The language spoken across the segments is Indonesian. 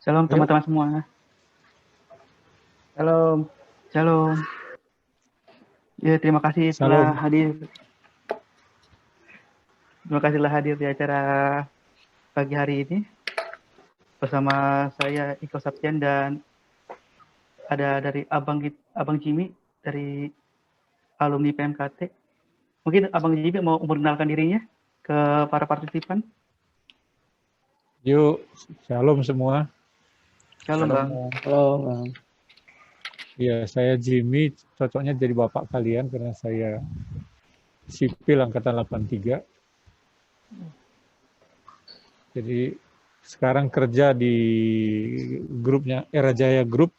Shalom Yuk. teman-teman semua. Shalom. Shalom. Ya, terima kasih telah Salam. hadir. Terima kasih telah hadir di acara pagi hari ini bersama saya Iko Saptian dan ada dari Abang Jimmy dari alumni PMKT. Mungkin Abang Jimmy mau memperkenalkan dirinya ke para partisipan. Yuk, shalom semua. Shalom, Bang. Halo, Bang. Ya, saya Jimmy, cocoknya jadi bapak kalian karena saya sipil angkatan 83. Jadi sekarang kerja di grupnya Era Jaya Group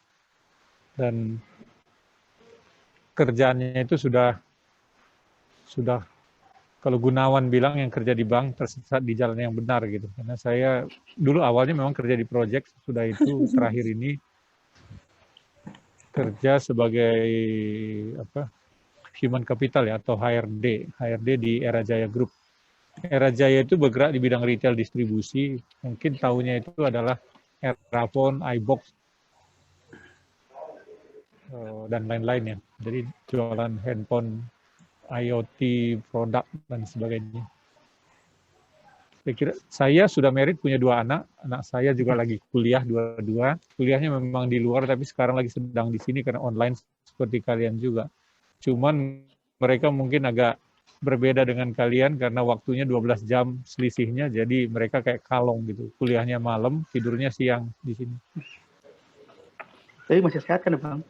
dan kerjaannya itu sudah kalau Gunawan bilang yang kerja di bank tersesat di jalan yang benar gitu. Karena saya dulu awalnya memang kerja di project, sudah itu terakhir ini kerja sebagai human capital ya atau HRD di Era Jaya Group. Era Jaya itu bergerak di bidang retail distribusi, mungkin tahunya itu adalah Erafone, iBox dan lain-lainnya. Jadi jualan handphone, IoT, produk dan sebagainya. Saya kira saya sudah married, punya 2 anak. Anak saya juga lagi kuliah dua-dua. Kuliahnya memang di luar tapi sekarang lagi sedang di sini karena online seperti kalian juga. Cuman mereka mungkin agak berbeda dengan kalian karena waktunya 12 jam selisihnya, jadi mereka kayak kalong gitu. Kuliahnya malam, tidurnya siang di sini. Tapi masih sehat kan, Bang?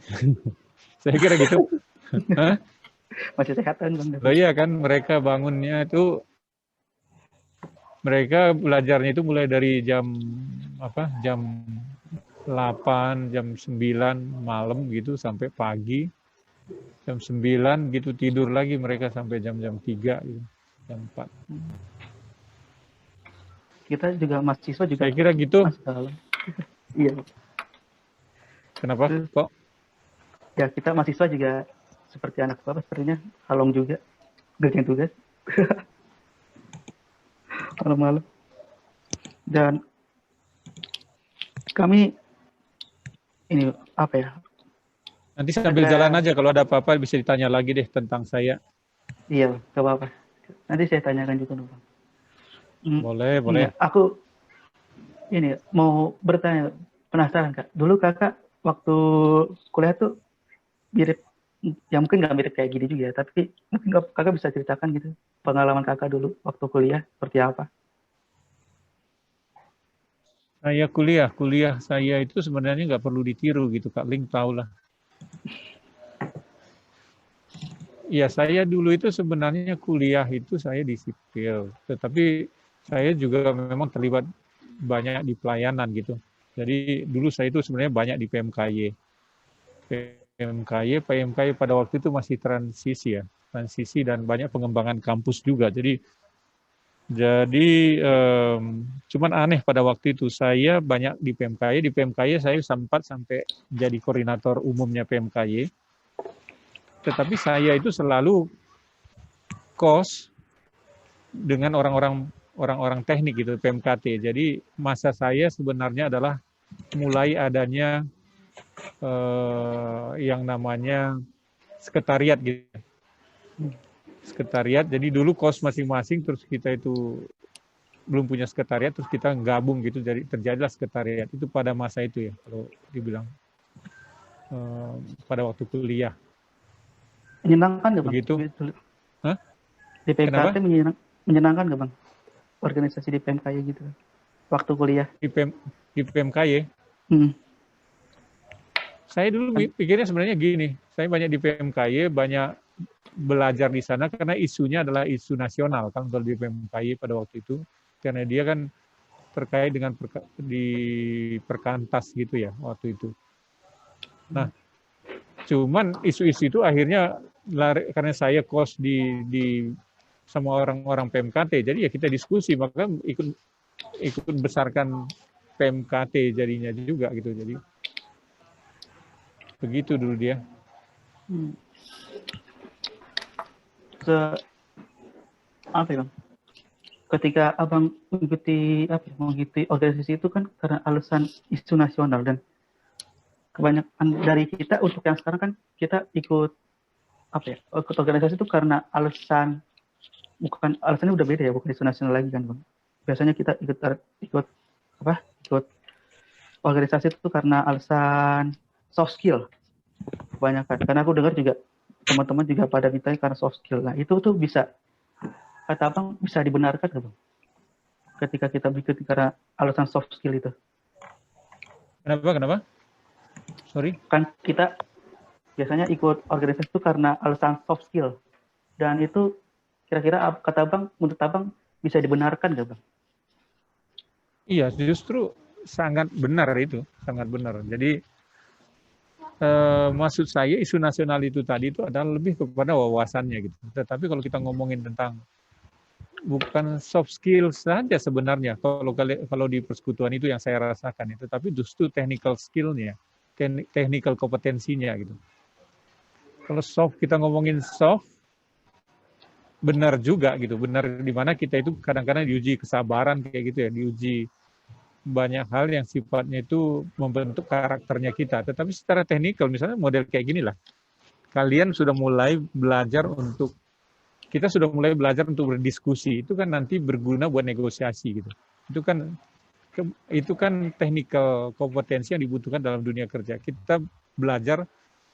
Saya kira gitu. Hah? Masih sehat kan, Bang? Loh iya kan, mereka bangunnya itu, mereka belajarnya itu mulai dari jam 8, jam 9 malam gitu sampai pagi. Jam 9 gitu tidur lagi mereka sampai jam-jam 3 gitu, jam 4. Kita juga mahasiswa juga. Saya kira gitu. Iya. Kenapa kok? Ya, kita mahasiswa juga seperti anak bapak sepertinya kalong juga kerjain tugas malam-malam. Dan kami ini apa ya? Nanti sambil jalan aja kalau ada apa-apa bisa ditanya lagi deh tentang saya. Iya, gak apa-apa. Nanti saya tanyakan juga dulu. Boleh. Iya, aku ini mau bertanya, penasaran Kak. Dulu Kakak waktu kuliah tuh mirip, ya mungkin nggak mirip kayak gini juga ya, tapi mungkin Kakak bisa ceritakan gitu pengalaman Kakak dulu waktu kuliah seperti apa? Saya kuliah saya itu sebenarnya nggak perlu ditiru gitu, Kak Ling tahu lah. Ya saya dulu itu sebenarnya kuliah itu saya di sipil, tetapi saya juga memang terlibat banyak di pelayanan gitu. Jadi dulu saya itu sebenarnya banyak di PMKY pada waktu itu masih transisi dan banyak pengembangan kampus juga. Jadi cuman aneh pada waktu itu saya banyak di PMKY saya sempat sampai jadi koordinator umumnya PMKY. Tetapi saya itu selalu kos dengan orang-orang teknik gitu PMKT. Jadi masa saya sebenarnya adalah mulai adanya yang namanya sekretariat gitu. Sekretariat. Jadi dulu kos masing-masing terus kita itu belum punya sekretariat terus kita gabung gitu, jadi terjadilah sekretariat itu pada masa itu ya kalau dibilang pada waktu kuliah. Menyenangkan nggak Bang? Begitu. Hah? Di PMKT menyenangkan nggak Bang? Organisasi di PMKY gitu waktu kuliah? Di PMKY? Saya dulu pikirnya sebenarnya gini, saya banyak di PMKY, banyak belajar di sana karena isunya adalah isu nasional kan kalau di PMKY pada waktu itu, karena dia kan terkait dengan di Perkantas gitu ya waktu itu. Nah, cuman isu-isu itu akhirnya karena saya kos di sama orang-orang PMKT, jadi ya kita diskusi, maka ikut besarkan PMKT jadinya juga gitu. Jadi begitu dulu dia. Apa ya Bang? ketika abang mengikuti organisasi itu kan karena alasan isu nasional, dan kebanyakan dari kita untuk yang sekarang kan kita ikut ikut organisasi itu karena alasannya udah beda ya, bukan isu nasional lagi kan bang. Biasanya kita ikut organisasi itu karena alasan soft skill kebanyakan, karena aku dengar juga teman-teman juga pada minta karena soft skill. Nah itu tuh bisa, kata abang, bisa dibenarkan nggak bang ketika kita bikin karena alasan soft skill itu? Kenapa? Sorry? Kan kita biasanya ikut organisasi itu karena alasan soft skill, dan itu kira-kira kata abang, menurut abang bisa dibenarkan nggak bang? Iya, justru sangat benar itu, sangat benar. Jadi maksud saya isu nasional itu tadi itu adalah lebih kepada wawasannya gitu. Tetapi kalau kita ngomongin tentang bukan soft skill saja sebenarnya kalau di persekutuan itu yang saya rasakan itu, tapi justru technical skill-nya, technical kompetensinya gitu. Kalau soft, kita ngomongin soft, benar juga gitu, benar di mana kita itu kadang-kadang diuji kesabaran kayak gitu ya, diuji banyak hal yang sifatnya itu membentuk karakternya kita. Tetapi secara teknikal, misalnya model kayak gini lah, kalian sudah mulai belajar untuk, kita sudah mulai belajar untuk berdiskusi, itu kan nanti berguna buat negosiasi gitu. Itu kan technical kompetensi yang dibutuhkan dalam dunia kerja. Kita belajar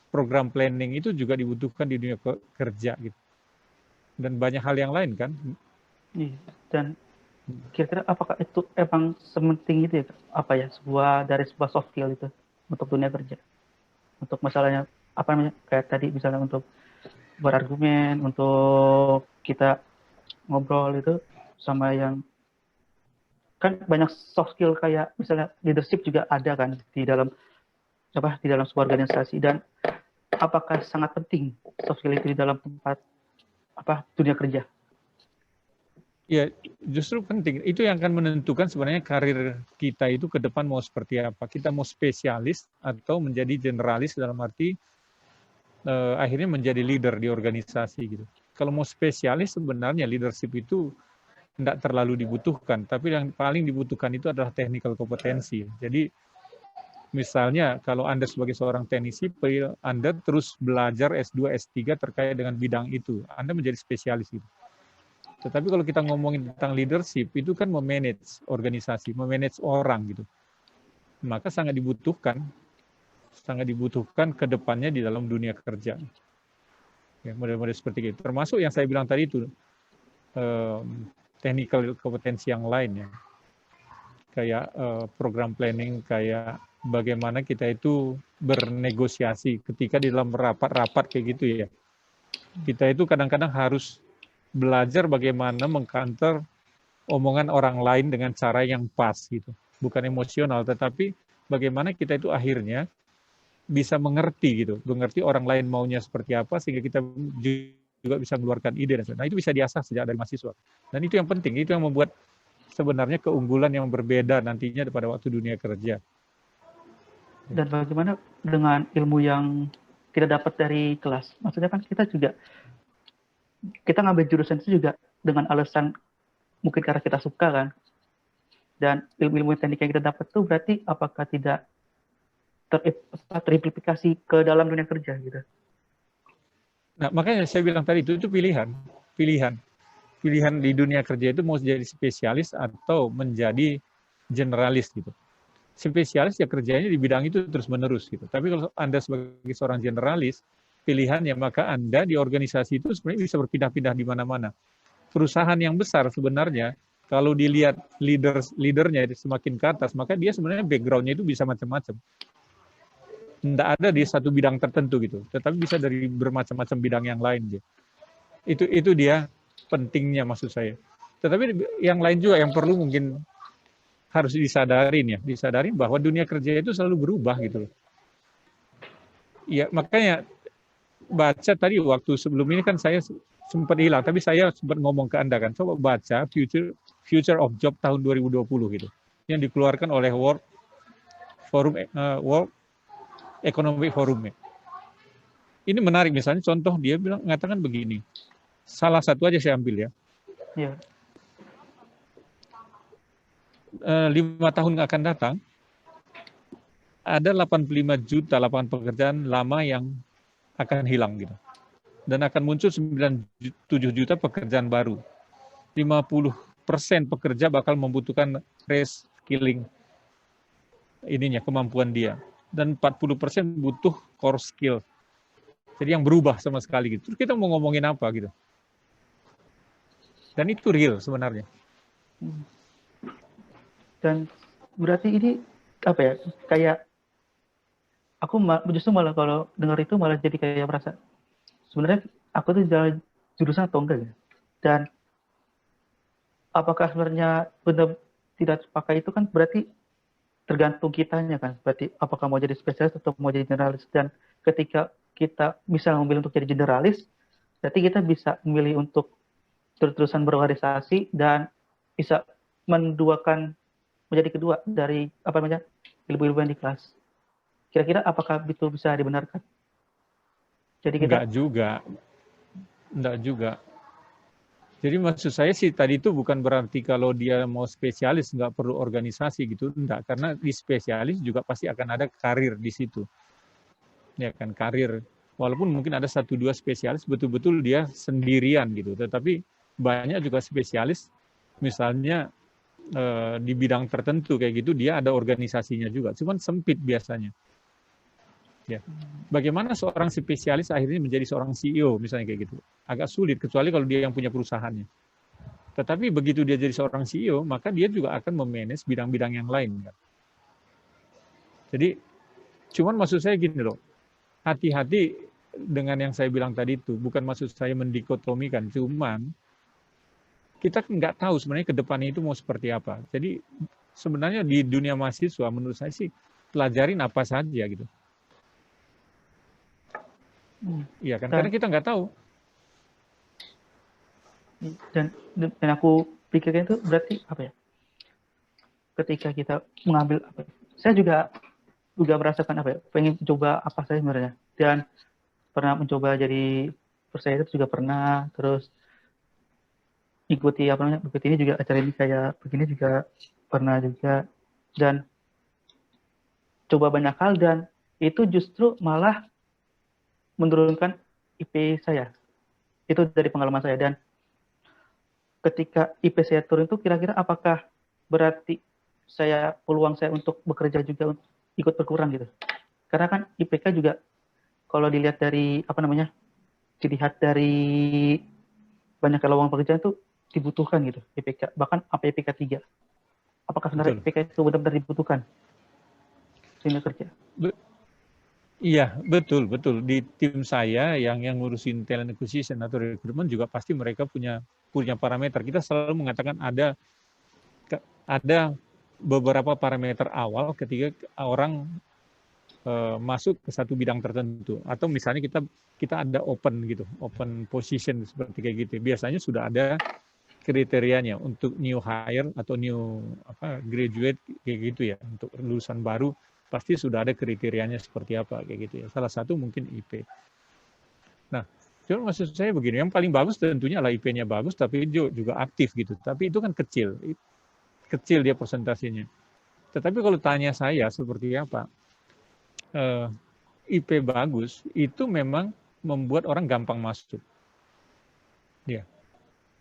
program planning itu juga dibutuhkan di dunia kerja gitu. Dan banyak hal yang lain kan. Dan kira-kira apakah itu emang sementing itu ya, sebuah soft skill itu untuk dunia kerja, untuk masalahnya kayak tadi misalnya untuk berargumen, untuk kita ngobrol itu sama yang kan banyak soft skill kayak misalnya leadership juga ada kan di dalam sebuah organisasi. Dan apakah sangat penting soft skill itu di dalam tempat dunia kerja? Ya, justru penting. Itu yang akan menentukan sebenarnya karir kita itu ke depan mau seperti apa. Kita mau spesialis atau menjadi generalis dalam arti akhirnya menjadi leader di organisasi gitu. Kalau mau spesialis sebenarnya leadership itu tidak terlalu dibutuhkan, tapi yang paling dibutuhkan itu adalah technical kompetensi. Jadi misalnya kalau Anda sebagai seorang teknik sipil, Anda terus belajar S2, S3 terkait dengan bidang itu, Anda menjadi spesialis gitu. Tetapi kalau kita ngomongin tentang leadership, itu kan memanage organisasi, memanage orang gitu. Maka sangat dibutuhkan ke depannya di dalam dunia kerja. Ya, model-model seperti itu. Termasuk yang saya bilang tadi itu, technical kompetensi yang lain ya. Kayak program planning, kayak bagaimana kita itu bernegosiasi ketika di dalam rapat-rapat kayak gitu ya. Kita itu kadang-kadang harus belajar bagaimana mengcounter omongan orang lain dengan cara yang pas gitu. Bukan emosional, tetapi bagaimana kita itu akhirnya bisa mengerti gitu, mengerti orang lain maunya seperti apa sehingga kita juga bisa mengeluarkan ide dan sebagainya. Nah, itu bisa diasah sejak dari mahasiswa. Dan itu yang penting, itu yang membuat sebenarnya keunggulan yang berbeda nantinya pada waktu dunia kerja. Dan bagaimana dengan ilmu yang kita dapat dari kelas? Maksudnya kan kita ngambil jurusan itu juga dengan alasan mungkin karena kita suka kan, dan ilmu teknik yang kita dapat tuh berarti apakah tidak terimplikasi ke dalam dunia kerja gitu? Nah, makanya saya bilang tadi itu pilihan di dunia kerja itu mau jadi spesialis atau menjadi generalis gitu. Spesialis ya kerjanya di bidang itu terus menerus gitu. Tapi kalau Anda sebagai seorang generalis, pilihannya maka Anda di organisasi itu sebenarnya bisa berpindah-pindah di mana-mana. Perusahaan yang besar sebenarnya kalau dilihat leadernya semakin ke atas, maka dia sebenarnya background-nya itu bisa macam-macam. Tidak ada di satu bidang tertentu gitu, tetapi bisa dari bermacam-macam bidang yang lain. Gitu. Itu dia pentingnya maksud saya. Tetapi yang lain juga yang perlu mungkin harus disadarin bahwa dunia kerja itu selalu berubah gitu. Ya makanya baca tadi waktu sebelum ini kan saya sempat hilang, tapi saya sempat ngomong ke Anda kan, coba baca Future of Job tahun 2020 gitu, yang dikeluarkan oleh World Economic Forum. Ini menarik, misalnya contoh dia mengatakan begini, salah satu aja saya ambil ya. 5 tahun akan datang, ada 85 juta lapangan pekerjaan lama yang akan hilang gitu. Dan akan muncul 97 juta pekerjaan baru. 50% pekerja bakal membutuhkan reskilling kemampuan dia. Dan 40% butuh core skill. Jadi yang berubah sama sekali gitu. Terus kita mau ngomongin apa gitu. Dan itu real sebenarnya. Dan berarti ini apa ya? Kayak aku justru malah kalau dengar itu malah jadi kayak merasa sebenarnya aku tuh jalan jurusan atau enggak ya? Dan apakah sebenarnya benar tidak terpakai itu kan berarti tergantung kitanya kan. Berarti apakah mau jadi spesialis atau mau jadi generalis. Dan ketika kita bisa memilih untuk jadi generalis, berarti kita bisa memilih untuk terus-terusan berorganisasi dan bisa menduakan menjadi kedua dari apa namanya ilmu-ilmu yang di kelas. Kira-kira apakah itu bisa dibenarkan? Jadi kita Enggak juga. Jadi maksud saya sih tadi itu bukan berarti kalau dia mau spesialis nggak perlu organisasi gitu, enggak. Karena di spesialis juga pasti akan ada karir di situ. Ya kan, karir. Walaupun mungkin ada 1-2 spesialis betul-betul dia sendirian gitu. Tetapi banyak juga spesialis misalnya di bidang tertentu kayak gitu dia ada organisasinya juga. Cuman sempit biasanya. Ya. Bagaimana seorang spesialis akhirnya menjadi seorang CEO misalnya kayak gitu. Agak sulit kecuali kalau dia yang punya perusahaannya. Tetapi begitu dia jadi seorang CEO, maka dia juga akan memanage bidang-bidang yang lain. Kan? Jadi, cuman maksud saya gini loh, hati-hati dengan yang saya bilang tadi itu. Bukan maksud saya mendikotomikan, cuman kita nggak tahu sebenarnya ke depannya itu mau seperti apa. Jadi sebenarnya di dunia mahasiswa menurut saya sih pelajarin apa saja gitu. Iya kan, karena kita nggak tahu. Dan aku pikirkan itu berarti apa ya? Ketika kita mengambil apa? Saya juga merasakan apa ya? Pengen coba apa saja sebenarnya. Dan pernah mencoba jadi peserta juga pernah. Terus ikuti ini juga acara ini kayak begini juga pernah juga. Dan coba banyak hal dan itu justru malah menurunkan IP saya. Itu dari pengalaman saya. Dan ketika IP saya turun itu kira-kira apakah berarti peluang saya untuk bekerja juga ikut berkurang gitu? Karena kan IPK juga kalau dilihat dari dilihat dari banyak lowongan pekerjaan itu dibutuhkan gitu IPK, bahkan sampai IPK 3. Apakah sebenarnya IPK itu benar-benar dibutuhkan sehingga kerja? Iya, betul. Di tim saya yang ngurusin talent acquisition atau recruitment juga pasti mereka punya parameter. Kita selalu mengatakan ada beberapa parameter awal ketika orang masuk ke satu bidang tertentu. Atau misalnya kita ada open position seperti kayak gitu. Biasanya sudah ada kriterianya untuk new hire atau new graduate kayak gitu ya, untuk lulusan baru. Pasti sudah ada kriterianya seperti apa kayak gitu ya. Salah satu mungkin IP. Nah, cuma maksud saya begini, yang paling bagus tentunya lah IP-nya bagus, tapi juga aktif gitu. Tapi itu kan kecil dia persentasenya. Tetapi kalau tanya saya seperti apa, IP bagus itu memang membuat orang gampang masuk. Ya,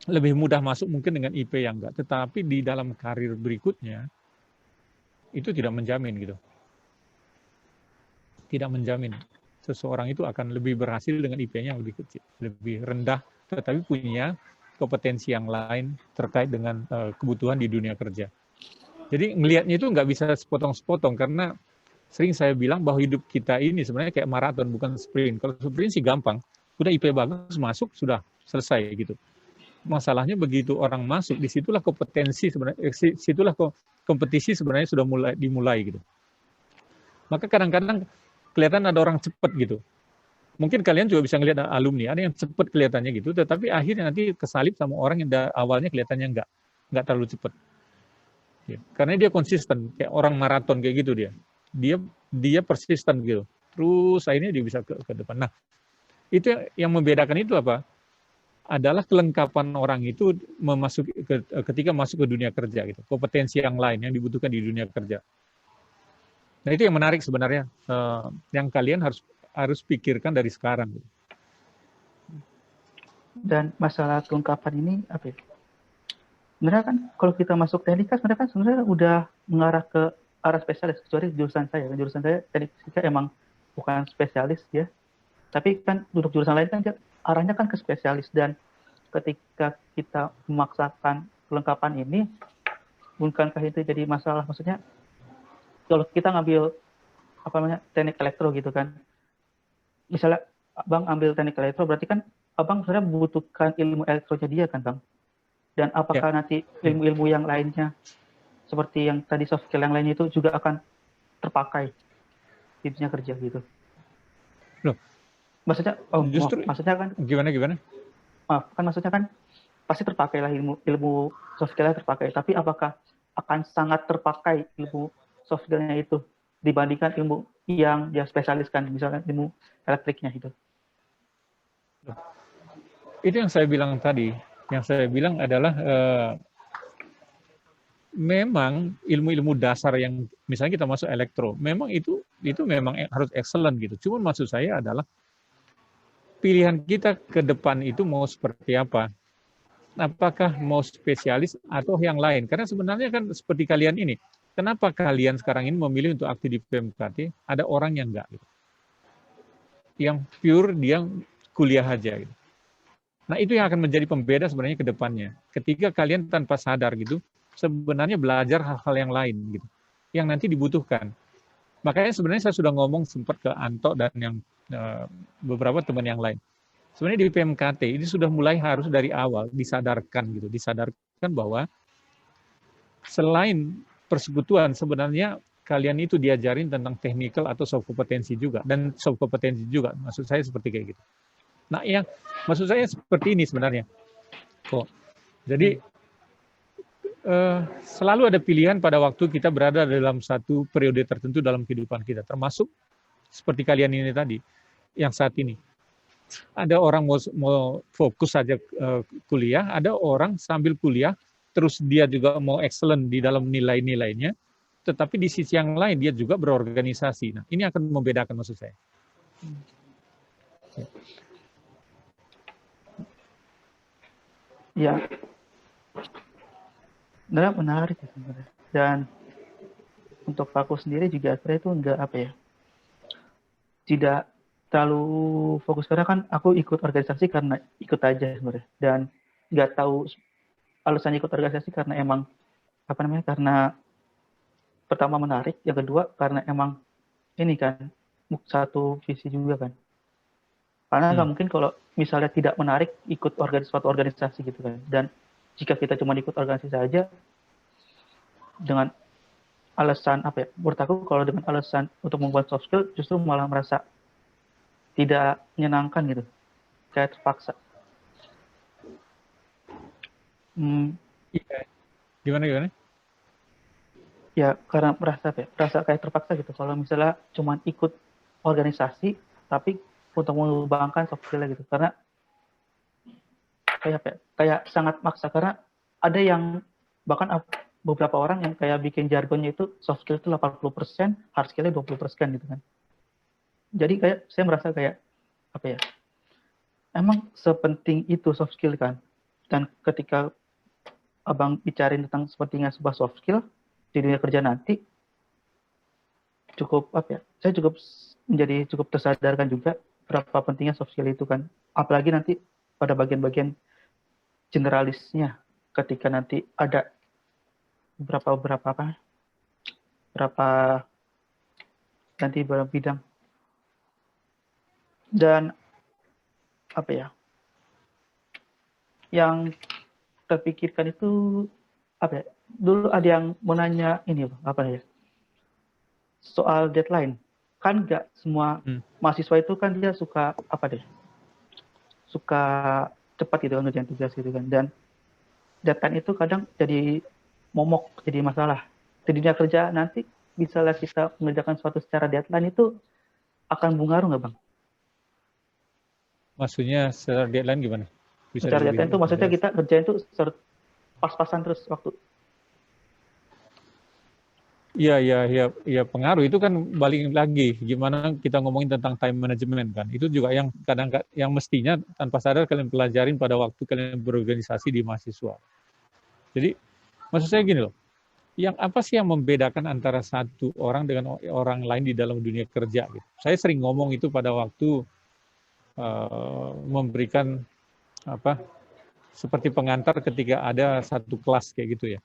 lebih mudah masuk mungkin dengan IP yang enggak. Tetapi di dalam karir berikutnya itu tidak menjamin gitu. Tidak menjamin seseorang itu akan lebih berhasil dengan IP-nya yang lebih kecil, lebih rendah, tetapi punya kompetensi yang lain terkait dengan kebutuhan di dunia kerja. Jadi ngelihatnya itu nggak bisa sepotong-sepotong, karena sering saya bilang bahwa hidup kita ini sebenarnya kayak maraton, bukan sprint. Kalau sprint sih gampang, udah IP bagus masuk, sudah selesai gitu. Masalahnya begitu orang masuk, disitulah kompetensi sebenarnya, situlah kompetisi sebenarnya sudah dimulai gitu. Maka kadang-kadang kelihatan ada orang cepat gitu. Mungkin kalian juga bisa ngelihat alumni, ada yang cepat kelihatannya gitu, tetapi akhirnya nanti kesalip sama orang yang awalnya kelihatannya nggak terlalu cepat. Ya, karena dia konsisten, kayak orang maraton kayak gitu dia persisten gitu. Terus akhirnya dia bisa ke depan. Nah, itu yang membedakan itu apa? adalah kelengkapan orang itu ketika masuk ke dunia kerja gitu, kompetensi yang lain yang dibutuhkan di dunia kerja. Nah itu yang menarik sebenarnya, yang kalian harus pikirkan dari sekarang. Dan masalah kelengkapan ini apa ya? Sebenarnya kan kalau kita masuk teknik kan sebenarnya udah mengarah ke arah spesialis, kecuali jurusan saya. Jurusan saya teknik fisika emang bukan spesialis ya. Tapi kan untuk jurusan lain kan arahnya kan ke spesialis, dan ketika kita memaksakan kelengkapan ini, bukankah itu jadi masalah? Maksudnya kalau kita ngambil apa namanya teknik elektro gitu kan, misalnya abang ambil teknik elektro, berarti kan abang sebenarnya membutuhkan ilmu elektronya dia kan bang. Dan apakah nanti ilmu-ilmu yang lainnya seperti yang tadi soft skill yang lainnya itu juga akan terpakai di dunia kerja gitu? Loh, maksudnya maksudnya kan gimana kan maksudnya kan pasti terpakai lah ilmu soft skill-nya terpakai, tapi apakah akan sangat terpakai ilmu soft skill-nya itu dibandingkan ilmu yang dia spesialiskan, misalnya ilmu elektriknya itu? Itu yang saya bilang tadi. Yang saya bilang adalah memang ilmu-ilmu dasar yang misalnya kita masuk elektro, memang itu memang harus excellent gitu. Cuma maksud saya adalah pilihan kita ke depan itu mau seperti apa? Apakah mau spesialis atau yang lain? Karena sebenarnya kan seperti kalian ini, kenapa kalian sekarang ini memilih untuk aktif di PMKT? Ada orang yang enggak gitu. Yang pure dia kuliah aja gitu. Nah, itu yang akan menjadi pembeda sebenarnya ke depannya. Ketika kalian tanpa sadar gitu, sebenarnya belajar hal-hal yang lain gitu, yang nanti dibutuhkan. Makanya sebenarnya saya sudah ngomong sempat ke Anto dan yang beberapa teman yang lain. Sebenarnya di PMKT ini sudah mulai harus dari awal disadarkan gitu, disadarkan bahwa selain persekutuan sebenarnya kalian itu diajarin tentang technical atau soft kompetensi juga, dan soft kompetensi juga. Maksud saya seperti kayak gitu. Nah, yang maksud saya seperti ini sebenarnya. Jadi selalu ada pilihan pada waktu kita berada dalam satu periode tertentu dalam kehidupan kita, termasuk seperti kalian ini tadi, yang saat ini. Ada orang mau fokus saja kuliah, ada orang sambil kuliah, terus dia juga mau excellent di dalam nilai-nilainya, tetapi di sisi yang lain dia juga berorganisasi. Nah, ini akan membedakan maksud saya. Ya, menarik ya sebenarnya. Dan untuk aku sendiri juga akhirnya itu enggak apa ya, tidak terlalu fokus, karena kan aku ikut organisasi karena ikut aja sebenarnya, dan nggak tahu alasan ikut organisasi karena emang apa namanya, karena pertama menarik, yang kedua karena emang ini kan satu visi juga kan. Karena nggak mungkin kalau misalnya tidak menarik ikut suatu organisasi gitu kan. Dan jika kita cuma ikut organisasi saja dengan alasan apa ya, menurut aku kalau dengan alasan untuk membuat soft skill justru malah merasa tidak menyenangkan gitu, kayak terpaksa. Gimana? Ya karena merasa kayak terpaksa gitu kalau misalnya cuma ikut organisasi tapi untuk mengembangkan soft skill gitu, karena kayak sangat maksa. Karena ada yang bahkan beberapa orang yang kayak bikin jargonnya itu soft skill itu 80%, hard skill-nya 20% gitu kan. Jadi kayak saya merasa kayak apa ya, emang sepenting itu soft skill kan. Dan ketika abang bicarain tentang sepentingnya sebuah soft skill di dunia kerja nanti, saya cukup tersadarkan juga berapa pentingnya soft skill itu kan. Apalagi nanti pada bagian-bagian generalisnya, ketika nanti ada berapa nanti beberapa bidang. Dan apa ya, yang terpikirkan itu apa ya, dulu ada yang mau nanya ini apa ya, soal deadline. Kan nggak semua mahasiswa itu kan dia suka cepat gitu kan ngerjain tugas gitu kan. Dan deadline itu kadang jadi momok, jadi masalah. Di dunia kerja nanti misalnya kita mengerjakan suatu secara deadline itu akan berpengaruh nggak bang? Maksudnya secara deadline gimana? Bisa Secara deadline itu maksudnya jelas. kita kerjain tuh pas-pasan terus waktu. Iya, pengaruh itu kan balik lagi gimana kita ngomongin tentang time management kan. Itu juga yang kadang yang mestinya tanpa sadar kalian pelajarin pada waktu kalian berorganisasi di mahasiswa. Jadi maksud saya gini loh, yang apa sih yang membedakan antara satu orang dengan orang lain di dalam dunia kerja gitu. Saya sering ngomong itu pada waktu memberikan apa seperti pengantar ketika ada satu kelas kayak gitu ya.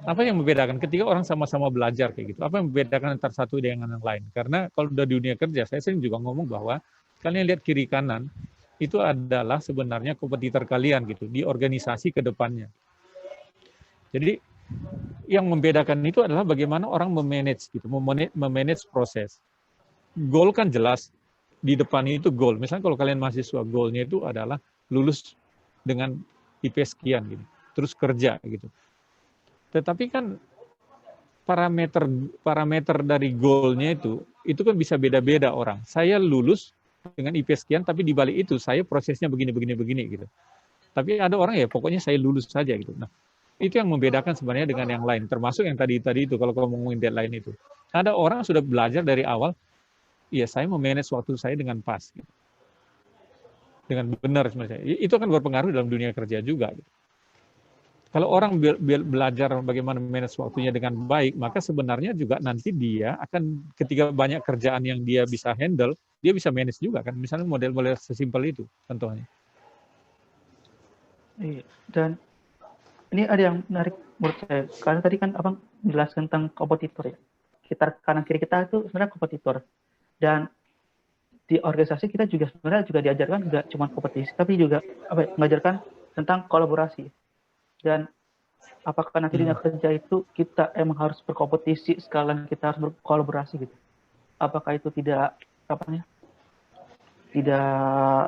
Apa yang membedakan ketika orang sama-sama belajar kayak gitu? Apa yang membedakan antara satu dengan yang lain? Karena kalau udah di dunia kerja, saya sering juga ngomong bahwa kalian lihat kiri kanan itu adalah sebenarnya kompetitor kalian gitu di organisasi ke depannya. Jadi yang membedakan itu adalah bagaimana orang memanage gitu, memanage proses. Goal kan jelas di depan itu goal. Misalnya kalau kalian mahasiswa, goalnya itu adalah lulus dengan IP sekian gitu, terus kerja gitu. Tetapi kan parameter dari goalnya itu kan bisa beda-beda orang. Saya lulus dengan IP sekian, tapi di balik itu saya prosesnya begini gitu. Tapi ada orang ya pokoknya saya lulus saja gitu. Nah, itu yang membedakan sebenarnya dengan yang lain. Termasuk yang tadi itu kalau ngomongin deadline itu. Ada orang sudah belajar dari awal, ya saya memanage waktu saya dengan pas, gitu. Dengan benar sebenarnya. Itu akan berpengaruh dalam dunia kerja juga. Gitu. Kalau orang belajar bagaimana manage waktunya dengan baik, maka sebenarnya juga nanti dia akan ketika banyak kerjaan yang dia bisa handle, dia bisa manage juga kan. Misalnya model-model sesimpel itu contohnya. Iya. Dan ini ada yang menarik menurut saya. Karena tadi kan Abang menjelaskan tentang kompetitor ya. Kita kanan kiri kita itu sebenarnya kompetitor. Dan di organisasi kita juga sebenarnya juga diajarkan tidak cuma kompetisi, tapi juga mengajarkan tentang kolaborasi. Dan apakah nanti di dunia kerja itu kita emang harus berkompetisi sekalian kita harus berkolaborasi gitu? Apakah itu tidak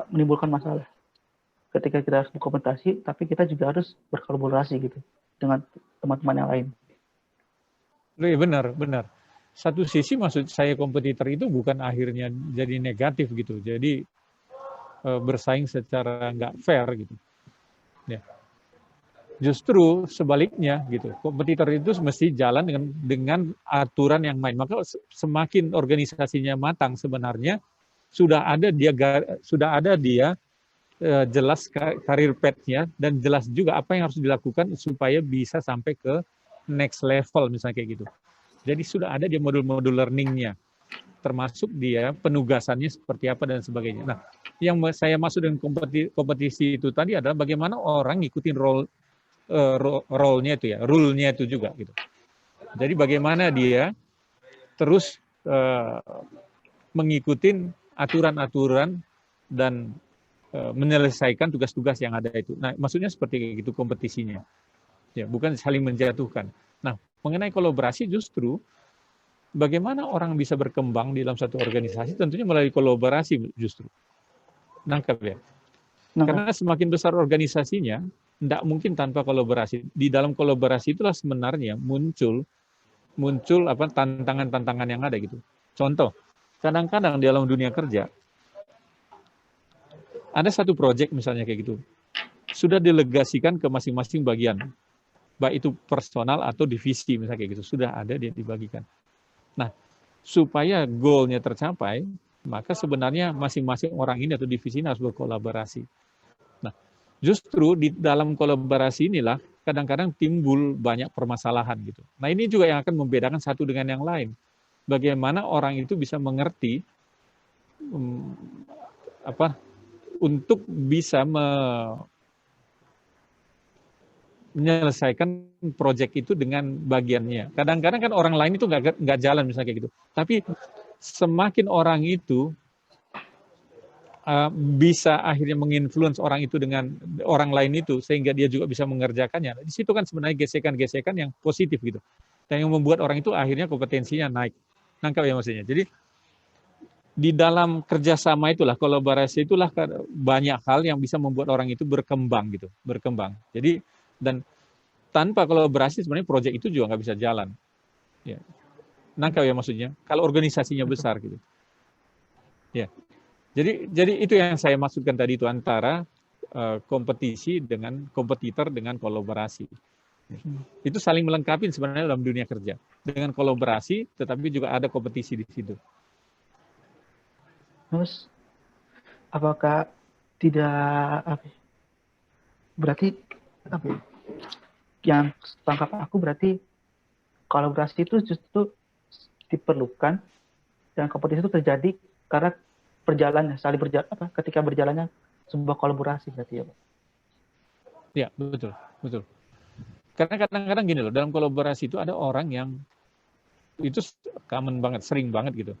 menimbulkan masalah ketika kita harus berkompetisi, tapi kita juga harus berkolaborasi gitu dengan teman-teman yang lain? Iya benar. Satu sisi maksud saya kompetitor itu bukan akhirnya jadi negatif gitu. Jadi bersaing secara nggak fair gitu. Ya. Justru sebaliknya gitu. Kompetitor itu mesti jalan dengan aturan yang main. Maka semakin organisasinya matang sebenarnya sudah ada dia jelas karir path-nya dan jelas juga apa yang harus dilakukan supaya bisa sampai ke next level misalnya kayak gitu. Jadi sudah ada dia modul-modul learning-nya, termasuk dia penugasannya seperti apa dan sebagainya. Nah, yang saya maksud dengan kompetisi itu tadi adalah bagaimana orang ngikutin role-nya itu ya, rule-nya itu juga gitu. Jadi bagaimana dia terus mengikuti aturan-aturan dan menyelesaikan tugas-tugas yang ada itu. Nah, maksudnya seperti itu kompetisinya. Ya, bukan saling menjatuhkan. Nah, mengenai kolaborasi justru bagaimana orang bisa berkembang di dalam satu organisasi tentunya melalui kolaborasi justru. Nangkap ya. Karena semakin besar organisasinya, tidak mungkin tanpa kolaborasi. Di dalam kolaborasi itulah sebenarnya muncul tantangan-tantangan yang ada gitu. Contoh, kadang-kadang di dalam dunia kerja ada satu proyek misalnya kayak gitu. Sudah delegasikan ke masing-masing bagian. Baik itu personal atau divisi misalnya kayak gitu. Sudah ada dia dibagikan. Nah, supaya goalnya tercapai, maka sebenarnya masing-masing orang ini atau divisi ini harus berkolaborasi. Nah, justru di dalam kolaborasi inilah kadang-kadang timbul banyak permasalahan gitu. Nah, ini juga yang akan membedakan satu dengan yang lain. Bagaimana orang itu bisa mengerti untuk bisa menyelesaikan proyek itu dengan bagiannya. Kadang-kadang kan orang lain itu nggak jalan misalnya kayak gitu. Tapi semakin orang itu bisa akhirnya menginfluence orang itu dengan orang lain itu sehingga dia juga bisa mengerjakannya. Di situ kan sebenarnya gesekan-gesekan yang positif gitu. Dan yang membuat orang itu akhirnya kompetensinya naik. Nangkap ya maksudnya. Jadi di dalam kerjasama itulah, kolaborasi itulah banyak hal yang bisa membuat orang itu berkembang gitu, berkembang. Jadi dan tanpa kolaborasi sebenarnya proyek itu juga nggak bisa jalan. Ya. Nangkap ya maksudnya. Kalau organisasinya besar gitu. Ya. Jadi itu yang saya maksudkan tadi itu antara kompetisi dengan kompetitor dengan kolaborasi. Itu saling melengkapi sebenarnya dalam dunia kerja. Dengan kolaborasi, tetapi juga ada kompetisi di situ. Terus apakah tidak apa ya, berarti apa ya, yang tangkap aku berarti kolaborasi itu justru diperlukan dan kompetisi itu terjadi karena ketika berjalannya sebuah kolaborasi berarti ya Pak. Ya, betul, betul. Karena kadang-kadang gini loh, dalam kolaborasi itu ada orang yang itu common banget, sering banget gitu.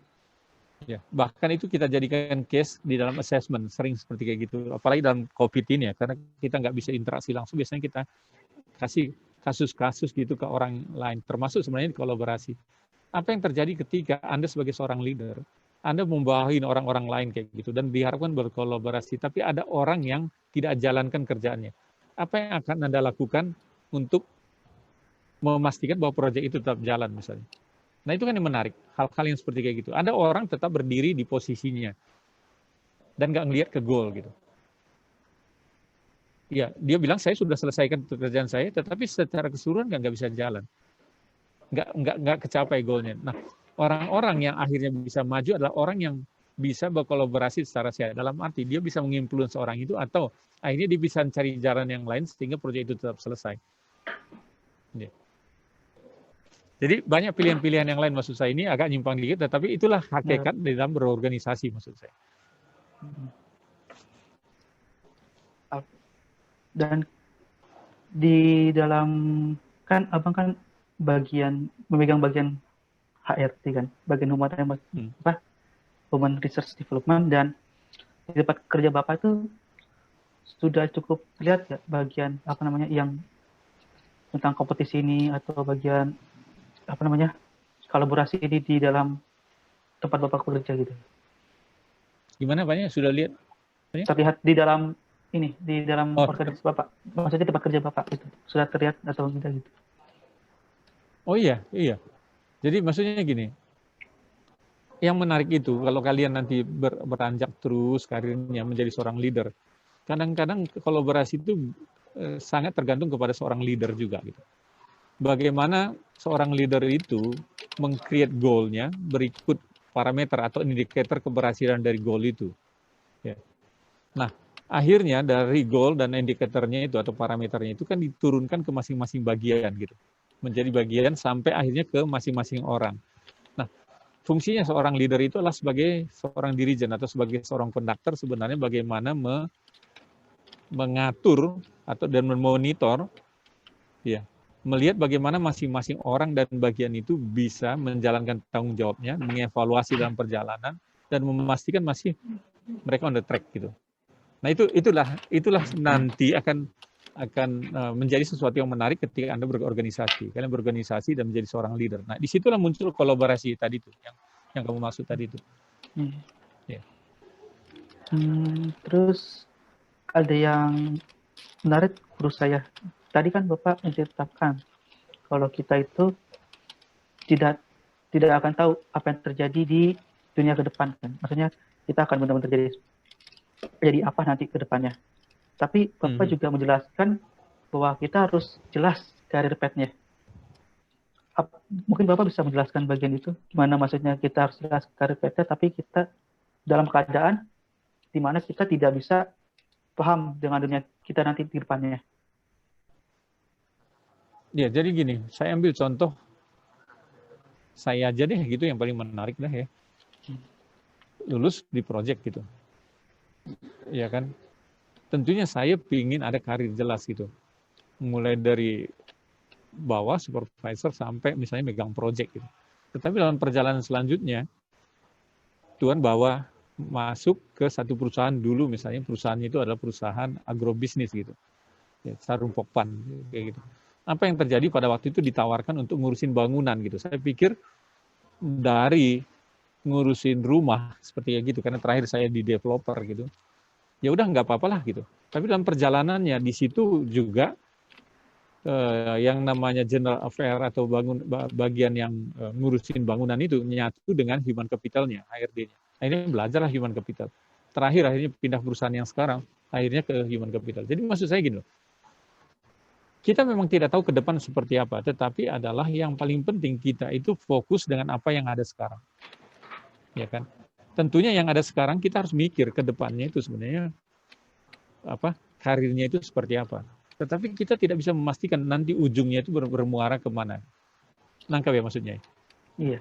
Ya, bahkan itu kita jadikan case di dalam assessment, sering seperti kayak gitu. Apalagi dalam COVID ini ya, karena kita nggak bisa interaksi langsung, biasanya kita kasih kasus-kasus gitu ke orang lain, termasuk sebenarnya di kolaborasi. Apa yang terjadi ketika Anda sebagai seorang leader, Anda membawahi orang-orang lain kayak gitu, dan diharapkan berkolaborasi, tapi ada orang yang tidak jalankan kerjaannya. Apa yang akan Anda lakukan untuk memastikan bahwa proyek itu tetap jalan misalnya? Nah itu kan yang menarik, hal-hal yang seperti kayak gitu. Ada orang tetap berdiri di posisinya dan nggak ngelihat ke goal gitu. Ya, dia bilang saya sudah selesaikan pekerjaan saya, tetapi secara keseluruhan nggak bisa jalan, nggak kecapai goalnya. Nah orang-orang yang akhirnya bisa maju adalah orang yang bisa berkolaborasi secara sehat. Dalam arti dia bisa menginfluence orang itu atau akhirnya dia bisa cari jalan yang lain sehingga proyek itu tetap selesai. Ya. Jadi banyak pilihan-pilihan yang lain maksud saya, ini agak nyimpang dikit, tetapi itulah hakikat di dalam berorganisasi maksud saya. Dan di dalam kan abang kan memegang bagian HRD kan, bagian Human Research Development, dan di tempat kerja bapak itu sudah cukup lihat ya bagian yang tentang kompetisi ini atau bagian kolaborasi ini di dalam tempat bapak bekerja gitu. Gimana Pak? Sudah lihat? Terlihat di dalam organisasi bapak, maksudnya tempat kerja bapak itu sudah terlihat atau tidak gitu? Oh iya. Jadi maksudnya gini, yang menarik itu kalau kalian nanti beranjak terus karirnya menjadi seorang leader, kadang-kadang kolaborasi itu sangat tergantung kepada seorang leader juga gitu. Bagaimana seorang leader itu meng-create goal-nya berikut parameter atau indikator keberhasilan dari goal itu. Ya. Nah, akhirnya dari goal dan indikatornya itu atau parameternya itu kan diturunkan ke masing-masing bagian gitu. Menjadi bagian sampai akhirnya ke masing-masing orang. Nah, fungsinya seorang leader itu adalah sebagai seorang dirijen atau sebagai seorang konduktor sebenarnya bagaimana mengatur atau dan memonitor ya, melihat bagaimana masing-masing orang dan bagian itu bisa menjalankan tanggung jawabnya, mengevaluasi dalam perjalanan dan memastikan masih mereka on the track gitu. Nah, itulah nanti akan menjadi sesuatu yang menarik ketika Anda berorganisasi. Kalian berorganisasi dan menjadi seorang leader. Nah, disitulah muncul kolaborasi tadi itu yang kamu maksud tadi itu. Yeah. Terus ada yang menarik menurut saya. Tadi kan Bapak menceritakan kalau kita itu tidak akan tahu apa yang terjadi di dunia ke depan kan. Maksudnya kita akan benar-benar terjadi apa nanti ke depannya. Tapi Bapak juga menjelaskan bahwa kita harus jelas karir path-nya. Mungkin Bapak bisa menjelaskan bagian itu, gimana maksudnya kita harus jelas karir path-nya, tapi kita dalam keadaan di mana kita tidak bisa paham dengan dunia kita nanti di depannya. Ya, jadi gini, saya ambil contoh saya aja deh gitu yang paling menarik dah ya. Lulus di project gitu. Ya kan? Tentunya saya ingin ada karir jelas gitu. Mulai dari bawah supervisor sampai misalnya megang project gitu. Tetapi dalam perjalanan selanjutnya Tuhan bawa masuk ke satu perusahaan dulu, misalnya perusahaannya itu adalah perusahaan agrobisnis gitu. Ya, Sarung Pokpan kayak gitu. Apa yang terjadi pada waktu itu ditawarkan untuk ngurusin bangunan gitu. Saya pikir dari ngurusin rumah seperti kayak gitu, karena terakhir saya di developer gitu. Ya udah nggak apa-apalah gitu. Tapi dalam perjalanannya di situ juga yang namanya general affair atau bagian yang ngurusin bangunan itu menyatu dengan human capitalnya, HRD-nya. Akhirnya belajarlah human capital. Terakhir akhirnya pindah perusahaan yang sekarang. akhirnya ke human capital. Jadi maksud saya gini loh, kita memang tidak tahu ke depan seperti apa, tetapi adalah yang paling penting kita itu fokus dengan apa yang ada sekarang. Ya kan? Tentunya yang ada sekarang kita harus mikir ke depannya itu sebenarnya apa? Karirnya itu seperti apa. Tetapi kita tidak bisa memastikan nanti ujungnya itu bermuara kemana. Nangkap ya maksudnya? Iya.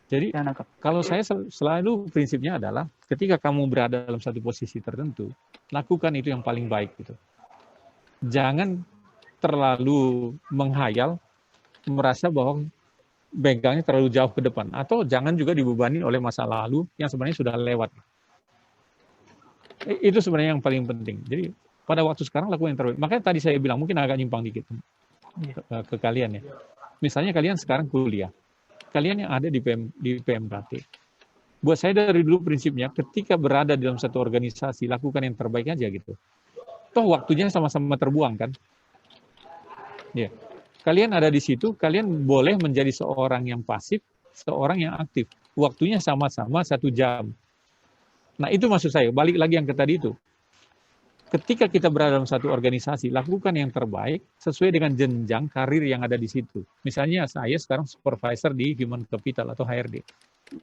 Jadi Ya, nangkap. kalau saya selalu prinsipnya adalah ketika kamu berada dalam satu posisi tertentu, lakukan itu yang paling baik gitu. Jangan terlalu menghayal, merasa bahwa begangnya terlalu jauh ke depan. Atau jangan juga dibebani oleh masa lalu yang sebenarnya sudah lewat. Itu sebenarnya yang paling penting. Jadi pada waktu sekarang lakukan yang terbaik. Makanya tadi saya bilang, mungkin agak nyimpang dikit ke kalian ya. Misalnya kalian sekarang kuliah. Kalian yang ada di PMKT. Buat saya dari dulu prinsipnya, ketika berada dalam satu organisasi, lakukan yang terbaik aja gitu. Toh waktunya sama-sama terbuang kan. Ya, kalian ada di situ, kalian boleh menjadi seorang yang pasif, seorang yang aktif. Waktunya sama-sama 1 jam. Nah itu maksud saya, balik lagi yang ke tadi itu. Ketika kita berada dalam satu organisasi, lakukan yang terbaik sesuai dengan jenjang karir yang ada di situ. Misalnya saya sekarang supervisor di Human Capital atau HRD.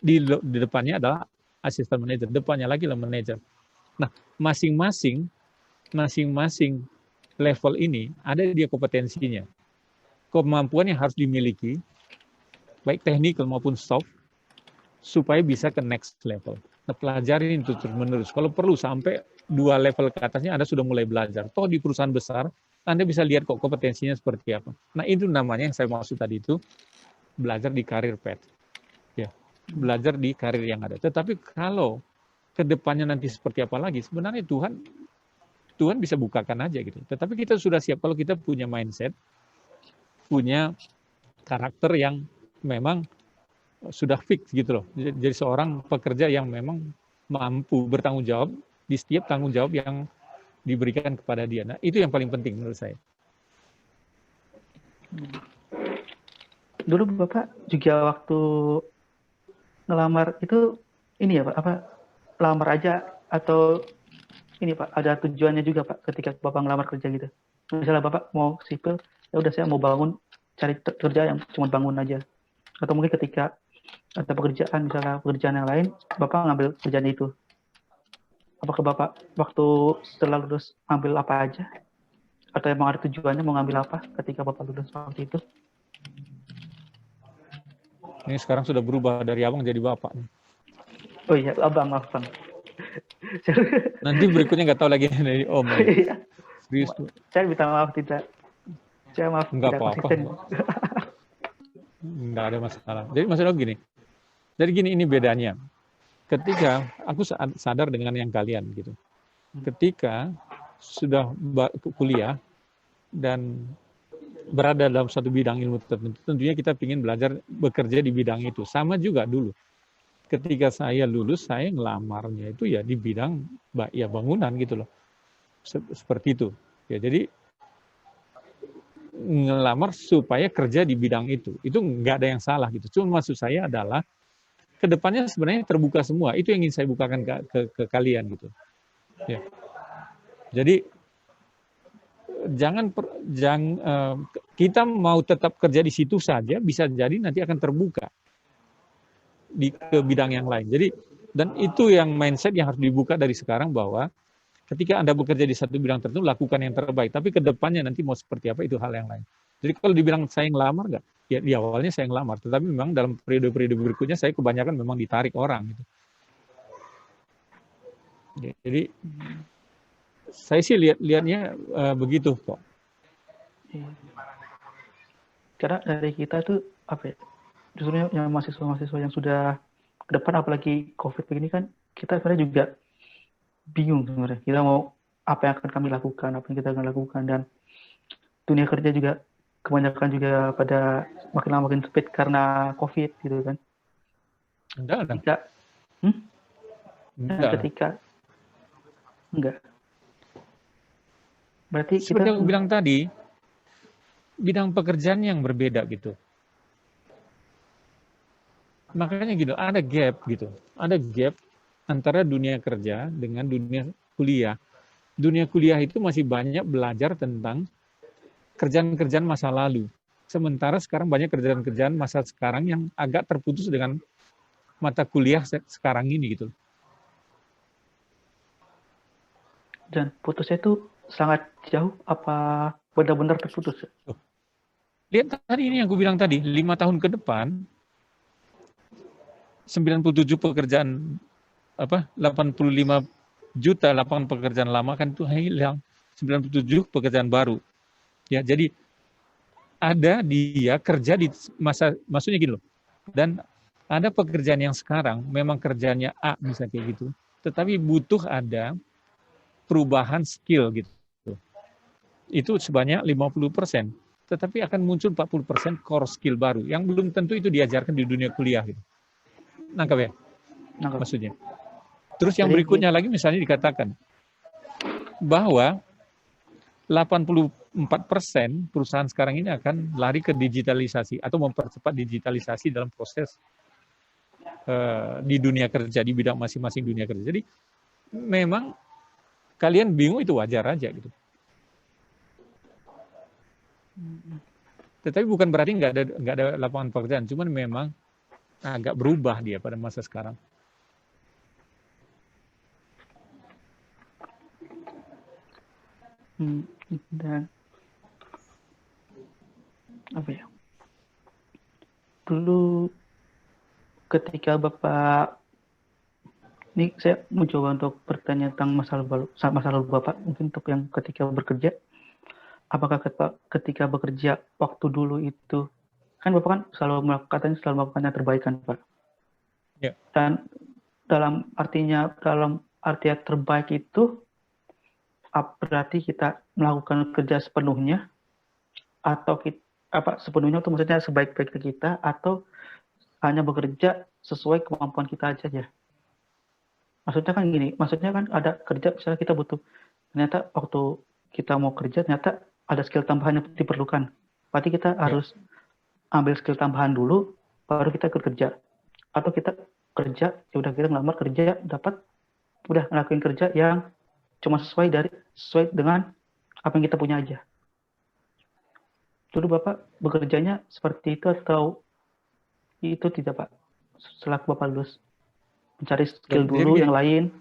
Di depannya adalah assistant manager, depannya lagi lah manager. Nah, masing-masing level ini ada dia kompetensinya. Kemampuan yang harus dimiliki, baik teknikal maupun soft, supaya bisa ke next level. Nah, pelajarin itu terus-menerus. Kalau perlu sampai 2 level ke atasnya Anda sudah mulai belajar. Toh di perusahaan besar, Anda bisa lihat kok kompetensinya seperti apa. Nah, itu namanya yang saya maksud tadi itu, belajar di karir path. Ya, belajar di karir yang ada. Tetapi kalau ke depannya nanti seperti apa lagi, sebenarnya Tuhan bisa bukakan aja gitu. Tetapi kita sudah siap kalau kita punya mindset, punya karakter yang memang sudah fix gitu loh. Jadi seorang pekerja yang memang mampu bertanggung jawab di setiap tanggung jawab yang diberikan kepada dia. Nah, itu yang paling penting menurut saya. Dulu Bapak juga waktu ngelamar itu ini ya Pak, apa lamar aja atau ini Pak, ada tujuannya juga Pak ketika Bapak ngelamar kerja gitu. Misalnya Bapak mau sipil, ya udah saya mau cari kerja yang cuma bangun aja. Atau mungkin ketika ada pekerjaan, misalnya pekerjaan yang lain, Bapak ngambil kerjaan itu. Apakah Bapak waktu setelah lulus ambil apa aja? Atau emang ada tujuannya mau ngambil apa ketika Bapak lulus waktu itu? Ini sekarang sudah berubah dari abang jadi bapak. Oh iya, abang, maaf Bang. Nanti berikutnya nggak tahu lagi dari om. Iya. Serius. Saya minta maaf tidak. Saya maaf Nggak tidak apa-apa. konsisten. Nggak ada masalah. Jadi maksudnya gini. Jadi gini, ini bedanya. Ketika aku sadar dengan yang kalian gitu. Ketika sudah kuliah dan berada dalam satu bidang ilmu tertentu, tentunya kita ingin belajar bekerja di bidang itu. Sama juga dulu. Ketika saya lulus, saya ngelamarnya itu ya di bidang ya bangunan gitu loh. Seperti itu. Ya, jadi ngelamar supaya kerja di bidang itu. Itu nggak ada yang salah gitu. Cuma maksud saya adalah kedepannya sebenarnya terbuka semua. Itu yang ingin saya bukakan ke kalian gitu. Ya. Jadi jangan kita mau tetap kerja di situ saja, bisa jadi nanti akan terbuka ke bidang yang lain. Jadi dan itu yang mindset yang harus dibuka dari sekarang, bahwa ketika Anda bekerja di satu bidang tertentu, lakukan yang terbaik. Tapi ke depannya nanti mau seperti apa, itu hal yang lain. Jadi kalau dibilang saya ngelamar nggak? Ya di awalnya saya ngelamar, tetapi memang dalam periode-periode berikutnya saya kebanyakan memang ditarik orang gitu. Jadi saya sih lihatnya begitu kok. Karena dari kita tuh apa ya? Justru yang mahasiswa-mahasiswa yang sudah ke depan, apalagi COVID begini kan, kita sebenarnya juga bingung sebenarnya. Kita mau apa yang akan kami lakukan, apa yang kita akan lakukan, dan dunia kerja juga kebanyakan juga pada makin lama makin sempit karena COVID gitu kan. Enggak. Enggak. Berarti seperti yang aku bilang tadi, bidang pekerjaan yang berbeda gitu. Makanya gitu, ada gap gitu. Ada gap antara dunia kerja dengan dunia kuliah. dunia kuliah itu masih banyak belajar tentang kerjaan-kerjaan masa lalu. Sementara sekarang banyak kerjaan-kerjaan masa sekarang yang agak terputus dengan mata kuliah sekarang ini gitu. Dan putusnya itu sangat jauh apa benar-benar terputus? Lihat tadi ini yang gue bilang tadi, 5 tahun ke depan 97 pekerjaan 85 juta lapangan pekerjaan lama kan itu hilang, 97 pekerjaan baru. Ya, jadi ada dia kerja di maksudnya gini loh. Dan ada pekerjaan yang sekarang memang kerjanya A misalnya kayak gitu, tetapi butuh ada perubahan skill gitu. Itu sebanyak 50%, tetapi akan muncul 40% core skill baru yang belum tentu itu diajarkan di dunia kuliah gitu. Nangkap ya? Nangkap. Maksudnya. Terus yang Jadi, berikutnya lagi misalnya dikatakan bahwa 84% perusahaan sekarang ini akan lari ke digitalisasi atau mempercepat digitalisasi dalam proses di dunia kerja, di bidang masing-masing dunia kerja. Jadi memang kalian bingung itu wajar aja gitu. Tetapi bukan berarti nggak ada lapangan pekerjaan, cuman memang agak berubah dia pada masa sekarang. Dan apa ya? Dulu ketika Bapak, ini saya mau coba untuk bertanya tentang masa lalu Bapak, mungkin untuk yang ketika bekerja, apakah ketika bekerja waktu dulu itu, kan Bapak kan selalu melakukan yang terbaik kan Pak? Ya. Dan dalam artinya terbaik itu berarti kita melakukan kerja sepenuhnya, atau sepenuhnya itu maksudnya sebaik-baiknya kita, atau hanya bekerja sesuai kemampuan kita aja ya. Maksudnya kan ada kerja misalnya kita butuh, ternyata waktu kita mau kerja ternyata ada skill tambahan yang diperlukan. Berarti kita harus ambil skill tambahan dulu baru kita kerja. Atau kita kerja, ya udah kita ngelamar kerja, udah ngelakuin kerja yang cuma sesuai dengan apa yang kita punya aja. Dulu Bapak bekerjanya seperti itu atau itu tidak Pak? Setelah Bapak lulus mencari skill dulu yang lain.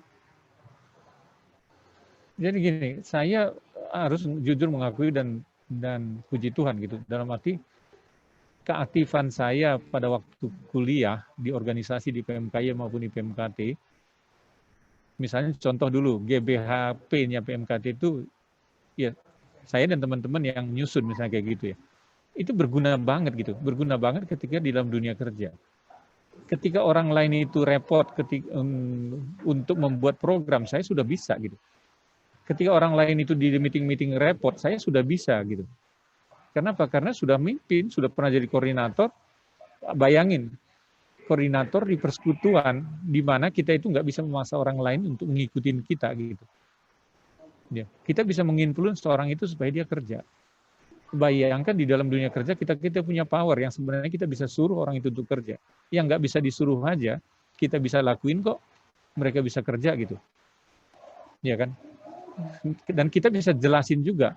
Jadi gini, saya harus jujur mengakui dan puji Tuhan gitu. Dalam arti keaktifan saya pada waktu kuliah di organisasi di PMKY maupun di PMKT, misalnya contoh dulu GBHP-nya PMKT itu, ya saya dan teman-teman yang nyusun misalnya kayak gitu ya, itu berguna banget gitu, berguna banget ketika di dalam dunia kerja. Ketika orang lain itu repot untuk membuat program, saya sudah bisa gitu. Ketika orang lain itu di meeting-meeting repot, saya sudah bisa gitu. Kenapa? Karena sudah mimpin, sudah pernah jadi koordinator. Bayangin, koordinator di persekutuan di mana kita itu nggak bisa memaksa orang lain untuk mengikuti kita gitu. Ya, kita bisa menginfluence orang itu supaya dia kerja. Bayangkan di dalam dunia kerja kita punya power yang sebenarnya kita bisa suruh orang itu untuk kerja. Yang nggak bisa disuruh aja, kita bisa lakuin kok. Mereka bisa kerja gitu. Ya kan? Dan kita bisa jelasin juga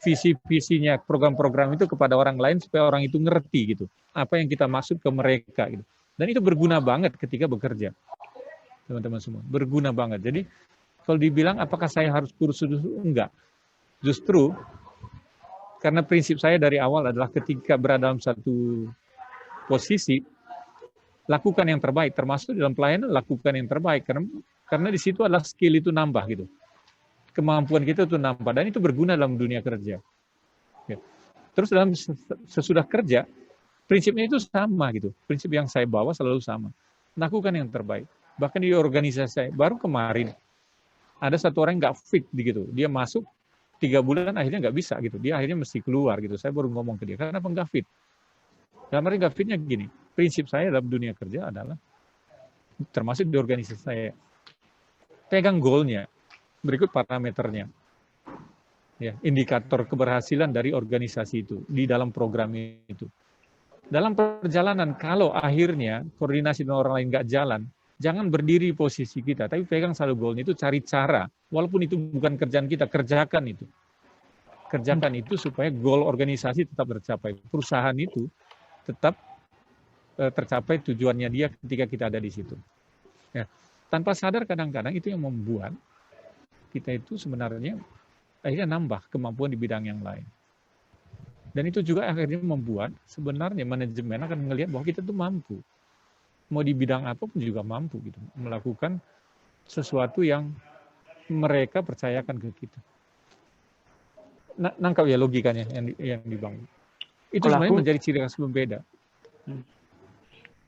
visi-visinya program-program itu kepada orang lain supaya orang itu ngerti gitu. Apa yang kita maksud ke mereka gitu. Dan itu berguna banget ketika bekerja. Teman-teman semua, berguna banget. Jadi kalau dibilang apakah saya harus kursus dulu? Enggak. Justru karena prinsip saya dari awal adalah ketika berada dalam satu posisi, lakukan yang terbaik. Termasuk dalam pelayanan, lakukan yang terbaik. Karena di situ adalah skill itu nambah gitu. Kemampuan kita itu nambah. Dan itu berguna dalam dunia kerja. Ya. Terus dalam sesudah kerja, prinsipnya itu sama gitu. Prinsip yang saya bawa selalu sama. Lakukan yang terbaik. Bahkan di organisasi saya, baru kemarin, ada satu orang yang nggak fit gitu. Dia masuk 3 bulan akhirnya nggak bisa gitu. Dia akhirnya mesti keluar gitu. Saya baru ngomong ke dia, kenapa nggak fit? Karena nggak fitnya gini. Prinsip saya dalam dunia kerja adalah, termasuk di organisasi saya, pegang goalnya, berikut parameternya. Ya, indikator keberhasilan dari organisasi itu di dalam program itu. Dalam perjalanan, kalau akhirnya koordinasi dengan orang lain nggak jalan, Jangan berdiri posisi kita, tapi pegang selalu goalnya itu, cari cara. Walaupun itu bukan kerjaan kita, kerjakan itu. Kerjakan itu supaya goal organisasi tetap tercapai. Perusahaan itu tetap tercapai tujuannya dia ketika kita ada di situ. Ya. Tanpa sadar kadang-kadang itu yang membuat kita itu sebenarnya akhirnya nambah kemampuan di bidang yang lain. Dan itu juga akhirnya membuat sebenarnya manajemen akan melihat bahwa kita tuh mampu. Mau di bidang apapun juga mampu gitu, melakukan sesuatu yang mereka percayakan ke kita. Nangkap ya logikanya yang dibangun. Itu Kalau sebenarnya aku, menjadi ciri khas pembeda.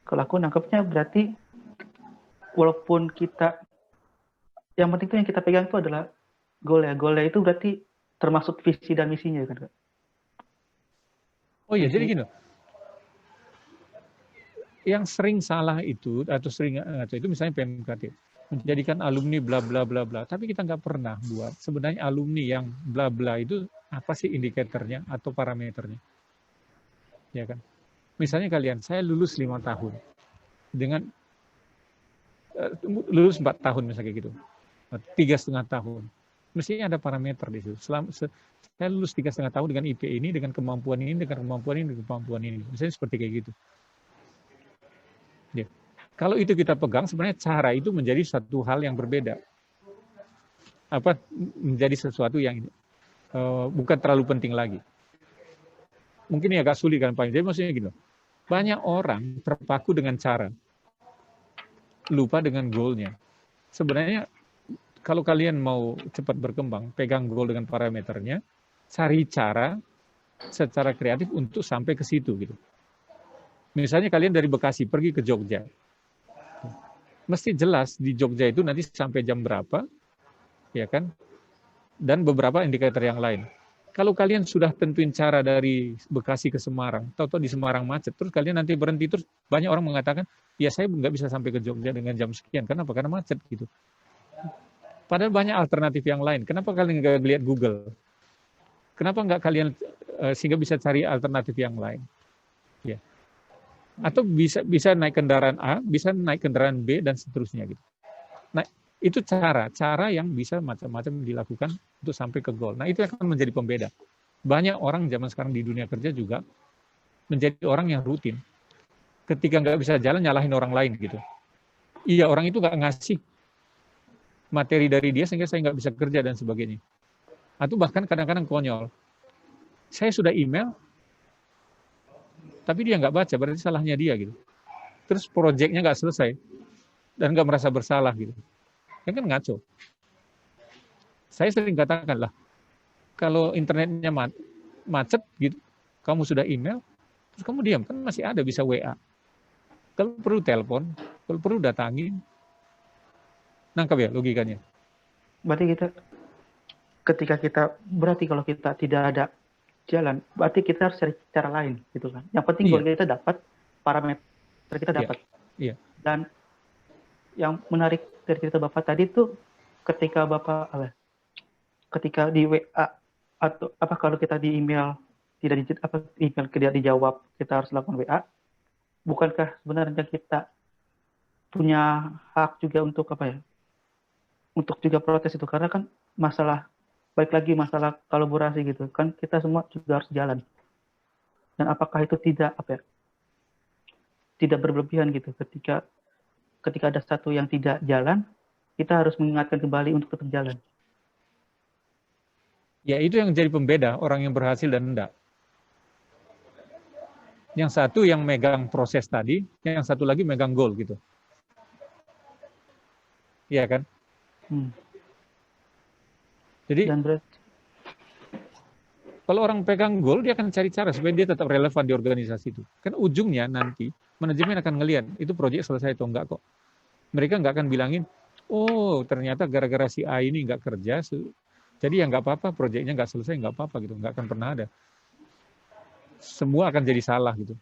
Kalau aku nangkapnya berarti walaupun kita, yang penting itu yang kita pegang itu adalah goal ya. Goalnya itu berarti termasuk visi dan misinya kan, Kak? Oh iya, jadi gini. Yang sering salah itu atau sering itu misalnya PMKT menjadikan alumni bla bla bla bla, tapi kita nggak pernah buat sebenarnya alumni yang bla bla itu apa sih indikatornya atau parameternya, ya kan? Misalnya kalian, saya lulus 5 tahun dengan lulus 4 tahun misalnya gitu, 3,5 tahun, mestinya ada parameter di situ. Saya lulus 3,5 tahun dengan IP ini, dengan kemampuan ini, dengan kemampuan ini, dengan kemampuan ini, misalnya seperti kayak gitu. Ya. Kalau itu kita pegang, sebenarnya cara itu menjadi satu hal yang berbeda. Apa menjadi sesuatu yang bukan terlalu penting lagi. Mungkin ini agak sulit kan Pak. Jadi maksudnya gini, banyak orang terpaku dengan cara, lupa dengan goalnya. Sebenarnya kalau kalian mau cepat berkembang, pegang goal dengan parameternya, cari cara secara kreatif untuk sampai ke situ gitu. Misalnya kalian dari Bekasi pergi ke Jogja. Mesti jelas di Jogja itu nanti sampai jam berapa, ya kan? Dan beberapa indikator yang lain. Kalau kalian sudah tentuin cara dari Bekasi ke Semarang, tahu-tahu di Semarang macet, terus kalian nanti berhenti, terus banyak orang mengatakan, ya saya nggak bisa sampai ke Jogja dengan jam sekian. Kenapa? Karena macet gitu. Padahal banyak alternatif yang lain. Kenapa kalian nggak lihat Google? Kenapa nggak kalian sehingga bisa cari alternatif yang lain? Ya. Atau bisa naik kendaraan A, bisa naik kendaraan B, dan seterusnya gitu. Nah, itu cara yang bisa macam-macam dilakukan untuk sampai ke goal. Nah, itu akan menjadi pembeda. Banyak orang zaman sekarang di dunia kerja juga menjadi orang yang rutin. Ketika nggak bisa jalan, nyalahin orang lain gitu. Iya, orang itu nggak ngasih materi dari dia sehingga saya nggak bisa kerja dan sebagainya. Atau bahkan kadang-kadang konyol. Saya sudah email, tapi dia nggak baca, berarti salahnya dia gitu. Terus proyeknya nggak selesai dan nggak merasa bersalah gitu. Kan ngaco. Saya sering katakan lah, kalau internetnya macet gitu, kamu sudah email, terus kamu diam, kan masih ada bisa WA. Kalau perlu telepon, kalau perlu datangin. Nangkap ya logikanya? Berarti berarti kalau kita tidak ada jalan, berarti kita harus cari cara lain gitu kan. Yang penting kalau kita dapat parameter kita dapat. Iya. Dan yang menarik dari cerita Bapak tadi tuh ketika di WA atau kalau kita di email tidak dijawab, kita harus lakukan WA. Bukankah sebenarnya kita punya hak juga untuk untuk juga protes itu, karena kan masalah kolaborasi gitu kan, kita semua juga harus jalan. Dan apakah itu tidak berlebihan gitu ketika ada satu yang tidak jalan, kita harus mengingatkan kembali untuk tetap jalan. Ya, itu yang jadi pembeda orang yang berhasil dan enggak. Yang satu yang megang proses tadi, yang satu lagi megang goal gitu. Iya kan? Jadi kalau orang pegang goal, dia akan cari cara supaya dia tetap relevan di organisasi itu. Kan ujungnya nanti manajemen akan ngelihat itu proyek selesai atau enggak kok. Mereka nggak akan bilangin, oh ternyata gara-gara si A ini nggak kerja, jadi ya nggak apa-apa, proyeknya nggak selesai, nggak apa-apa gitu. Nggak akan pernah ada. Semua akan jadi salah gitu.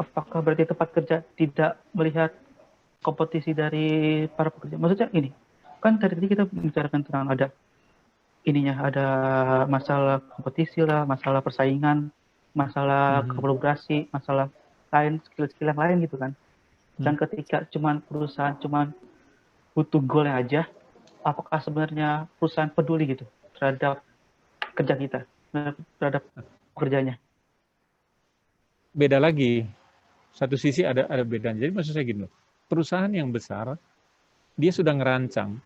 Apakah berarti tempat kerja tidak melihat kompetisi dari para pekerja? Maksudnya ini, kan tadi kita bicarakan tentang ada masalah kompetisi lah, masalah persaingan, masalah kolaborasi, masalah lain, skill-skill yang lain gitu kan. Dan ketika perusahaan cuman butuh goal aja, apakah sebenarnya perusahaan peduli gitu terhadap kerja kita, terhadap pekerjanya? Beda lagi. Satu sisi ada bedanya. Jadi maksud saya gini loh, perusahaan yang besar, dia sudah ngerancang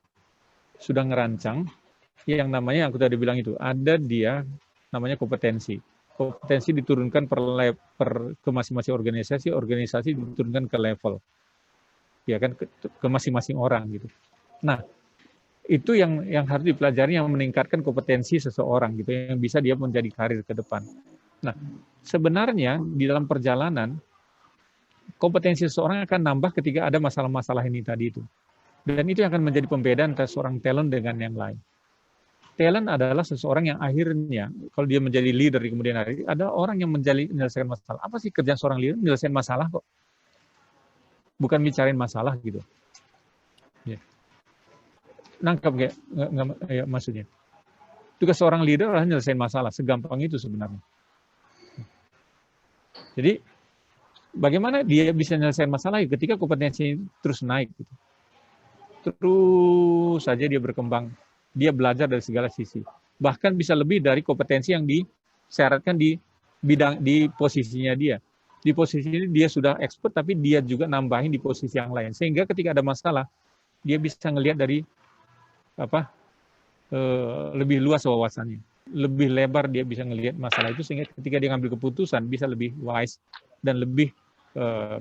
yang namanya, aku tadi bilang itu, ada dia namanya kompetensi. Kompetensi diturunkan ke masing-masing organisasi diturunkan ke level, ya kan, ke masing-masing orang gitu. Nah, itu yang harus dipelajari, yang meningkatkan kompetensi seseorang gitu, yang bisa dia menjadi karir ke depan. Nah, sebenarnya di dalam perjalanan kompetensi seseorang akan nambah ketika ada masalah-masalah ini tadi itu. Dan itu yang akan menjadi pembedaan antara seorang talent dengan yang lain. Talent adalah seseorang yang akhirnya, kalau dia menjadi leader di kemudian hari, ada orang yang menyelesaikan masalah. Apa sih kerjaan seorang leader? Menyelesaikan masalah kok. Bukan bicarain masalah gitu. Ya. Nangkap nggak ya, maksudnya? Tugas seorang leader adalah menyelesaikan masalah. Segampang itu sebenarnya. Jadi, bagaimana dia bisa menyelesaikan masalah ketika kompetensi terus naik gitu. Terus saja dia berkembang, dia belajar dari segala sisi, bahkan bisa lebih dari kompetensi yang disyaratkan di posisinya dia. Di posisi ini dia sudah expert, tapi dia juga nambahin di posisi yang lain, sehingga ketika ada masalah dia bisa ngelihat dari lebih luas wawasannya, lebih lebar dia bisa ngelihat masalah itu, sehingga ketika dia ngambil keputusan bisa lebih wise dan lebih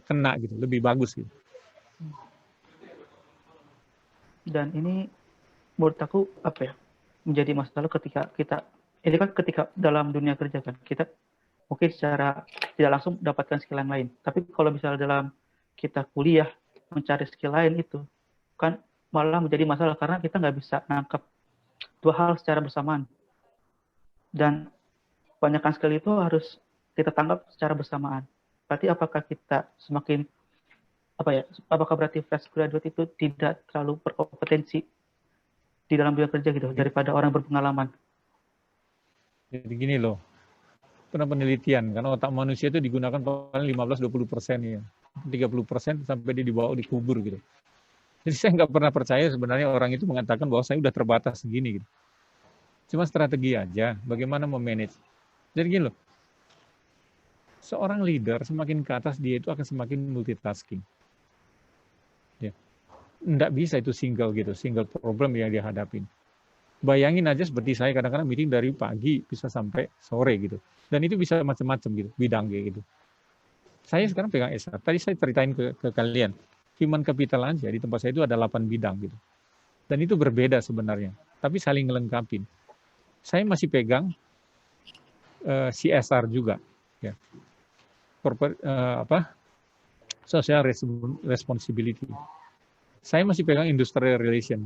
kena gitu, lebih bagus gitu. Dan ini menurut aku menjadi masalah ketika kita, ini kan ketika dalam dunia kerja kan, kita mungkin secara tidak langsung dapatkan skill yang lain. Tapi kalau misalnya dalam kita kuliah mencari skill lain itu kan malah menjadi masalah, karena kita nggak bisa nangkep dua hal secara bersamaan. Dan banyakkan skill itu harus kita tangkap secara bersamaan. Berarti apakah kita semakin apakah berarti fresh graduate itu tidak terlalu berkompetensi di dalam dunia kerja gitu daripada orang berpengalaman? Jadi gini loh, pernah penelitian kan otak manusia itu digunakan paling 15-20% ya, 30% sampai dia dibawa dikubur gitu. Jadi saya nggak pernah percaya sebenarnya orang itu mengatakan bahwa saya udah terbatas segini gitu. Cuma strategi aja, bagaimana memanage. Jadi gini loh, seorang leader semakin ke atas dia itu akan semakin multitasking. Ya. Nggak bisa itu single problem yang dia hadapin. Bayangin aja seperti saya kadang-kadang meeting dari pagi bisa sampai sore gitu. Dan itu bisa macam-macam gitu, bidang gitu. Saya sekarang pegang SR. Tadi saya ceritain ke kalian, human capital aja di tempat saya itu ada 8 bidang gitu. Dan itu berbeda sebenarnya, tapi saling melengkapi. Saya masih pegang CSR juga, ya. Social responsibility. Saya masih pegang industrial relation.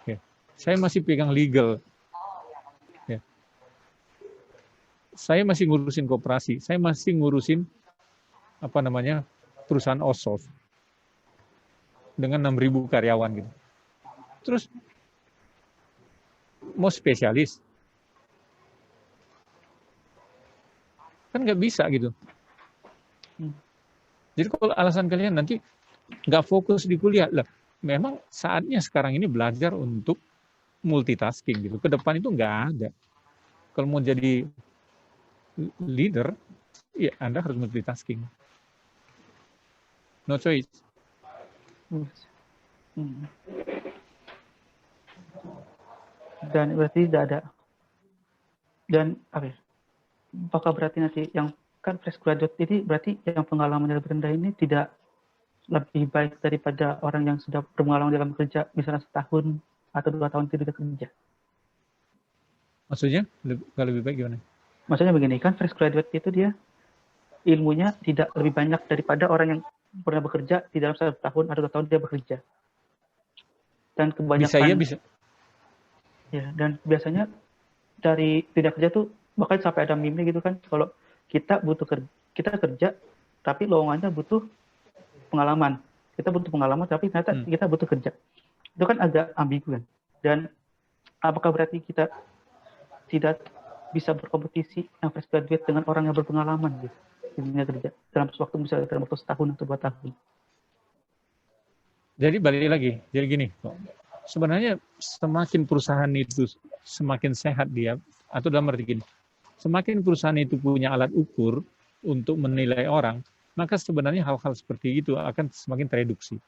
Ya. Saya masih pegang legal. Ya. Saya masih ngurusin koperasi. Saya masih ngurusin perusahaan outsource dengan 6.000 karyawan gitu. Terus mau spesialis kan nggak bisa gitu. Jadi kalau alasan kalian nanti nggak fokus di kuliah, lah memang saatnya sekarang ini belajar untuk multitasking gitu. Ke depan itu nggak ada. Kalau mau jadi leader, ya Anda harus multitasking. No choice. Dan berarti tidak ada. Dan apakah berarti nanti yang kan fresh graduate ini berarti yang pengalamannya lebih rendah ini tidak lebih baik daripada orang yang sudah berpengalaman dalam kerja misalnya setahun atau 2 tahun tidak kerja? Maksudnya nggak lebih baik gimana? Maksudnya begini, kan fresh graduate itu dia ilmunya tidak lebih banyak daripada orang yang pernah bekerja di dalam 1 tahun atau 2 tahun dia bekerja. Dan kebanyakan bisa. Ya, dan biasanya dari dunia kerja tuh bahkan sampai ada meme gitu kan, kalau kita kerja tapi lowongannya butuh pengalaman. Kita butuh pengalaman tapi ternyata kita butuh kerja. Itu kan agak ambigu kan. Dan apakah berarti kita tidak bisa berkompetisi yang fresh graduate dengan orang yang berpengalaman gitu? di dunia kerja dalam waktu misalnya dalam waktu setahun atau 2 tahun? Jadi balik lagi, jadi gini, sebenarnya semakin perusahaan itu semakin sehat dia, atau dalam arti gini, semakin perusahaan itu punya alat ukur untuk menilai orang, maka sebenarnya hal-hal seperti itu akan semakin tereduksi.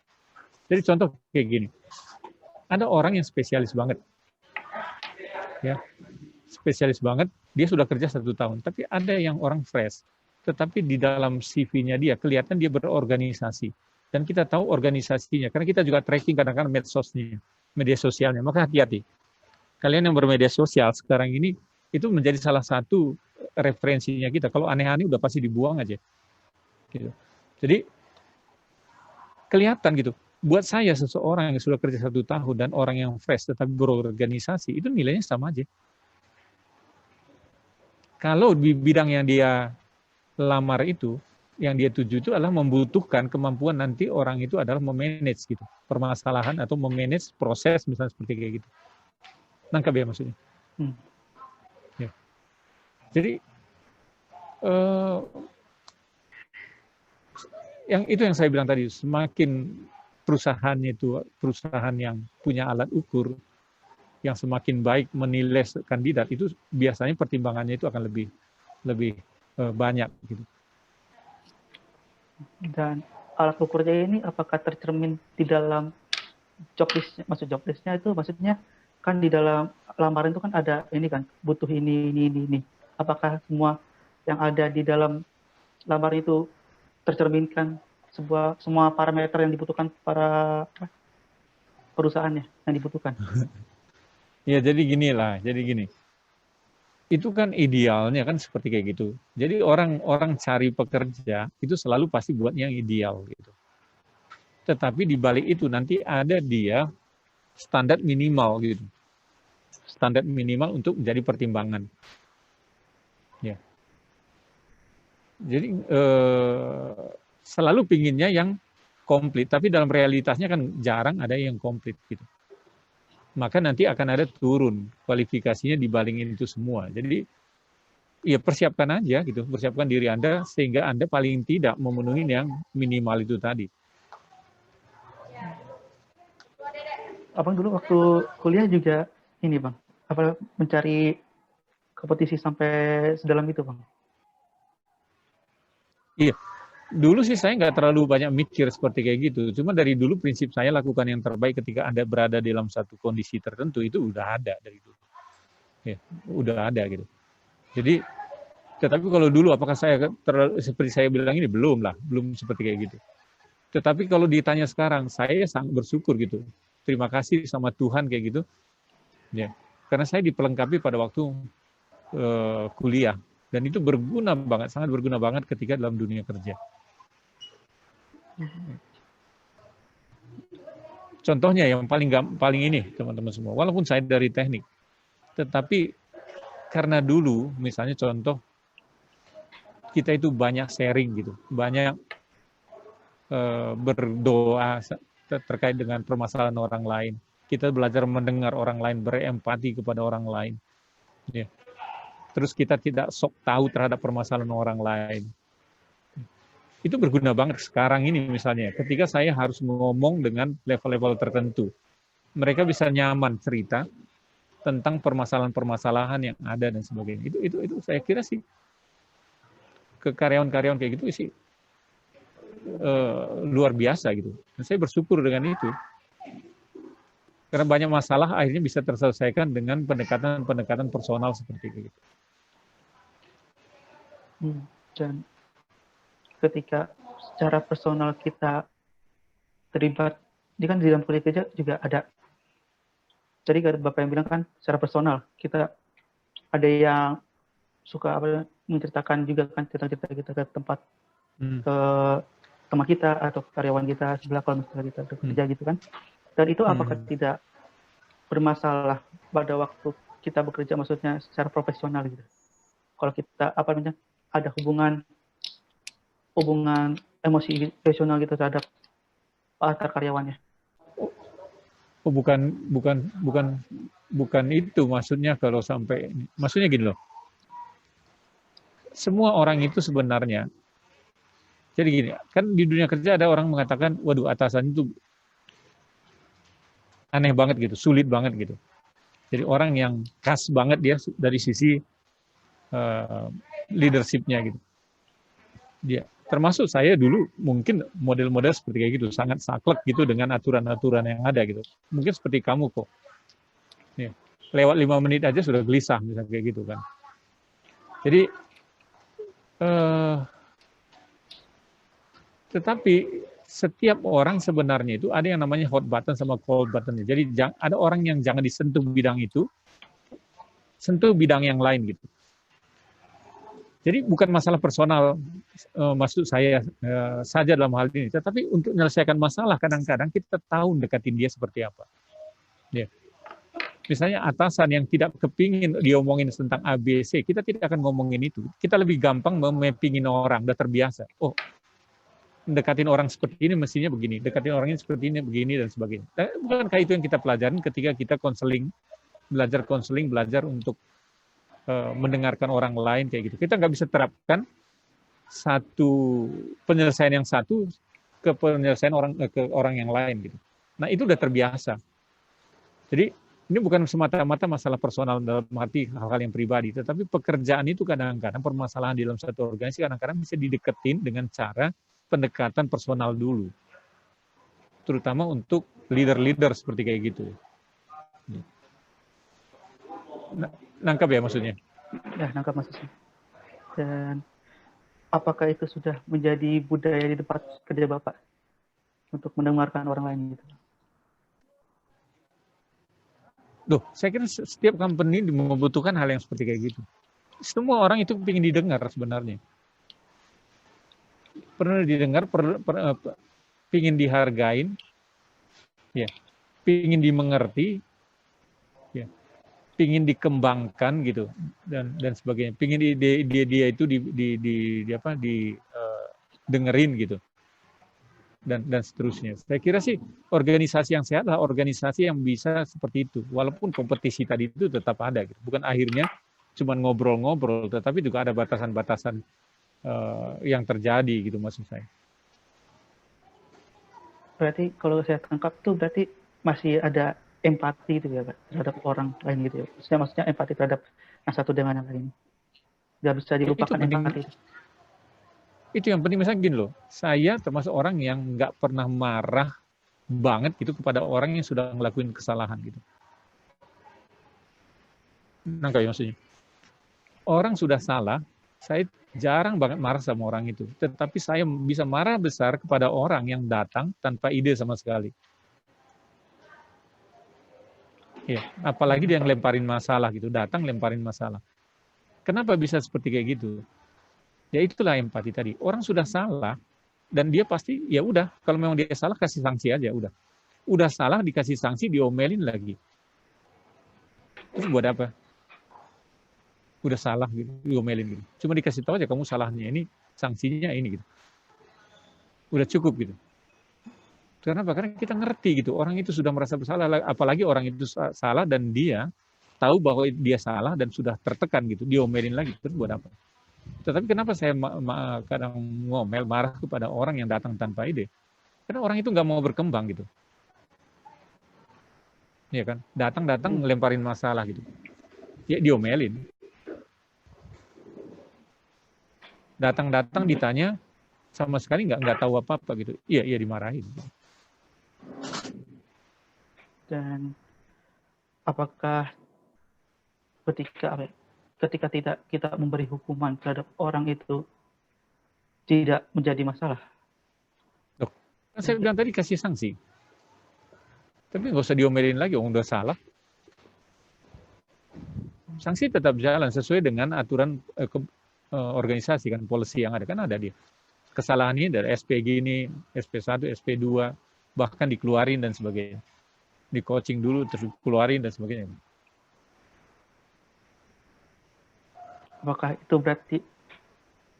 Jadi contoh kayak gini, ada orang yang spesialis banget, ya, spesialis banget, dia sudah kerja 1 tahun, tapi ada yang orang fresh, tetapi di dalam CV-nya dia kelihatan dia berorganisasi. Dan kita tahu organisasinya, karena kita juga tracking kadang-kadang medsosnya, media sosialnya. Maka hati-hati. Kalian yang bermedia sosial sekarang ini, itu menjadi salah satu referensinya kita. Kalau aneh-aneh udah pasti dibuang aja. Gitu. Jadi, kelihatan gitu. Buat saya, seseorang yang sudah kerja 1 tahun dan orang yang fresh tetapi berorganisasi, itu nilainya sama aja. Kalau di bidang yang dia lamar itu, yang dia tuju itu adalah membutuhkan kemampuan nanti orang itu adalah memanage gitu permasalahan atau memanage proses misalnya seperti kayak gitu. Nangkap ya maksudnya. Ya. Jadi yang saya bilang tadi, semakin perusahaannya itu perusahaan yang punya alat ukur yang semakin baik menilai kandidat, itu biasanya pertimbangannya itu akan lebih banyak gitu. Dan alat ukurnya ini apakah tercermin di dalam job list? Maksud job listnya itu maksudnya kan di dalam lamaran itu kan ada ini kan butuh ini. Apakah semua yang ada di dalam lamaran itu tercerminkan semua parameter yang dibutuhkan para perusahaannya yang dibutuhkan? Ya jadi gini. Itu kan idealnya kan seperti kayak gitu. Jadi orang cari pekerja itu selalu pasti buat yang ideal gitu. Tetapi di balik itu nanti ada dia standar minimal gitu. Standar minimal untuk menjadi pertimbangan. Ya. Jadi selalu pinginnya yang komplit, tapi dalam realitasnya kan jarang ada yang komplit gitu. Maka nanti akan ada turun kualifikasinya dibandingin itu semua. Jadi ya persiapkan aja gitu, persiapkan diri Anda sehingga Anda paling tidak memenuhi yang minimal itu tadi. Abang dulu waktu kuliah juga ini Bang, apa mencari kompetisi sampai sedalam itu Bang? Iya. Dulu sih saya nggak terlalu banyak mikir seperti kayak gitu. Cuma dari dulu prinsip saya lakukan yang terbaik ketika Anda berada dalam satu kondisi tertentu itu udah ada dari dulu. Ya, udah ada gitu. Jadi, tetapi kalau dulu apakah saya seperti saya bilang ini belum seperti kayak gitu. Tetapi kalau ditanya sekarang, saya sangat bersyukur gitu. Terima kasih sama Tuhan kayak gitu. Ya, karena saya dipelengkapi pada waktu kuliah dan itu berguna banget, sangat berguna banget ketika dalam dunia kerja. Contohnya yang paling ini teman-teman semua, walaupun saya dari teknik, tetapi karena dulu misalnya contoh kita itu banyak sharing gitu, banyak berdoa terkait dengan permasalahan orang lain. Kita belajar mendengar orang lain, berempati kepada orang lain. Ya. Terus kita tidak sok tahu terhadap permasalahan orang lain. Itu berguna banget sekarang ini misalnya. Ketika saya harus ngomong dengan level-level tertentu, mereka bisa nyaman cerita tentang permasalahan-permasalahan yang ada dan sebagainya. Itu saya kira sih ke karyawan-karyawan kayak gitu sih luar biasa gitu. Dan saya bersyukur dengan itu. Karena banyak masalah akhirnya bisa terselesaikan dengan pendekatan personal seperti itu. Dan ketika secara personal kita terlibat, ini kan di dalam kuliah kerja juga ada. Jadi Bapak yang bilang kan secara personal kita ada yang suka menceritakan juga kan cerita-cerita kita ke tempat ke teman kita atau karyawan kita sebelah kalau misalnya kita bekerja gitu kan. Dan itu apakah tidak bermasalah pada waktu kita bekerja maksudnya secara profesional gitu. Kalau kita ada hubungan emosi emosional gitu terhadap antar karyawannya. Oh, bukan itu maksudnya kalau sampai maksudnya gini loh. Semua orang itu sebenarnya Jadi gini, kan di dunia kerja ada orang mengatakan, waduh atasan itu aneh banget gitu, sulit banget gitu. Jadi orang yang khas banget dia dari sisi leadership-nya gitu. Dia termasuk saya dulu mungkin model-model seperti kayak gitu, sangat saklek gitu dengan aturan-aturan yang ada gitu. Mungkin seperti kamu kok. Nih, lewat 5 menit aja sudah gelisah misalnya kayak gitu kan. Jadi tetapi setiap orang sebenarnya itu ada yang namanya hot button sama cold button. Jadi ada orang yang jangan disentuh bidang itu, sentuh bidang yang lain gitu. Jadi bukan masalah personal maksud saya saja dalam hal ini, tetapi untuk menyelesaikan masalah kadang-kadang kita tahu dekatin dia seperti apa. Ya. Misalnya atasan yang tidak kepingin diomongin tentang ABC, kita tidak akan ngomongin itu. Kita lebih gampang memappingin orang, udah terbiasa. Oh, dekatin orang seperti ini mestinya begini, dekatin orang ini seperti ini begini dan sebagainya. Bukankah itu yang kita pelajarin ketika kita konseling, belajar untuk mendengarkan orang lain kayak gitu. Kita nggak bisa terapkan satu penyelesaian yang satu ke penyelesaian ke orang yang lain gitu. Nah itu udah terbiasa. Jadi ini bukan semata-mata masalah personal dalam arti hal-hal yang pribadi, tetapi pekerjaan itu kadang-kadang permasalahan di dalam satu organisasi kadang-kadang bisa dideketin dengan cara pendekatan personal dulu, terutama untuk leader-leader seperti kayak gitu. Nangkap ya maksudnya? Ya, nangkap maksudnya. Dan apakah itu sudah menjadi budaya di tempat kerja Bapak untuk mendengarkan orang lain gitu? Loh, saya kira setiap company membutuhkan hal yang seperti kayak gitu. Semua orang itu ingin didengar sebenarnya. Pernah didengar, ingin dihargain, ya, ingin dimengerti, ya, ingin dikembangkan gitu dan sebagainya. Ingin dia itu dengerin gitu. Dan seterusnya. Saya kira sih organisasi yang sehat adalah organisasi yang bisa seperti itu. Walaupun kompetisi tadi itu tetap ada. Gitu. Bukan akhirnya cuma ngobrol-ngobrol, tetapi juga ada batasan-batasan yang terjadi gitu maksud saya. Berarti kalau saya tangkap tuh berarti masih ada empati itu ya Pak, terhadap orang lain gitu ya. Maksudnya empati terhadap yang satu dengan yang lain. Nggak bisa dilupakan empati. Itu yang penting, misalnya gini loh, saya termasuk orang yang nggak pernah marah banget gitu kepada orang yang sudah ngelakuin kesalahan gitu. Nangkap ya maksudnya? Orang sudah salah, saya jarang banget marah sama orang itu. Tetapi saya bisa marah besar kepada orang yang datang tanpa ide sama sekali. Ya, apalagi dia yang lemparin masalah gitu, datang lemparin masalah. Kenapa bisa seperti kayak gitu? Ya itulah empati tadi. Orang sudah salah dan dia pasti ya udah kalau memang dia salah kasih sanksi aja udah. Udah salah dikasih sanksi diomelin lagi. Terus buat apa? Udah salah gitu, diomelin gitu. Cuma dikasih tahu aja kamu salahnya ini, sanksinya ini gitu. Udah cukup gitu. Kenapa? Karena kita ngerti gitu. Orang itu sudah merasa bersalah, apalagi orang itu salah dan dia tahu bahwa dia salah dan sudah tertekan gitu, diomelin lagi. Terus buat apa? Tetapi kenapa saya kadang ngomel, marah kepada orang yang datang tanpa ide? Karena orang itu nggak mau berkembang gitu. Ya kan? Datang ngelemparin masalah gitu. Ya diomelin. Datang ditanya sama sekali nggak tahu apa-apa gitu. Iya dimarahin. Dan apakah ketika tidak kita memberi hukuman terhadap orang itu tidak menjadi masalah? Loh, kan saya bilang tadi kasih sanksi. Tapi nggak usah diomelin lagi, udah salah. Sanksi tetap jalan sesuai dengan aturan organisasi kan, policy yang ada kan ada dia. Kesalahan ini dari SPG ini, SP1, SP2, bahkan dikeluarin dan sebagainya. Di coaching dulu terus keluarin dan sebagainya. Apakah itu berarti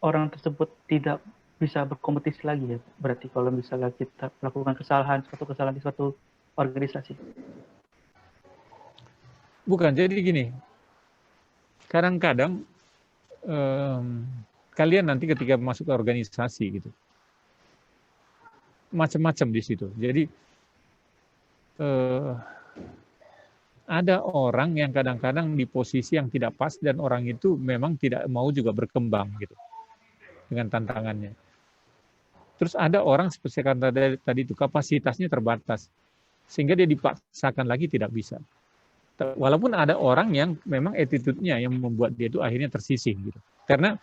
orang tersebut tidak bisa berkompetisi lagi ya? Berarti kalau misalnya kita melakukan suatu kesalahan di suatu organisasi. Bukan, jadi gini. Kadang-kadang kalian nanti ketika masuk ke organisasi gitu, macam-macam di situ. Jadi ada orang yang kadang-kadang di posisi yang tidak pas dan orang itu memang tidak mau juga berkembang gitu dengan tantangannya. Terus ada orang seperti kata tadi itu kapasitasnya terbatas sehingga dia dipaksakan lagi tidak bisa. Walaupun ada orang yang memang attitude-nya yang membuat dia itu akhirnya tersisih gitu. Karena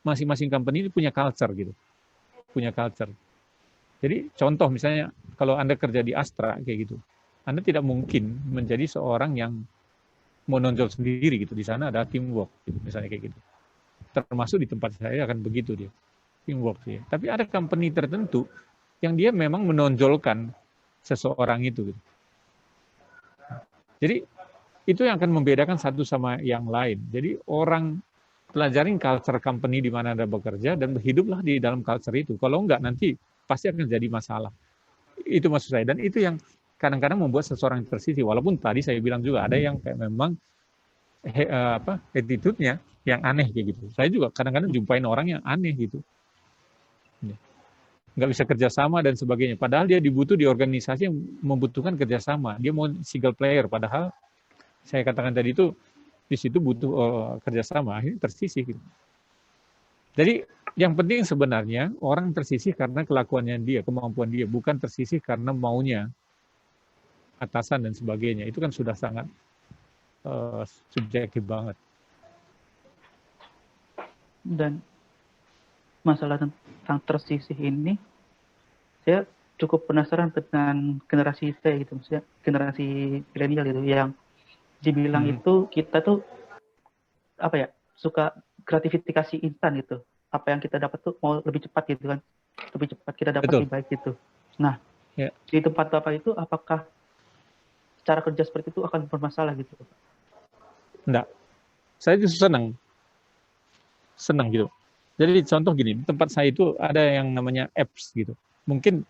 masing-masing company ini punya culture gitu. Punya culture. Jadi contoh misalnya kalau Anda kerja di Astra kayak gitu. Anda tidak mungkin menjadi seorang yang menonjol sendiri gitu. Di sana ada teamwork gitu, misalnya kayak gitu. Termasuk di tempat saya akan begitu dia. Teamwork ya. Tapi ada company tertentu yang dia memang menonjolkan seseorang itu gitu. Jadi itu yang akan membedakan satu sama yang lain. Jadi orang pelajarin culture company di mana Anda bekerja dan hiduplah di dalam culture itu. Kalau enggak nanti pasti akan jadi masalah. Itu maksud saya. Dan itu yang kadang-kadang membuat seseorang tersisih. Walaupun tadi saya bilang juga ada yang kayak memang attitude-nya yang aneh kayak gitu. Saya juga kadang-kadang jumpain orang yang aneh gitu. Nggak bisa kerjasama dan sebagainya. Padahal dia dibutuh di organisasi yang membutuhkan kerjasama. Dia mau single player. Padahal saya katakan tadi itu di situ butuh kerjasama. Akhirnya tersisih. Gitu. Jadi yang penting sebenarnya orang tersisih karena kelakuannya dia, kemampuan dia, bukan tersisih karena maunya atasan dan sebagainya. Itu kan sudah sangat subjektif banget. Dan masalah tentang tersisih ini, saya cukup penasaran dengan generasi saya gitu, maksudnya generasi milenial itu yang dibilang itu kita tuh apa ya, suka gratifikasi instan gitu. Apa yang kita dapat tuh mau lebih cepat gitu kan, lebih cepat kita dapat lebih baik gitu. Nah, di tempat Bapak itu apakah cara kerja seperti itu akan bermasalah gitu? Enggak. Saya justru senang gitu. Jadi contoh gini, di tempat saya itu ada yang namanya apps gitu. Mungkin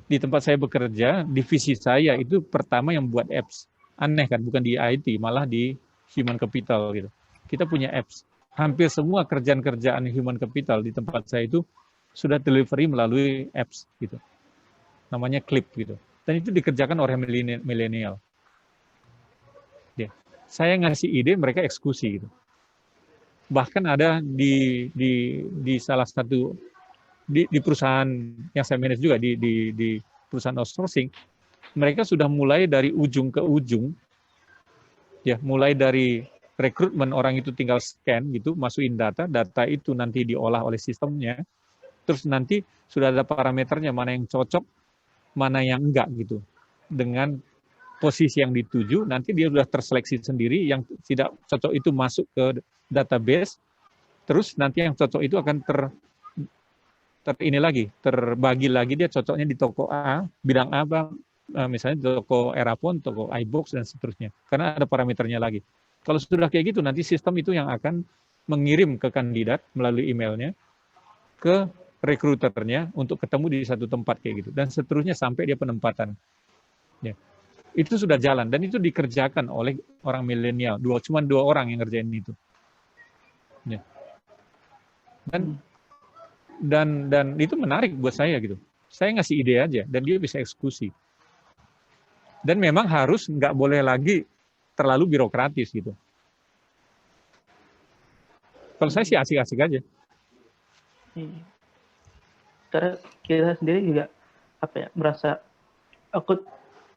di tempat saya bekerja, divisi saya itu pertama yang buat apps. Aneh kan, bukan di IT, malah di human capital gitu. Kita punya apps. Hampir semua kerjaan-kerjaan human capital di tempat saya itu sudah delivery melalui apps gitu. Namanya Clip gitu. Dan itu dikerjakan oleh milenial. Saya ngasih ide, mereka eksekusi gitu. Bahkan ada di salah satu di perusahaan yang saya manage juga di perusahaan outsourcing, mereka sudah mulai dari ujung ke ujung, ya mulai dari rekrutmen orang itu tinggal scan gitu, masukin data itu nanti diolah oleh sistemnya, terus nanti sudah ada parameternya mana yang cocok, mana yang enggak gitu, dengan posisi yang dituju, nanti dia sudah terseleksi sendiri, yang tidak cocok itu masuk ke database, terus nanti yang cocok itu akan terbagi lagi dia cocoknya di toko A, bidang apa, misalnya toko Erapon, toko iBox, dan seterusnya. Karena ada parameternya lagi. Kalau sudah kayak gitu, nanti sistem itu yang akan mengirim ke kandidat melalui emailnya ke rekruternya untuk ketemu di satu tempat kayak gitu. Dan seterusnya sampai dia penempatan. Ya. Itu sudah jalan dan itu dikerjakan oleh orang milenial. Cuma 2 orang yang ngerjain itu. Ya. Dan itu menarik buat saya gitu. Saya ngasih ide aja dan dia bisa eksekusi. Dan memang harus nggak boleh lagi terlalu birokratis gitu. Kalau saya sih asik-asik aja. Karena kita sendiri juga apa ya, merasa aku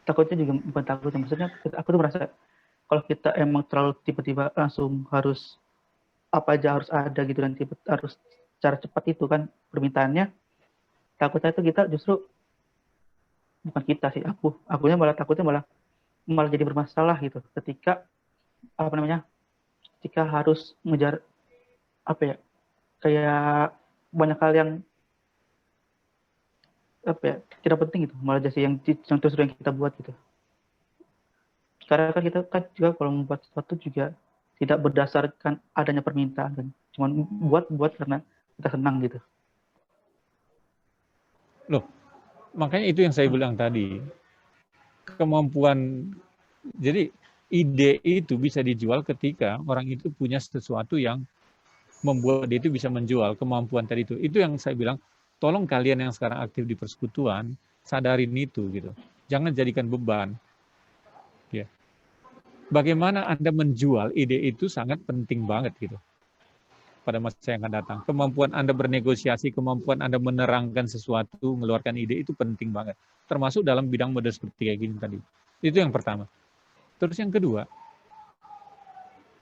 takutnya juga bukan takut, maksudnya aku tuh merasa kalau kita emang terlalu tiba-tiba langsung harus apa aja harus ada gitu dan harus cara cepat itu kan permintaannya, takutnya itu kita justru bukan kita sih, akunya malah takutnya malah jadi bermasalah gitu ketika ketika harus ngejar apa ya, kayak banyak hal yang apa ya, tidak penting gitu, malah jadi yang justru yang kita buat gitu. Karena kan kita kan juga kalau membuat sesuatu juga tidak berdasarkan adanya permintaan kan, cuma buat karena kita senang gitu. Loh, makanya itu yang saya bilang tadi, kemampuan, jadi ide itu bisa dijual ketika orang itu punya sesuatu yang membuat dia itu bisa menjual kemampuan tadi itu. Itu yang saya bilang, tolong kalian yang sekarang aktif di persekutuan, sadarin itu gitu. Jangan jadikan beban. Ya. Bagaimana Anda menjual ide itu sangat penting banget gitu pada masa yang akan datang. Kemampuan Anda bernegosiasi, kemampuan Anda menerangkan sesuatu, mengeluarkan ide itu penting banget. Termasuk dalam bidang mode seperti kayak gini tadi. Itu yang pertama. Terus yang kedua,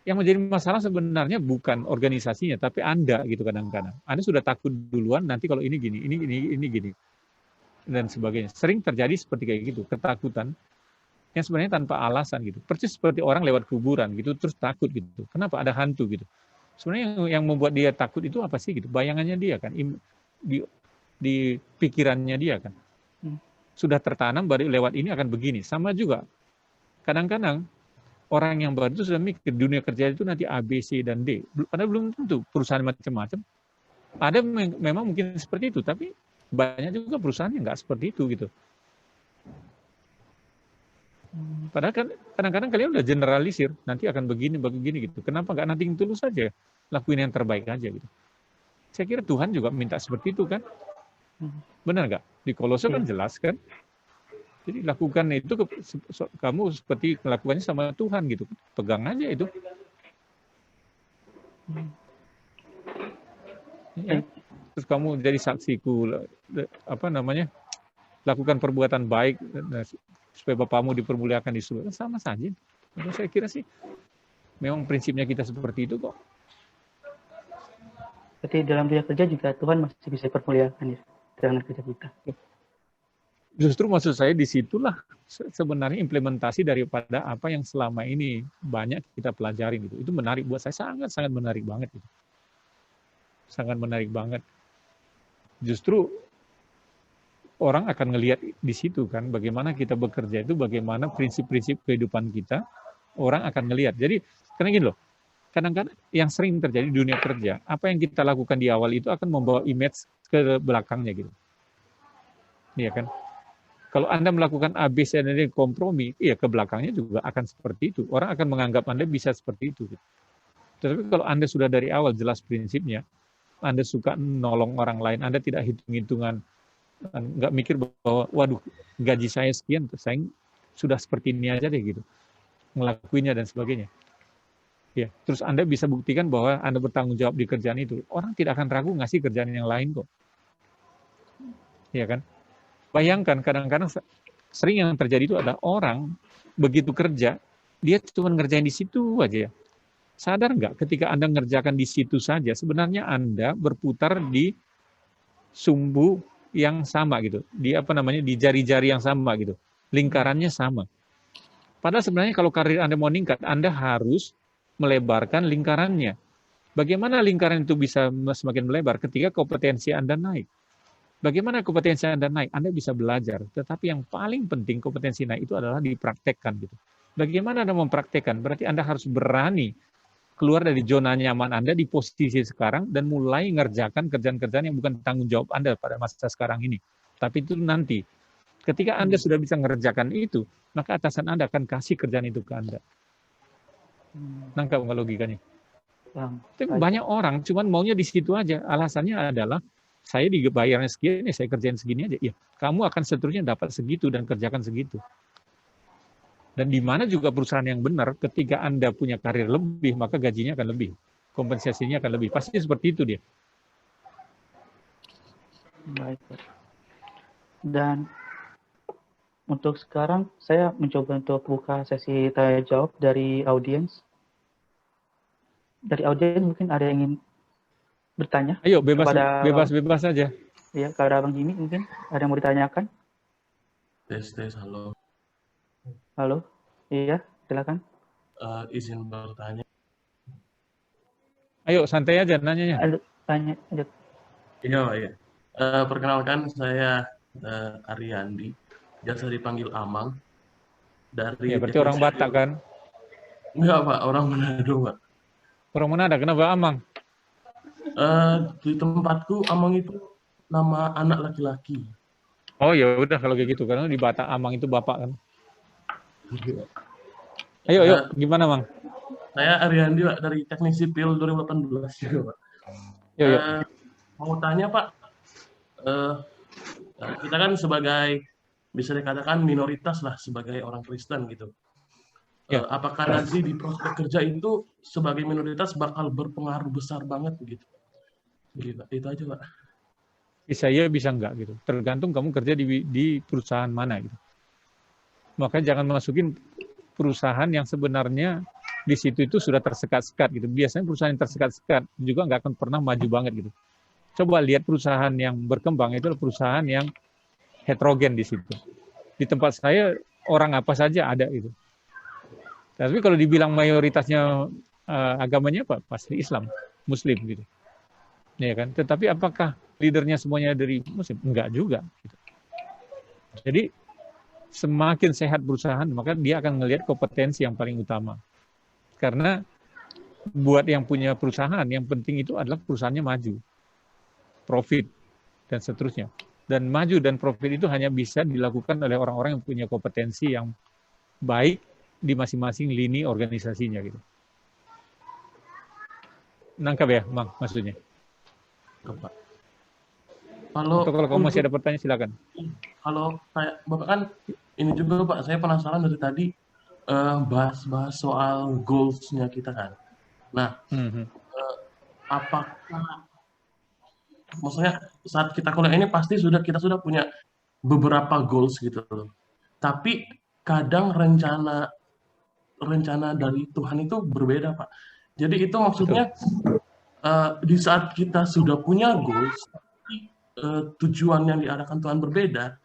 yang menjadi masalah sebenarnya bukan organisasinya, tapi Anda gitu kadang-kadang. Anda sudah takut duluan, nanti kalau ini gini, ini gini, dan sebagainya. Sering terjadi seperti kayak gitu, ketakutan yang sebenarnya tanpa alasan gitu. Persis seperti orang lewat kuburan gitu, terus takut gitu. Kenapa? Ada hantu gitu. Sebenarnya yang membuat dia takut itu apa sih gitu? Bayangannya dia kan, di pikirannya dia kan. Sudah tertanam baru lewat ini akan begini. Sama juga. Kadang-kadang orang yang baru itu sudah mikir dunia kerja itu nanti A, B, C, dan D. Padahal belum tentu perusahaan macam-macam. Ada memang mungkin seperti itu, tapi banyak juga perusahaan yang nggak seperti itu gitu. Padahal kan kadang-kadang kalian udah generalisir, nanti akan begini gitu. Kenapa nggak nanti tulus saja, lakuin yang terbaik aja gitu. Saya kira Tuhan juga minta seperti itu kan. Benar nggak? Di Kolose kan jelas kan. Jadi lakukan itu kamu seperti melakukannya sama Tuhan gitu. Pegang aja itu. Ya. Terus kamu jadi saksiku, apa namanya? Lakukan perbuatan baik supaya Bapamu dipermuliakan di surga. Sama saja. Saya kira sih memang prinsipnya kita seperti itu kok. Berarti dalam dunia kerja juga Tuhan masih bisa dipermuliakan ya dengan kerja kita. Justru maksud saya disitulah sebenarnya implementasi daripada apa yang selama ini banyak kita pelajari gitu. Itu menarik buat saya, sangat menarik banget gitu. Sangat menarik banget. Justru orang akan ngelihat di situ kan bagaimana kita bekerja itu, bagaimana prinsip-prinsip kehidupan kita, orang akan ngelihat. Jadi karena gini loh, kadang-kadang yang sering terjadi di dunia kerja, apa yang kita lakukan di awal itu akan membawa image ke belakangnya gitu. Iya kan? Kalau Anda melakukan A, B, C, dan D kompromi, ya ke belakangnya juga akan seperti itu. Orang akan menganggap Anda bisa seperti itu. Tapi kalau Anda sudah dari awal jelas prinsipnya, Anda suka nolong orang lain, Anda tidak hitung-hitungan, nggak mikir bahwa, waduh, gaji saya sekian, saya sudah seperti ini aja deh gitu, ngelakuinnya dan sebagainya. Ya, terus Anda bisa buktikan bahwa Anda bertanggung jawab di kerjaan itu. Orang tidak akan ragu ngasih kerjaan yang lain kok. Iya kan? Bayangkan kadang-kadang sering yang terjadi itu ada orang begitu kerja, dia cuma ngerjain di situ aja ya. Sadar nggak ketika Anda ngerjakan di situ saja, sebenarnya Anda berputar di sumbu yang sama gitu. Di apa namanya, di jari-jari yang sama gitu. Lingkarannya sama. Padahal sebenarnya kalau karir Anda mau meningkat, Anda harus melebarkan lingkarannya. Bagaimana lingkaran itu bisa semakin melebar ketika kompetensi Anda naik? Bagaimana kompetensi Anda naik? Anda bisa belajar, tetapi yang paling penting kompetensi naik itu adalah dipraktekkan gitu. Bagaimana Anda mempraktekkan? Berarti Anda harus berani keluar dari zona nyaman Anda di posisi sekarang dan mulai ngerjakan kerjaan-kerjaan yang bukan tanggung jawab Anda pada masa sekarang ini. Tapi itu nanti. Ketika Anda sudah bisa ngerjakan itu, maka atasan Anda akan kasih kerjaan itu ke Anda. Nangkap nggak logikanya? Banyak orang cuman maunya di situ aja. Alasannya adalah saya dibayarnya sekian, saya kerjain segini aja. Ya, kamu akan seterusnya dapat segitu dan kerjakan segitu. Dan di mana juga perusahaan yang benar, ketika Anda punya karir lebih, maka gajinya akan lebih. Kompensasinya akan lebih. Pasti seperti itu dia. Baik. Dan untuk sekarang, saya mencoba untuk buka sesi tanya jawab dari audiens. Dari audiens mungkin ada yang ingin bertanya? Ayo, bebas saja. Iya, kepada Bang Jimmy mungkin ada yang mau ditanyakan? Tes, halo. Halo, iya, silakan. Izin bertanya. Ayo, santai aja nanyanya. Tanya aja. Iya. Perkenalkan, saya Ariandi, biasa dipanggil Amang. Dari ya, berarti orang Batak kan? Enggak, Pak, orang Manado, Pak. Orang Manado, kenapa Amang? Di tempatku Amang itu nama anak laki-laki. Oh ya udah kalau kayak gitu, karena di Batak Amang itu bapak kan. Ayo, gimana Mang? Saya Ariandi, Pak, dari Teknik Sipil 2018 juga, Pak. Yo. Mau tanya, Pak, eh, kita kan sebagai bisa dikatakan minoritas lah sebagai orang Kristen gitu. Ya. Apakah nanti di prospek kerja itu sebagai minoritas bakal berpengaruh besar banget gitu? Gitu. Itu aja, Pak. Bisa ya, bisa enggak gitu. Tergantung kamu kerja di perusahaan mana gitu. Maka jangan masukin perusahaan yang sebenarnya di situ itu sudah tersekat-sekat gitu. Biasanya perusahaan yang tersekat-sekat juga nggak akan pernah maju banget gitu. Coba lihat perusahaan yang berkembang itu adalah perusahaan yang heterogen di situ. Di tempat saya orang apa saja ada itu. Tapi kalau dibilang mayoritasnya agamanya apa? Pasti Islam, Muslim gitu. Ya kan? Tetapi apakah leadernya semuanya dari Muslim? Enggak juga. Gitu. Jadi semakin sehat perusahaan, maka dia akan melihat kompetensi yang paling utama. Karena buat yang punya perusahaan, yang penting itu adalah perusahaannya maju, profit, dan seterusnya. Dan maju dan profit itu hanya bisa dilakukan oleh orang-orang yang punya kompetensi yang baik di masing-masing lini organisasinya gitu. Nangkap ya, Mang, maksudnya? Pak. Atau kalau kamu masih ada pertanyaan, silakan. Kalau kayak Bapak kan ini juga Pak, saya penasaran dari tadi bahas-bahas soal goals-nya kita kan. Nah, apakah maksudnya saat kita kuliah ini pasti kita sudah punya beberapa goals gitu loh. Tapi kadang rencana dari Tuhan itu berbeda, Pak. Jadi itu maksudnya di saat kita sudah punya goals, tapi tujuan yang diarahkan Tuhan berbeda,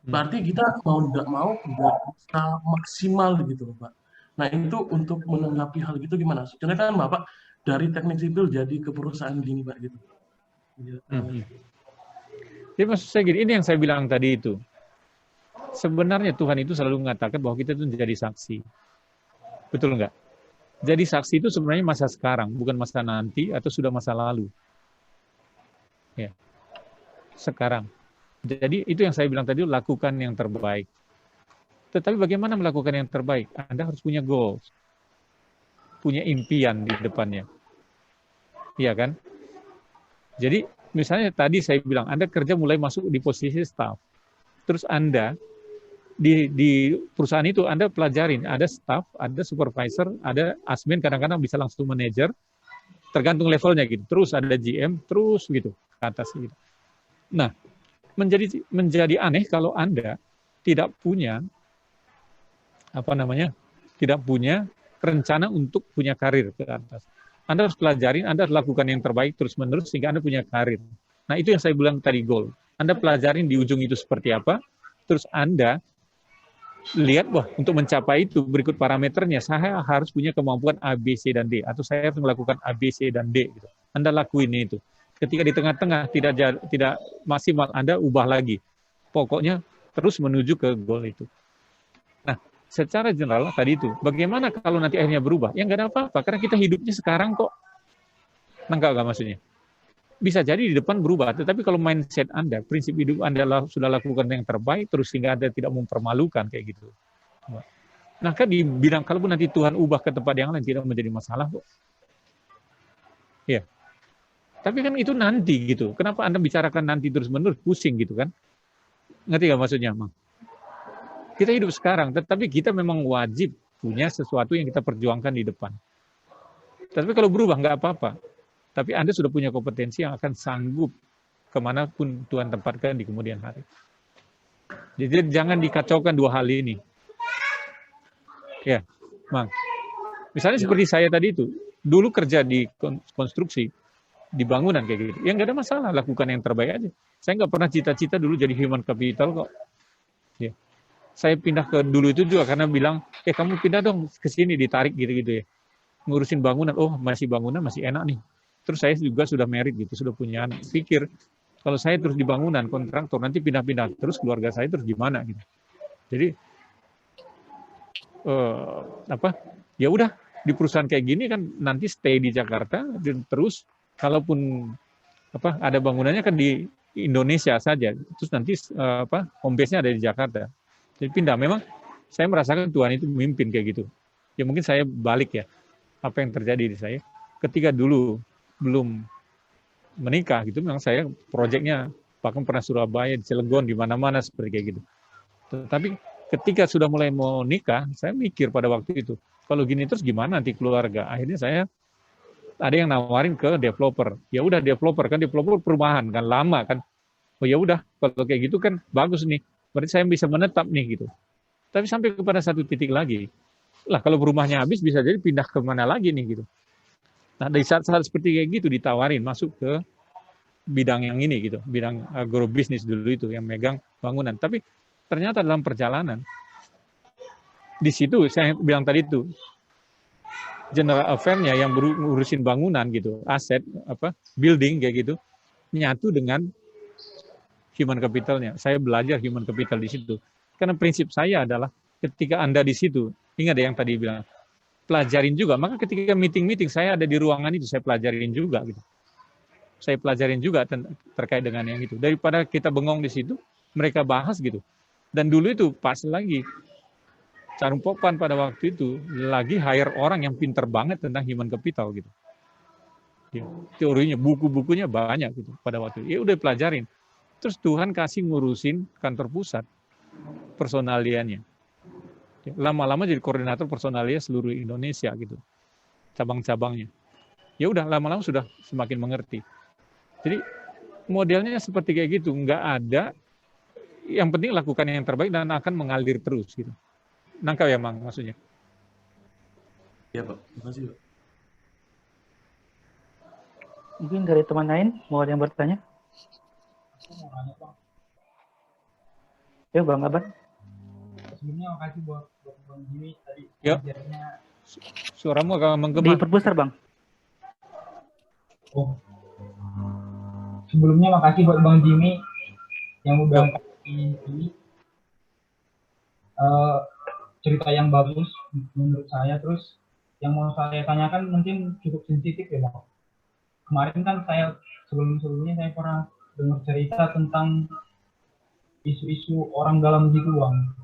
berarti kita mau tidak mau tidak bisa maksimal gitu loh, Pak. Nah itu untuk menanggapi hal gitu gimana? Karena kan Bapak dari teknik sipil jadi ke perusahaan gini Pak gitu. Jadi maksud saya gini, ini yang saya bilang tadi itu. Sebenarnya Tuhan itu selalu mengatakan bahwa kita itu menjadi saksi. Betul nggak? Jadi saksi itu sebenarnya masa sekarang, bukan masa nanti atau sudah masa lalu. Ya. Sekarang. Jadi itu yang saya bilang tadi, lakukan yang terbaik. Tetapi bagaimana melakukan yang terbaik? Anda harus punya goals. Punya impian di depannya. Iya kan? Jadi misalnya tadi saya bilang, Anda kerja mulai masuk di posisi staff. Terus Anda di perusahaan itu Anda pelajarin, ada staff, ada supervisor, ada admin, kadang-kadang bisa langsung manajer, tergantung levelnya gitu. Terus ada GM, terus gitu ke atas gitu. Nah, menjadi aneh kalau Anda tidak punya tidak punya rencana untuk punya karir ke atas. Anda harus pelajarin, Anda harus lakukan yang terbaik terus-menerus sehingga Anda punya karir. Nah, itu yang saya bilang tadi goal. Anda pelajarin di ujung itu seperti apa, terus Anda lihat, wah, untuk mencapai itu berikut parameternya, saya harus punya kemampuan A, B, C, dan D, atau saya harus melakukan A, B, C, dan D. Gitu. Anda lakuin itu. Ketika di tengah-tengah tidak maksimal, Anda ubah lagi. Pokoknya terus menuju ke goal itu. Nah, secara general tadi itu, bagaimana kalau nanti akhirnya berubah? Ya nggak ada apa-apa, karena kita hidupnya sekarang kok. Nggak maksudnya? Bisa jadi di depan berubah, tetapi kalau mindset Anda, prinsip hidup Anda sudah lakukan yang terbaik, terus sehingga Anda tidak mempermalukan kayak gitu. Nah, kan dibilang, kalaupun nanti Tuhan ubah ke tempat yang lain, tidak menjadi masalah kok. Ya. Tapi kan itu nanti gitu. Kenapa Anda bicarakan nanti terus-menerus, pusing gitu kan? Ngerti nggak maksudnya, Mang? Kita hidup sekarang, tetapi kita memang wajib punya sesuatu yang kita perjuangkan di depan. Tapi kalau berubah, nggak apa-apa. Tapi Anda sudah punya kompetensi yang akan sanggup kemanapun Tuhan tempatkan di kemudian hari. Jadi jangan dikacaukan dua hal ini. Ya, Mang. Misalnya seperti saya tadi itu, dulu kerja di konstruksi, di bangunan kayak gitu. Ya nggak ada masalah, lakukan yang terbaik aja. Saya nggak pernah cita-cita dulu jadi human capital kok. Ya. Saya pindah ke dulu itu juga karena bilang, kamu pindah dong ke sini, ditarik gitu-gitu ya. Ngurusin bangunan, oh masih bangunan, masih enak nih. Terus saya juga sudah married gitu, sudah punya anak. Pikir kalau saya terus di bangunan kontraktor nanti pindah-pindah terus keluarga saya terus gimana gitu. Jadi ya udah di perusahaan kayak gini kan nanti stay di Jakarta dan terus kalaupun ada bangunannya kan di Indonesia saja. Terus nanti home base-nya ada di Jakarta. Jadi pindah. Memang saya merasakan Tuhan itu memimpin kayak gitu. Ya mungkin saya balik ya apa yang terjadi di saya ketika dulu belum menikah gitu, memang saya proyeknya bahkan pernah Surabaya, di Cilegon, di mana-mana seperti kayak gitu. Tapi ketika sudah mulai mau nikah, saya mikir pada waktu itu, kalau gini terus gimana nanti keluarga? Akhirnya saya ada yang nawarin ke developer. Ya udah developer kan, developer perumahan kan lama kan. Oh ya udah, kalau kayak gitu kan bagus nih. Berarti saya bisa menetap nih gitu. Tapi sampai kepada satu titik lagi, lah kalau rumahnya habis bisa jadi pindah ke mana lagi nih gitu. Nah dari saat-saat seperti kayak gitu ditawarin masuk ke bidang yang ini gitu, bidang agrobisnis dulu itu yang megang bangunan. Tapi ternyata dalam perjalanan di situ saya bilang tadi itu general affair-nya yang ngurusin bangunan gitu, aset apa building kayak gitu nyatu dengan human capital-nya. Saya belajar human capital di situ. Karena prinsip saya adalah ketika Anda di situ, ingat yang tadi bilang pelajarin juga. Maka ketika meeting-meeting saya ada di ruangan itu, saya pelajarin juga gitu. Saya pelajarin juga terkait dengan yang itu. Daripada kita bengong di situ, mereka bahas gitu. Dan dulu itu pas lagi Carung Pokpan pada waktu itu lagi hire orang yang pinter banget tentang human capital gitu. Ya, teorinya, buku-bukunya banyak gitu pada waktu itu. Ya udah pelajarin. Terus Tuhan kasih ngurusin kantor pusat personaliannya. Lama-lama jadi koordinator personalia seluruh Indonesia gitu, cabang-cabangnya. Ya udah lama-lama sudah semakin mengerti. Jadi modelnya seperti kayak gitu, nggak ada. Yang penting lakukan yang terbaik dan akan mengalir terus gitu. Nangkap ya Mang maksudnya? Iya Pak, terima kasih Pak. Mungkin dari teman lain mau ada yang bertanya? Ya Bang Aban. Sebelumnya makasih buat Bang Jimmy tadi pengajarnya. Suaramu agak menggema. Diperbesar Bang. Oh. Sebelumnya makasih buat Bang Jimmy yang udah kasih ini cerita yang bagus menurut saya. Terus yang mau saya tanyakan mungkin cukup sensitif ya Bang. Kemarin kan saya sebelumnya saya pernah dengar cerita tentang isu-isu orang dalam gitu Bang.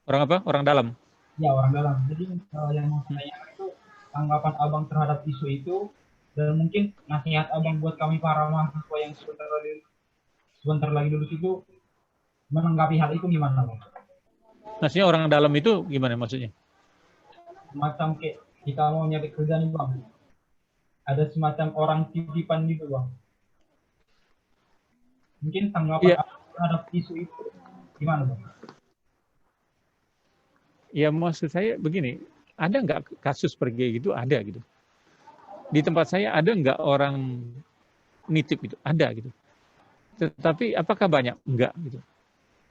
Orang apa? Orang dalam? Ya, orang dalam. Jadi yang mau saya tanyakan itu tanggapan Abang terhadap isu itu, dan mungkin nasihat Abang buat kami para mahasiswa yang sebentar lagi lulus itu menanggapi hal itu gimana Bang? Maksudnya orang dalam itu gimana maksudnya? Semacam kayak kita mau nyari kerja nih Bang. Ada semacam orang titipan gitu Bang. Mungkin tanggapan Abang terhadap isu itu gimana Bang? Ya maksud saya begini, ada nggak kasus pergi gitu? Ada gitu. Di tempat saya ada nggak orang nitip itu? Ada gitu. Tetapi apakah banyak? Enggak gitu.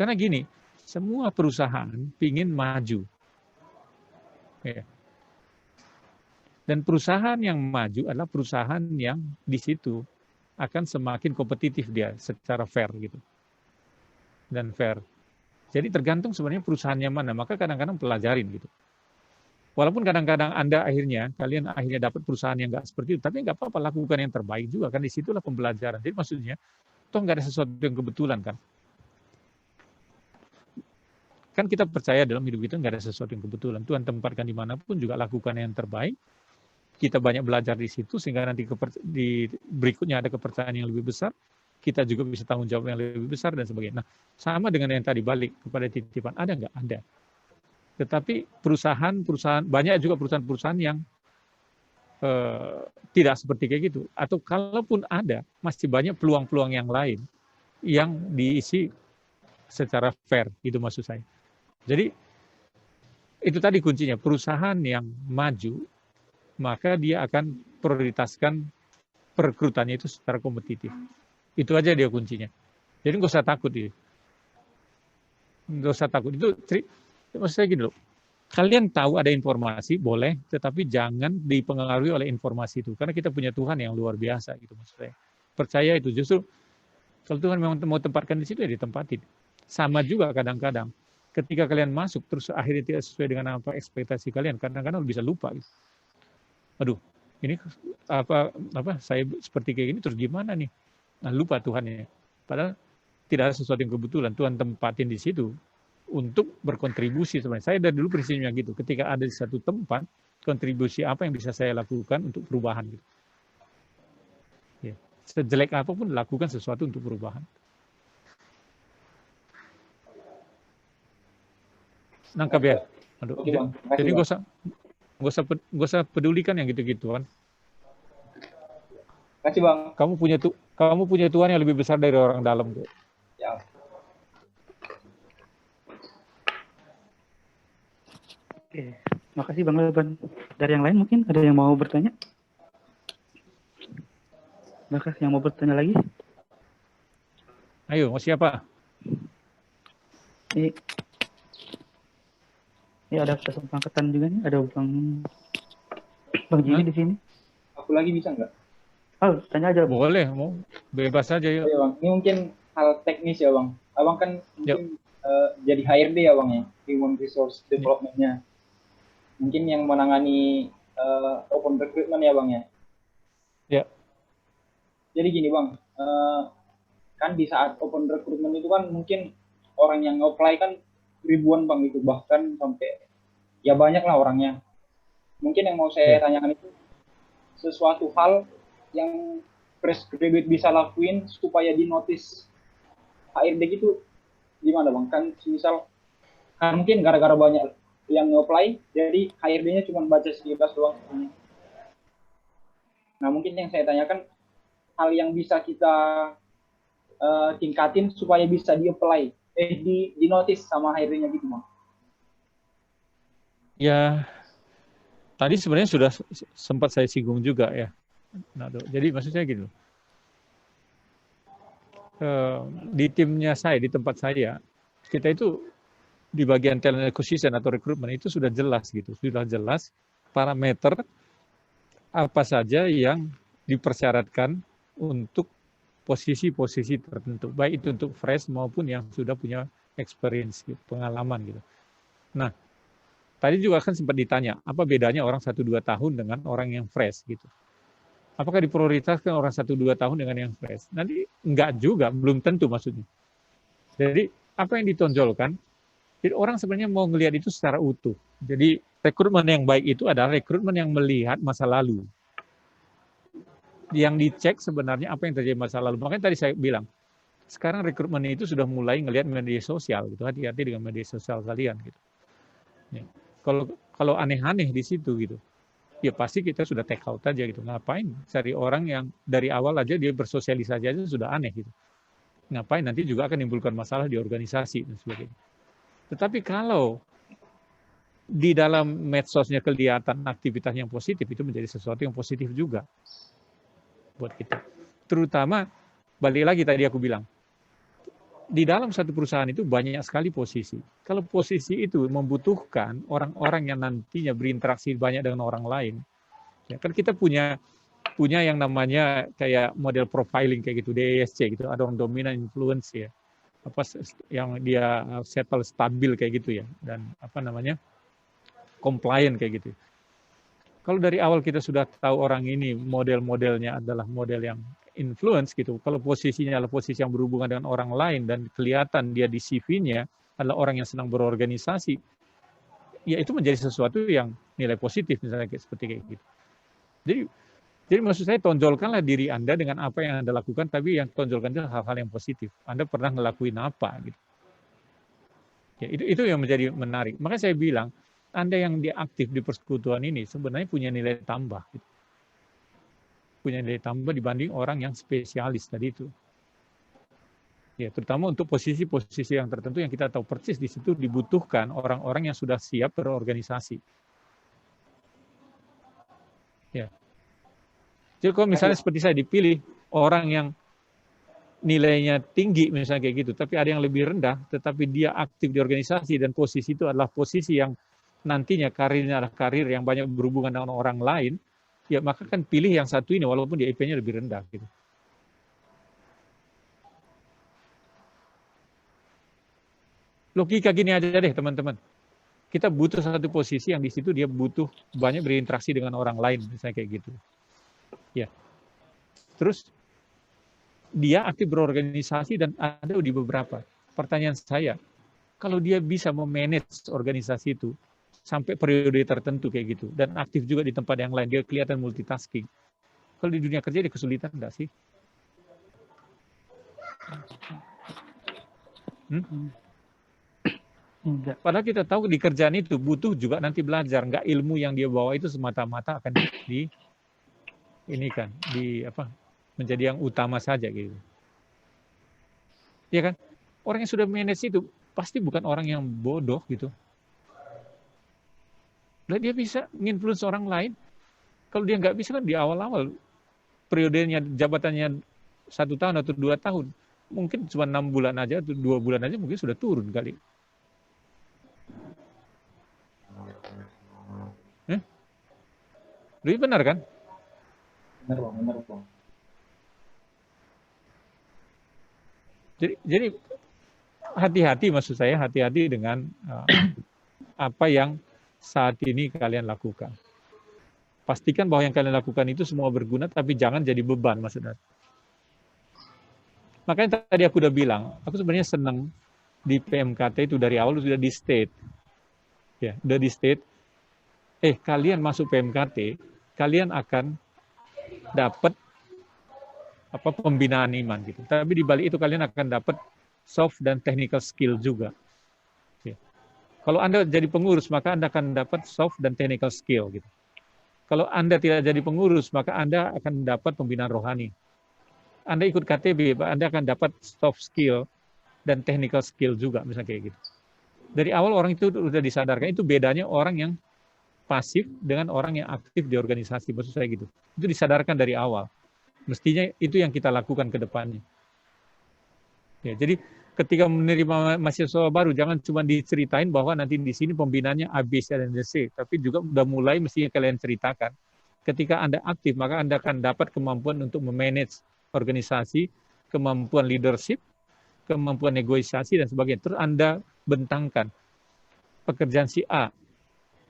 Karena gini, semua perusahaan pingin maju. Ya. Dan perusahaan yang maju adalah perusahaan yang di situ akan semakin kompetitif dia secara fair gitu. Dan fair. Jadi tergantung sebenarnya perusahaannya mana, maka kadang-kadang pelajarin gitu. Walaupun kadang-kadang kalian akhirnya dapat perusahaan yang nggak seperti itu, tapi nggak apa-apa, lakukan yang terbaik juga, kan disitulah pembelajaran. Jadi maksudnya, toh nggak ada sesuatu yang kebetulan kan. Kan kita percaya dalam hidup itu nggak ada sesuatu yang kebetulan. Tuhan tempatkan dimanapun juga lakukan yang terbaik. Kita banyak belajar di situ, sehingga nanti di berikutnya ada kepercayaan yang lebih besar. Kita juga bisa tanggung jawab yang lebih besar dan sebagainya. Nah, sama dengan yang tadi balik kepada titipan, ada nggak? Ada. Tetapi perusahaan banyak juga perusahaan-perusahaan yang tidak seperti kayak gitu. Atau kalaupun ada, masih banyak peluang-peluang yang lain yang diisi secara fair, itu maksud saya. Jadi itu tadi kuncinya, perusahaan yang maju, maka dia akan prioritaskan perekrutannya itu secara kompetitif. Itu aja dia kuncinya. Jadi nggak usah takut itu. Nggak usah takut. Itu maksud saya gini loh. Kalian tahu ada informasi, boleh, tetapi jangan dipengaruhi oleh informasi itu. Karena kita punya Tuhan yang luar biasa gitu maksud saya. Percaya itu. Justru kalau Tuhan memang mau tempatkan di situ, ya ditempatin. Sama juga kadang-kadang. Ketika kalian masuk, terus akhirnya tidak sesuai dengan apa ekspektasi kalian, kadang-kadang bisa lupa. Gitu. Aduh, ini apa saya seperti kayak gini, terus gimana nih? Nah, lupa Tuhannya. Padahal tidak ada sesuatu yang kebetulan. Tuhan tempatin di situ untuk berkontribusi sebenarnya. Saya dari dulu prinsipnya gitu. Ketika ada di satu tempat, kontribusi apa yang bisa saya lakukan untuk perubahan gitu. Ya. Sejelek apapun lakukan sesuatu untuk perubahan. nangkap ya. Aduh, Oke Bang, terima kasih, jadi Bang. nggak usah pedulikan yang gitu-gituan. Terima kasih Bang. Kamu punya Tuhan yang lebih besar dari orang dalam tuh. Ya. Oke, makasih Bang Laban. Dari yang lain mungkin ada yang mau bertanya? Makasih yang mau bertanya lagi? Ayo, mau siapa? Ini ada pesan pangkatan juga nih, ada Bang Jimmy di sini. Aku lagi bisa nggak? Oh, tanya aja. Boleh, mau bebas aja ya. Ya Bang, ini mungkin hal teknis ya Bang. Abang kan mungkin jadi HRD ya Bang ya, Human Resource Development-nya. Mungkin yang menangani open recruitment ya Bang ya. Ya. Jadi gini Bang, kan di saat open recruitment itu kan mungkin orang yang apply kan ribuan Bang itu, bahkan sampai ya banyak lah orangnya. Mungkin yang mau saya tanyakan itu sesuatu hal yang fresh graduate bisa lakuin supaya di notice HRD gitu gimana Bang? Kan misal kan mungkin gara-gara banyak yang nge-apply jadi HRD-nya cuma baca sekilas doang. Nah mungkin yang saya tanyakan hal yang bisa kita tingkatin supaya bisa di-apply di notice sama HRD-nya gitu Bang. Ya, tadi sebenarnya sudah sempat saya singgung juga ya. Nah, jadi maksud saya gitu. Di timnya saya, di tempat saya, kita itu di bagian talent acquisition atau recruitment itu sudah jelas gitu, sudah jelas parameter apa saja yang dipersyaratkan untuk posisi-posisi tertentu, baik itu untuk fresh maupun yang sudah punya experience, gitu, pengalaman gitu. Nah, tadi juga kan sempat ditanya, apa bedanya orang 1-2 tahun dengan orang yang fresh gitu. Apakah diprioritaskan orang 1-2 tahun dengan yang fresh? Nanti enggak juga, belum tentu maksudnya. Jadi apa yang ditonjolkan, jadi orang sebenarnya mau melihat itu secara utuh. Jadi rekrutmen yang baik itu adalah rekrutmen yang melihat masa lalu. Yang dicek sebenarnya apa yang terjadi masa lalu. Makanya tadi saya bilang, sekarang rekrutmen itu sudah mulai ngelihat media sosial gitu. Hati-hati dengan media sosial kalian gitu. Ya. Kalau aneh-aneh di situ gitu, ya pasti kita sudah take out aja gitu. Ngapain cari orang yang dari awal aja dia bersosialisasi aja sudah aneh gitu. Ngapain nanti juga akan menimbulkan masalah di organisasi dan sebagainya. Tetapi kalau di dalam medsosnya kelihatan aktivitas yang positif, itu menjadi sesuatu yang positif juga buat kita. Terutama, balik lagi tadi aku bilang, di dalam satu perusahaan itu banyak sekali posisi. Kalau posisi itu membutuhkan orang-orang yang nantinya berinteraksi banyak dengan orang lain, ya kan kita punya yang namanya kayak model profiling kayak gitu, DISC gitu, ada orang dominan influence ya, apa yang dia settle stabil kayak gitu ya, dan apa namanya compliant kayak gitu. Kalau dari awal kita sudah tahu orang ini model-modelnya adalah model yang influence gitu, kalau posisinya adalah posisi yang berhubungan dengan orang lain dan kelihatan dia di CV-nya adalah orang yang senang berorganisasi, ya itu menjadi sesuatu yang nilai positif misalnya seperti kayak gitu. Jadi maksud saya tonjolkanlah diri Anda dengan apa yang Anda lakukan, tapi yang tonjolkan itu hal-hal yang positif. Anda pernah ngelakuin apa gitu. Ya, itu yang menjadi menarik. Makanya saya bilang, Anda yang aktif di persekutuan ini sebenarnya punya nilai tambah. Gitu. Punya nilai tambah dibanding orang yang spesialis tadi itu. Ya, terutama untuk posisi-posisi yang tertentu yang kita tahu persis di situ dibutuhkan orang-orang yang sudah siap berorganisasi. Ya. Jadi kalau misalnya seperti saya dipilih orang yang nilainya tinggi misalnya kayak gitu, tapi ada yang lebih rendah, tetapi dia aktif di organisasi dan posisi itu adalah posisi yang nantinya karirnya adalah karir yang banyak berhubungan dengan orang lain, ya maka kan pilih yang satu ini walaupun dia IP-nya lebih rendah gitu. Logika gini aja deh teman-teman. Kita butuh satu posisi yang di situ dia butuh banyak berinteraksi dengan orang lain misalnya kayak gitu. Ya. Terus dia aktif berorganisasi dan ada di beberapa. Pertanyaan saya, kalau dia bisa memanage organisasi itu sampai periode tertentu kayak gitu dan aktif juga di tempat yang lain, dia kelihatan multitasking. Kalau di dunia kerja dia kesulitan enggak sih? Enggak. Padahal kita tahu di kerjaan itu butuh juga nanti belajar, nggak ilmu yang dia bawa itu semata-mata akan menjadi yang utama saja gitu. Iya kan? Orang yang sudah manage itu pasti bukan orang yang bodoh gitu. Dan dia bisa menginfluence orang lain. Kalau dia nggak bisa kan di awal-awal periodenya jabatannya 1 tahun atau 2 tahun, mungkin cuma 6 bulan aja atau 2 bulan aja mungkin sudah turun kali. Lebih benar kan? Benar bang. Jadi hati-hati, maksud saya hati-hati dengan apa yang saat ini kalian lakukan. Pastikan bahwa yang kalian lakukan itu semua berguna, tapi jangan jadi beban, maksudnya. Makanya tadi aku udah bilang, aku sebenarnya senang di PMKT itu dari awal sudah di state. Ya, udah di state. Kalian masuk PMKT, kalian akan dapat pembinaan iman gitu. Tapi di balik itu kalian akan dapat soft dan technical skill juga. Ya. Kalau Anda jadi pengurus, maka Anda akan dapat soft dan technical skill gitu. Kalau Anda tidak jadi pengurus, maka Anda akan dapat pembinaan rohani. Anda ikut KTB, Anda akan dapat soft skill dan technical skill juga, misalnya kayak gitu. Dari awal orang itu sudah disadarkan, itu bedanya orang yang pasif dengan orang yang aktif di organisasi, maksud saya gitu. Itu disadarkan dari awal. Mestinya itu yang kita lakukan ke depannya. Ya, jadi ketika menerima mahasiswa baru, jangan cuma diceritain bahwa nanti di sini pembinaannya A, B, C, dan C, tapi juga udah mulai mestinya kalian ceritakan. Ketika Anda aktif, maka Anda akan dapat kemampuan untuk memanage organisasi, kemampuan leadership, kemampuan negosiasi, dan sebagainya. Terus Anda bentangkan pekerjaan si A.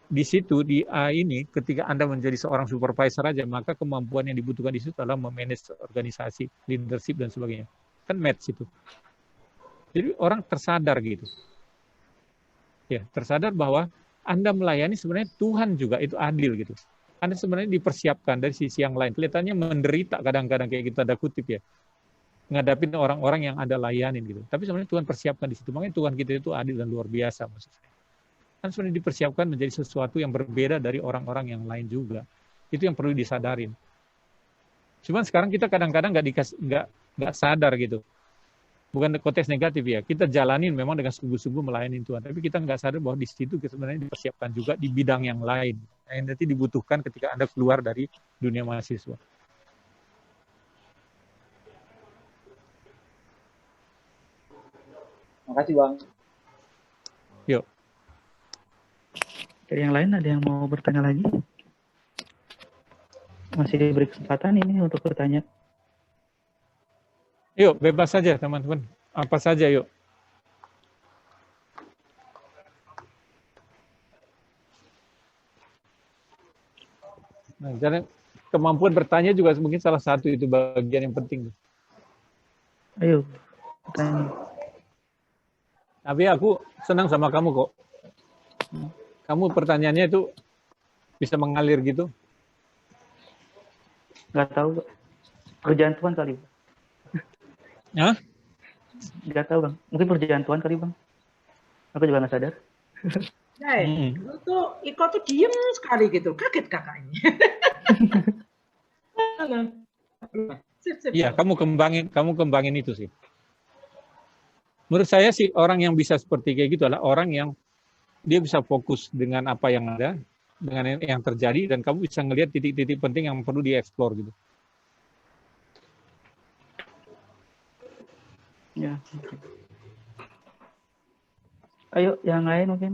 Di situ, di A ini, ketika Anda menjadi seorang supervisor aja, maka kemampuan yang dibutuhkan di situ adalah memanage organisasi, leadership, dan sebagainya. Kan match itu. Jadi orang tersadar gitu. Ya, tersadar bahwa Anda melayani sebenarnya Tuhan juga itu adil gitu. Anda sebenarnya dipersiapkan dari sisi yang lain. Kelihatannya menderita kadang-kadang kayak gitu, ada kutip ya. Ngadapin orang-orang yang Anda layanin gitu. Tapi sebenarnya Tuhan persiapkan di situ. Makanya Tuhan kita itu adil dan luar biasa maksud saya. Kan sebenarnya dipersiapkan menjadi sesuatu yang berbeda dari orang-orang yang lain juga. Itu yang perlu disadarin. Cuman sekarang kita kadang-kadang nggak sadar gitu. Bukan konteks negatif ya. Kita jalanin memang dengan sungguh-sungguh melayani Tuhan. Tapi kita nggak sadar bahwa di situ sebenarnya dipersiapkan juga di bidang yang lain. Yang nanti dibutuhkan ketika Anda keluar dari dunia mahasiswa. Makasih bang. Yuk. Dari yang lain ada yang mau bertanya lagi? Masih diberi kesempatan ini untuk bertanya. Yuk, bebas saja teman-teman. Apa saja yuk. Nah, jadi kemampuan bertanya juga mungkin salah satu itu bagian yang penting. Ayo, bertanya. Tapi aku senang sama kamu kok. Kamu pertanyaannya itu bisa mengalir gitu. Nggak tahu, kerjaan Tuhan kali. Hah? Nggak tahu bang, mungkin kerjaan Tuhan kali bang. Aku juga nggak sadar. Lu tuh Iko tuh diem sekali gitu, kaget kakaknya. Iya, kamu kembangin itu sih. Menurut saya sih orang yang bisa seperti kayak gitu adalah orang yang dia bisa fokus dengan apa yang ada, dengan yang terjadi, dan kamu bisa ngelihat titik-titik penting yang perlu dieksplor gitu. Ya. Ayo, yang lain mungkin.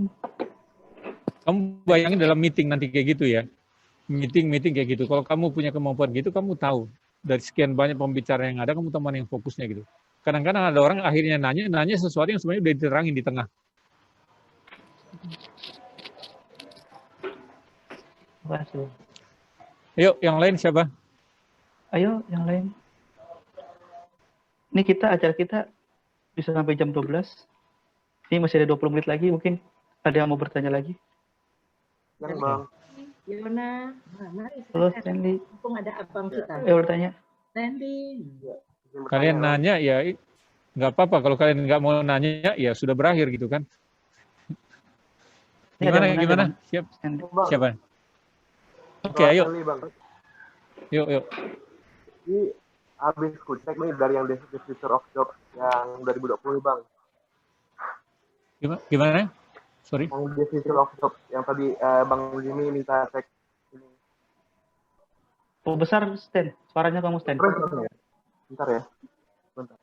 Kamu bayangin dalam meeting nanti kayak gitu ya. Meeting kayak gitu. Kalau kamu punya kemampuan gitu, kamu tahu. Dari sekian banyak pembicara yang ada, kamu tahu mana yang fokusnya gitu. Kadang-kadang ada orang akhirnya nanya sesuatu yang sebenarnya udah diterangin di tengah. Makasih. Yuk, yang lain siapa? Ayo, yang lain. Ini acara kita bisa sampai jam 12. Ini masih ada 20 menit lagi, mungkin ada yang mau bertanya lagi. Bang. Yona, mari. Halo, Stanley. Mumpung ada abang kita. Ayo bertanya. Stanley. Kalian nanya ya nggak apa-apa. Kalau kalian nggak mau nanya ya sudah berakhir gitu kan. Ini ada Gimana, yang mau nanya, gimana? Bang. Siap, Stanley. Bang, siapa? Oke, soal ayo. Stanley, Bang. Yuk, yuk. Ini habis ku cek nih dari yang The Future of Jobs yang 2020 nih, Bang. Gimana? Sorry. Yang The Future of Jobs yang tadi Bang Jimmy minta cek ini. Oh, besar, Stan. Suaranya kamu, Stan. Terus ya? Bentar ya. Bentar.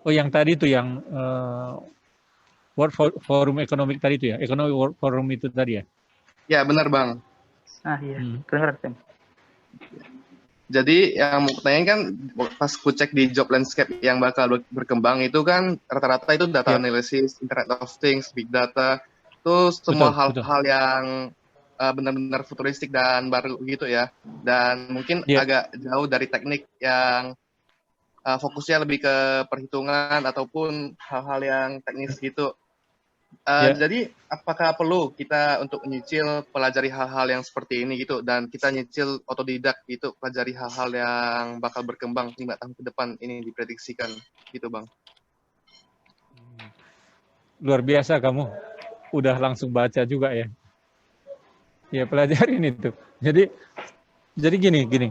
Oh, yang tadi tuh yang World Forum Economic tadi itu ya, Economic World Forum itu tadi ya. Ya, benar, Bang. Ah, iya. Kedengeran, Stan. Jadi yang mau tanyain kan pas ku cek di job landscape yang bakal berkembang itu kan rata-rata itu data analysis, Internet of Things, big data, itu semua hal-hal yang benar-benar futuristik dan baru gitu ya. Dan mungkin agak jauh dari teknik yang fokusnya lebih ke perhitungan ataupun hal-hal yang teknis gitu. Jadi apakah perlu kita untuk nyicil pelajari hal-hal yang seperti ini gitu, dan kita nyicil otodidak gitu pelajari hal-hal yang bakal berkembang 5 tahun ke depan ini diprediksikan gitu, Bang. Luar biasa kamu, udah langsung baca juga ya. Ya, pelajarin itu. Jadi gini.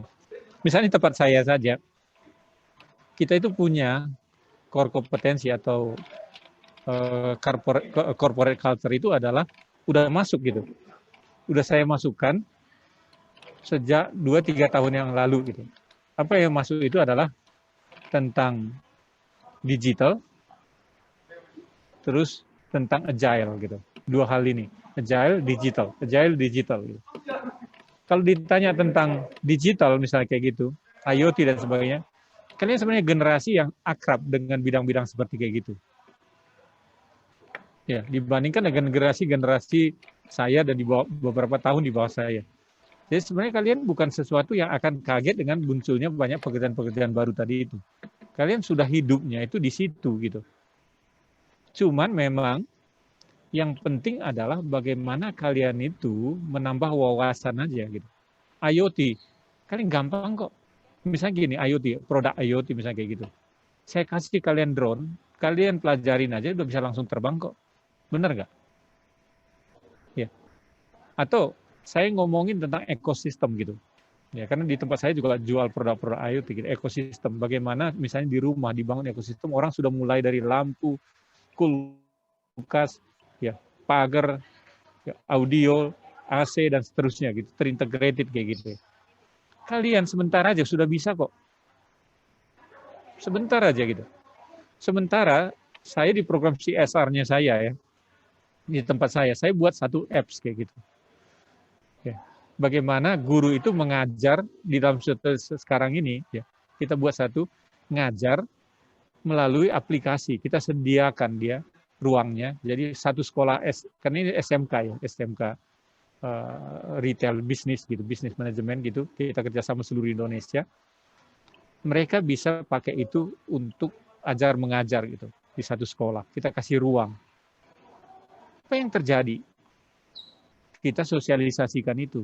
Misalnya di tempat saya saja, kita itu punya core kompetensi atau corporate culture itu adalah udah masuk gitu. Udah saya masukkan sejak 2-3 tahun yang lalu gitu. Apa yang masuk itu adalah tentang digital, terus tentang agile gitu. 2 hal ini, agile, digital gitu. Kalau ditanya tentang digital misalnya kayak gitu, IoT dan sebagainya, kalian sebenarnya generasi yang akrab dengan bidang-bidang seperti kayak gitu. Ya, dibandingkan dengan generasi saya dan di bawah, beberapa tahun di bawah saya. Jadi sebenarnya kalian bukan sesuatu yang akan kaget dengan munculnya banyak pekerjaan-pekerjaan baru tadi itu. Kalian sudah hidupnya itu di situ gitu. Cuman memang yang penting adalah bagaimana kalian itu menambah wawasan aja gitu. IoT, kalian gampang kok. Misalnya gini, IoT, produk IoT misalnya kayak gitu. Saya kasih kalian drone, kalian pelajarin aja udah bisa langsung terbang kok. Benar nggak? Ya. Atau saya ngomongin tentang ekosistem gitu. Ya, karena di tempat saya juga jual produk-produk IoT gitu, ekosistem. Bagaimana misalnya di rumah dibangun ekosistem, orang sudah mulai dari lampu, kulkas, ya, pagar, ya, audio, AC dan seterusnya gitu, terintegrated kayak gitu. Kalian sebentar aja sudah bisa kok. Sebentar aja gitu. Sementara saya di program CSR-nya saya ya, di tempat saya buat satu apps kayak gitu. Ya. Bagaimana guru itu mengajar di dalam sekarang ini, ya, kita buat satu ngajar melalui aplikasi. Kita sediakan dia ruangnya. Jadi satu sekolah kan ini SMK ya, SMK retail bisnis gitu, bisnis manajemen gitu. Kita kerjasama seluruh Indonesia. Mereka bisa pakai itu untuk ajar mengajar gitu di satu sekolah. Kita kasih ruang. Apa yang terjadi? Kita sosialisasikan itu.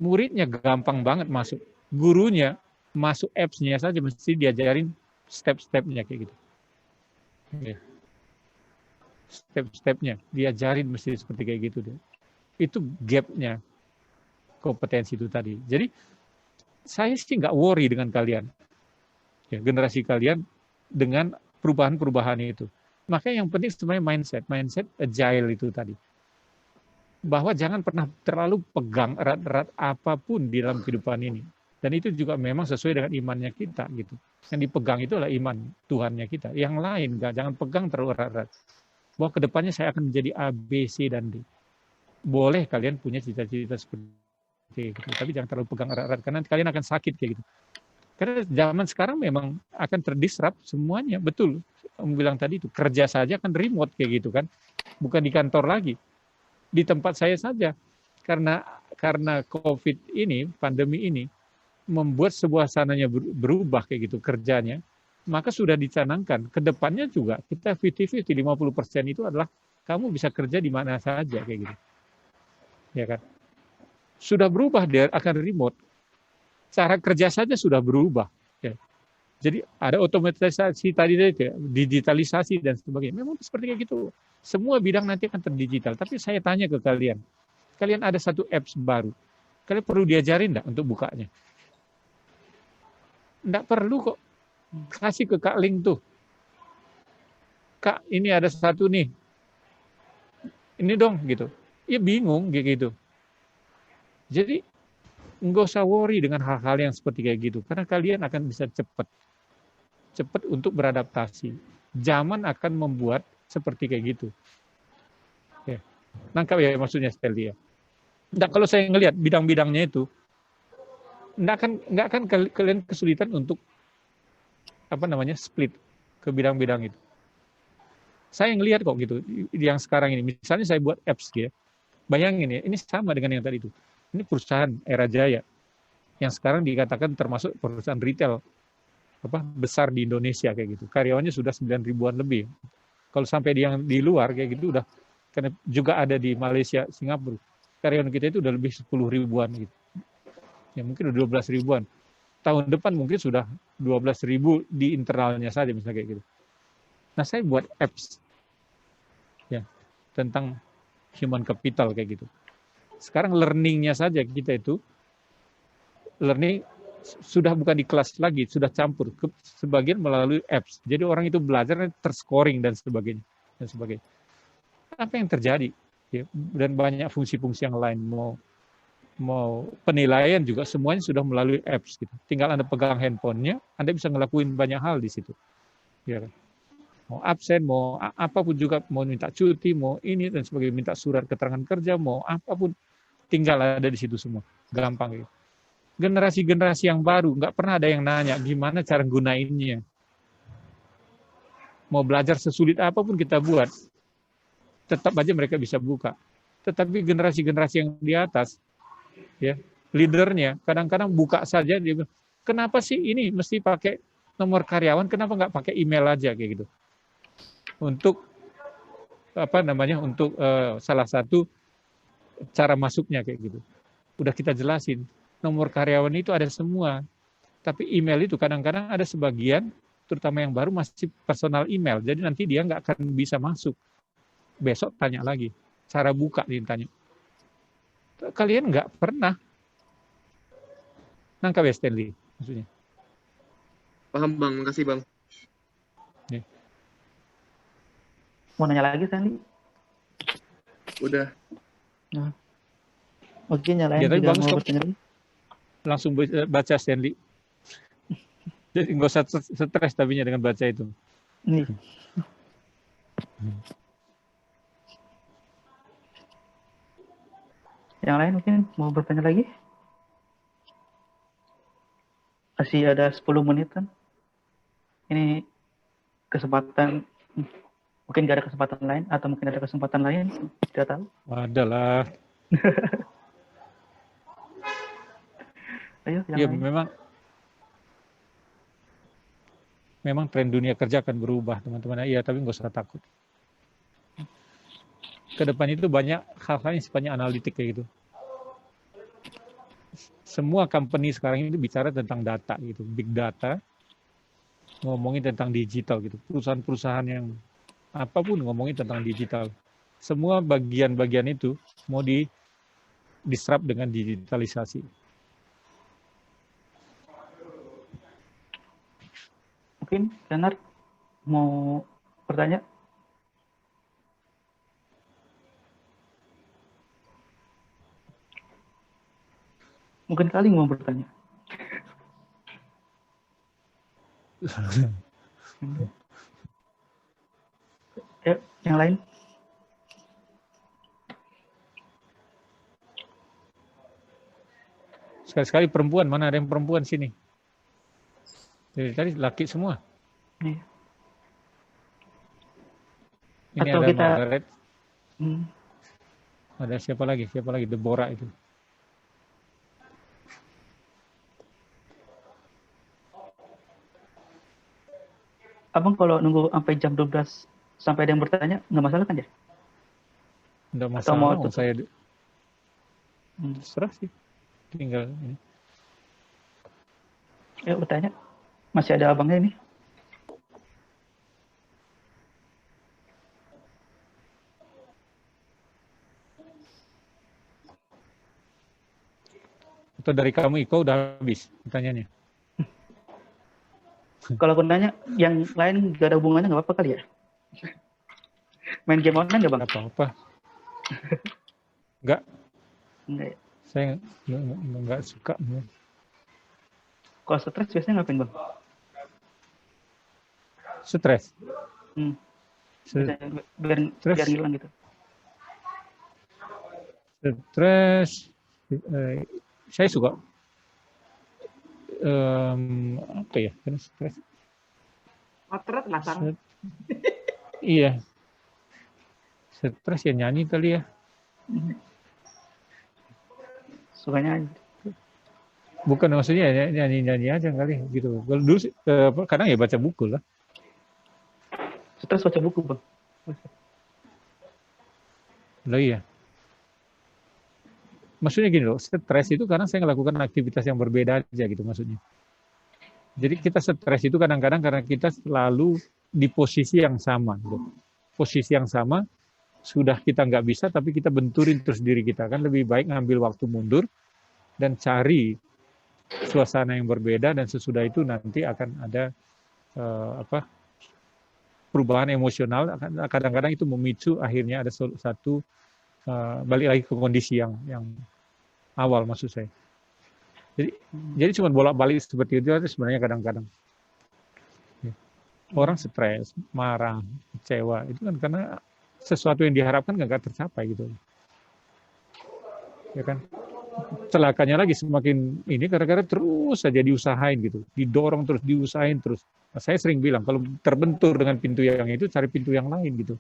Muridnya gampang banget masuk. Gurunya masuk apps-nya saja mesti diajarin step-stepnya kayak gitu. Step-stepnya diajarin mesti seperti kayak gitu deh. Itu gap-nya kompetensi itu tadi. Jadi saya sih nggak worry dengan kalian, ya, generasi kalian dengan perubahan-perubahan itu. Makanya yang penting sebenarnya mindset agile itu tadi. Bahwa jangan pernah terlalu pegang erat-erat apapun di dalam kehidupan ini. Dan itu juga memang sesuai dengan imannya kita gitu. Yang dipegang itu adalah iman Tuhannya kita. Yang lain jangan pegang terlalu erat-erat. Bahwa kedepannya saya akan menjadi A, B, C, dan D. Boleh kalian punya cita-cita seperti itu, tapi jangan terlalu pegang erat-erat karena kalian akan sakit kayak gitu. Karena zaman sekarang memang akan terdisrupt semuanya, betul. Kamu bilang tadi itu kerja saja kan remote kayak gitu kan, bukan di kantor lagi, di tempat saya saja. Karena COVID ini, pandemi ini membuat sebuah sananya berubah kayak gitu kerjanya, maka sudah dicanangkan ke depannya juga kita 50-50, 50% itu adalah kamu bisa kerja di mana saja kayak gitu. Ya kan? Sudah berubah dia akan remote. Cara kerja saja sudah berubah. Ya. Jadi ada otomatisasi tadi itu, digitalisasi dan sebagainya. Memang seperti kayak gitu. Semua bidang nanti akan terdigital. Tapi saya tanya ke kalian, kalian ada satu apps baru, kalian perlu diajarin enggak untuk bukanya? Enggak perlu kok. Kasih ke Kak Link tuh. Kak, ini ada satu nih. Ini dong gitu. Ya bingung gitu. Jadi nggak usah worry dengan hal-hal yang seperti kayak gitu. Karena kalian akan bisa cepat untuk beradaptasi. Zaman akan membuat seperti kayak gitu. Ya. Nangkap ya maksudnya Steli ya. Nah, kalau saya ngelihat bidang-bidangnya itu, nggak akan kalian kesulitan untuk split ke bidang-bidang itu. Saya ngelihat kok gitu yang sekarang ini. Misalnya saya buat apps ya. Bayangin ya, ini sama dengan yang tadi itu. Ini perusahaan Era Jaya yang sekarang dikatakan termasuk perusahaan retail besar di Indonesia kayak gitu. Karyawannya sudah 9 ribuan lebih. Kalau sampai di luar kayak gitu udah, karena juga ada di Malaysia, Singapura. Karyawan kita itu udah lebih 10 ribuan gitu. Ya mungkin udah 12 ribuan. Tahun depan mungkin sudah 12 ribu di internalnya saja misalnya kayak gitu. Nah, saya buat apps ya tentang human capital kayak gitu. Sekarang learning-nya saja kita itu learning sudah bukan di kelas lagi, sudah campur sebagian melalui apps. Jadi orang itu belajar terscoring dan sebagainya. Apa yang terjadi? Ya, dan banyak fungsi-fungsi yang lain, mau penilaian juga semuanya sudah melalui apps gitu. Tinggal Anda pegang handphonenya, Anda bisa ngelakuin banyak hal di situ. Ya kan? Mau absen, mau apapun juga, mau minta cuti, mau ini dan sebagainya, minta surat keterangan kerja, mau apapun, tinggal ada di situ semua. Gampang gitu. Generasi-generasi yang baru, nggak pernah ada yang nanya gimana cara gunainnya. Mau belajar sesulit apapun kita buat, tetap aja mereka bisa buka. Tetapi generasi-generasi yang di atas, ya leadernya kadang-kadang buka saja, dia bilang, kenapa sih ini mesti pakai nomor karyawan, kenapa nggak pakai email aja kayak gitu. Untuk untuk salah satu cara masuknya kayak gitu. Udah kita jelasin. Nomor karyawan itu ada semua. Tapi email itu kadang-kadang ada sebagian, terutama yang baru masih personal email. Jadi nanti dia nggak akan bisa masuk. Besok tanya lagi. Cara buka ditanya. Kalian nggak pernah. Nangkap ya Stanley maksudnya. Paham Bang, makasih Bang. Ya. Mau nanya lagi Stanley? Udah. Nah. Oke, nyalain Ya, tidak bagus mau kok. bertanya lagi. Langsung baca Stanley. Jadi nggak usah stres tapinya dengan baca itu. Nih. Yang lain mungkin mau bertanya lagi? Masih ada 10 menit kan? Ini kesempatan, mungkin nggak ada kesempatan lain, atau mungkin ada kesempatan lain, tidak tahu. Adalah. Ayo, yang Ya lain. memang tren dunia kerja akan berubah teman-teman. Iya, tapi nggak usah takut. Ke depan itu banyak hal-hal yang sifatnya analitik kayak gitu. Semua company sekarang ini bicara tentang data gitu, big data, ngomongin tentang digital gitu. Perusahaan-perusahaan yang apapun ngomongin tentang digital. Semua bagian-bagian itu mau disrupt dengan digitalisasi. Mungkin Leonard mau bertanya? Mungkin kali mau bertanya. Ya, yang lain? Sekali-sekali perempuan, mana ada yang perempuan sini? Dari tadi laki semua. Iya. Ini Atau ada kita Margaret. Ada siapa lagi? Deborah itu. Abang kalau nunggu sampai jam 12 sampai ada yang bertanya, nggak masalah kan ya? Nggak Atau mau masalah, tutup? saya terserah sih. Tinggal ini. Ayo bertanya. Masih ada abangnya ini. Atau dari kamu Iko udah habis pertanyaannya? Kalau aku nanya, yang lain gak ada hubungannya nggak apa-apa kali ya? Main game online nggak bang? Nggak apa-apa. Nggak. Enggak ya? Saya nggak suka. Kalau stres biasanya ngapain bang? Stres. Biar hilang gitu. Stres. Saya suka apa ya? Karena stres. Motret lah sang. Iya. Stres ya nyanyi kali ya. Sukanya Bukan maksudnya nyanyi aja kali gitu. Kalau dulu kadang ya baca buku lah. stres baca buku bang. Loh iya. Maksudnya gini loh, stres itu karena saya melakukan aktivitas yang berbeda aja gitu maksudnya. Jadi kita stres itu kadang-kadang karena kita selalu di posisi yang sama gitu. Posisi yang sama, sudah kita nggak bisa tapi kita benturin terus diri kita. Kan lebih baik ngambil waktu mundur dan cari suasana yang berbeda, dan sesudah itu nanti akan ada perubahan emosional. Kadang-kadang itu memicu akhirnya ada satu balik lagi ke kondisi yang awal maksud saya. Jadi cuma bolak-balik seperti itu aja sebenarnya kadang-kadang. Orang stres, marah, kecewa itu kan karena sesuatu yang diharapkan nggak tercapai gitu. Ya kan? Celakanya lagi semakin ini gara-gara terus saja diusahain gitu, didorong terus, diusahain terus. Nah, saya sering bilang kalau terbentur dengan pintu yang itu cari pintu yang lain gitu.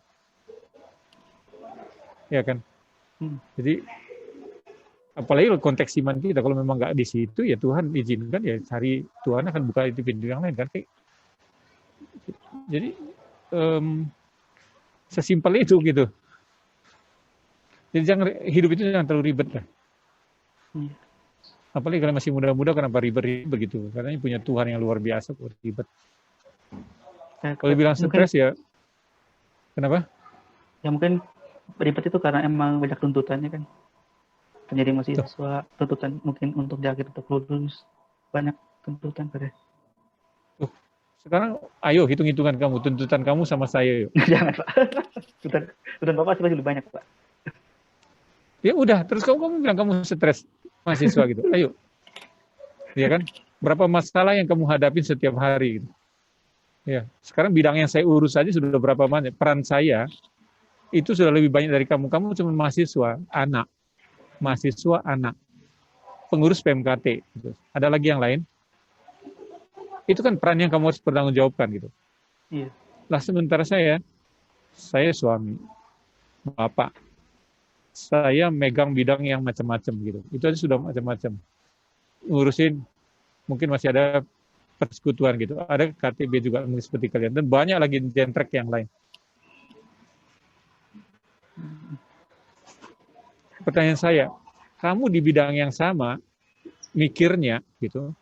Ya kan? Jadi apalagi konteks iman kita, kalau memang nggak di situ ya Tuhan izinkan ya cari, Tuhan akan buka itu pintu yang lain kan. Jadi sesimpel itu gitu. Jadi hidup itu jangan terlalu ribet lah. Apalagi kalau masih muda-muda kenapa ribet begitu? Karena punya Tuhan yang luar biasa kok ribet. Kalau bilang stres ya kenapa? Ya mungkin ribet itu karena emang banyak tuntutannya kan. Menjadi mahasiswa, tuntutan mungkin untuk jaga untuk lulus, banyak tuntutan pada. Sekarang ayo hitung-hitungan kamu, tuntutan kamu sama saya yuk. Jangan Pak. Tuntutan Bapak masih lebih banyak Pak. Ya udah, terus kamu bilang kamu stres mahasiswa gitu. Ayo. Ya kan? Berapa masalah yang kamu hadapin setiap hari gitu. Ya, sekarang bidang yang saya urus saja sudah berapa banyak. Peran saya itu sudah lebih banyak dari kamu. Kamu cuma mahasiswa, anak. Mahasiswa, anak. Pengurus PMKT. Gitu. Ada lagi yang lain? Itu kan peran yang kamu harus bertanggungjawabkan gitu. Iya. Lah sementara saya suami, bapak. Saya megang bidang yang macam-macam gitu. Itu aja sudah macam-macam. Ngurusin, mungkin masih ada persekutuan gitu. Ada KTB juga seperti kalian. Dan banyak lagi jentrek yang lain. Pertanyaan saya, kamu di bidang yang sama, mikirnya gitu,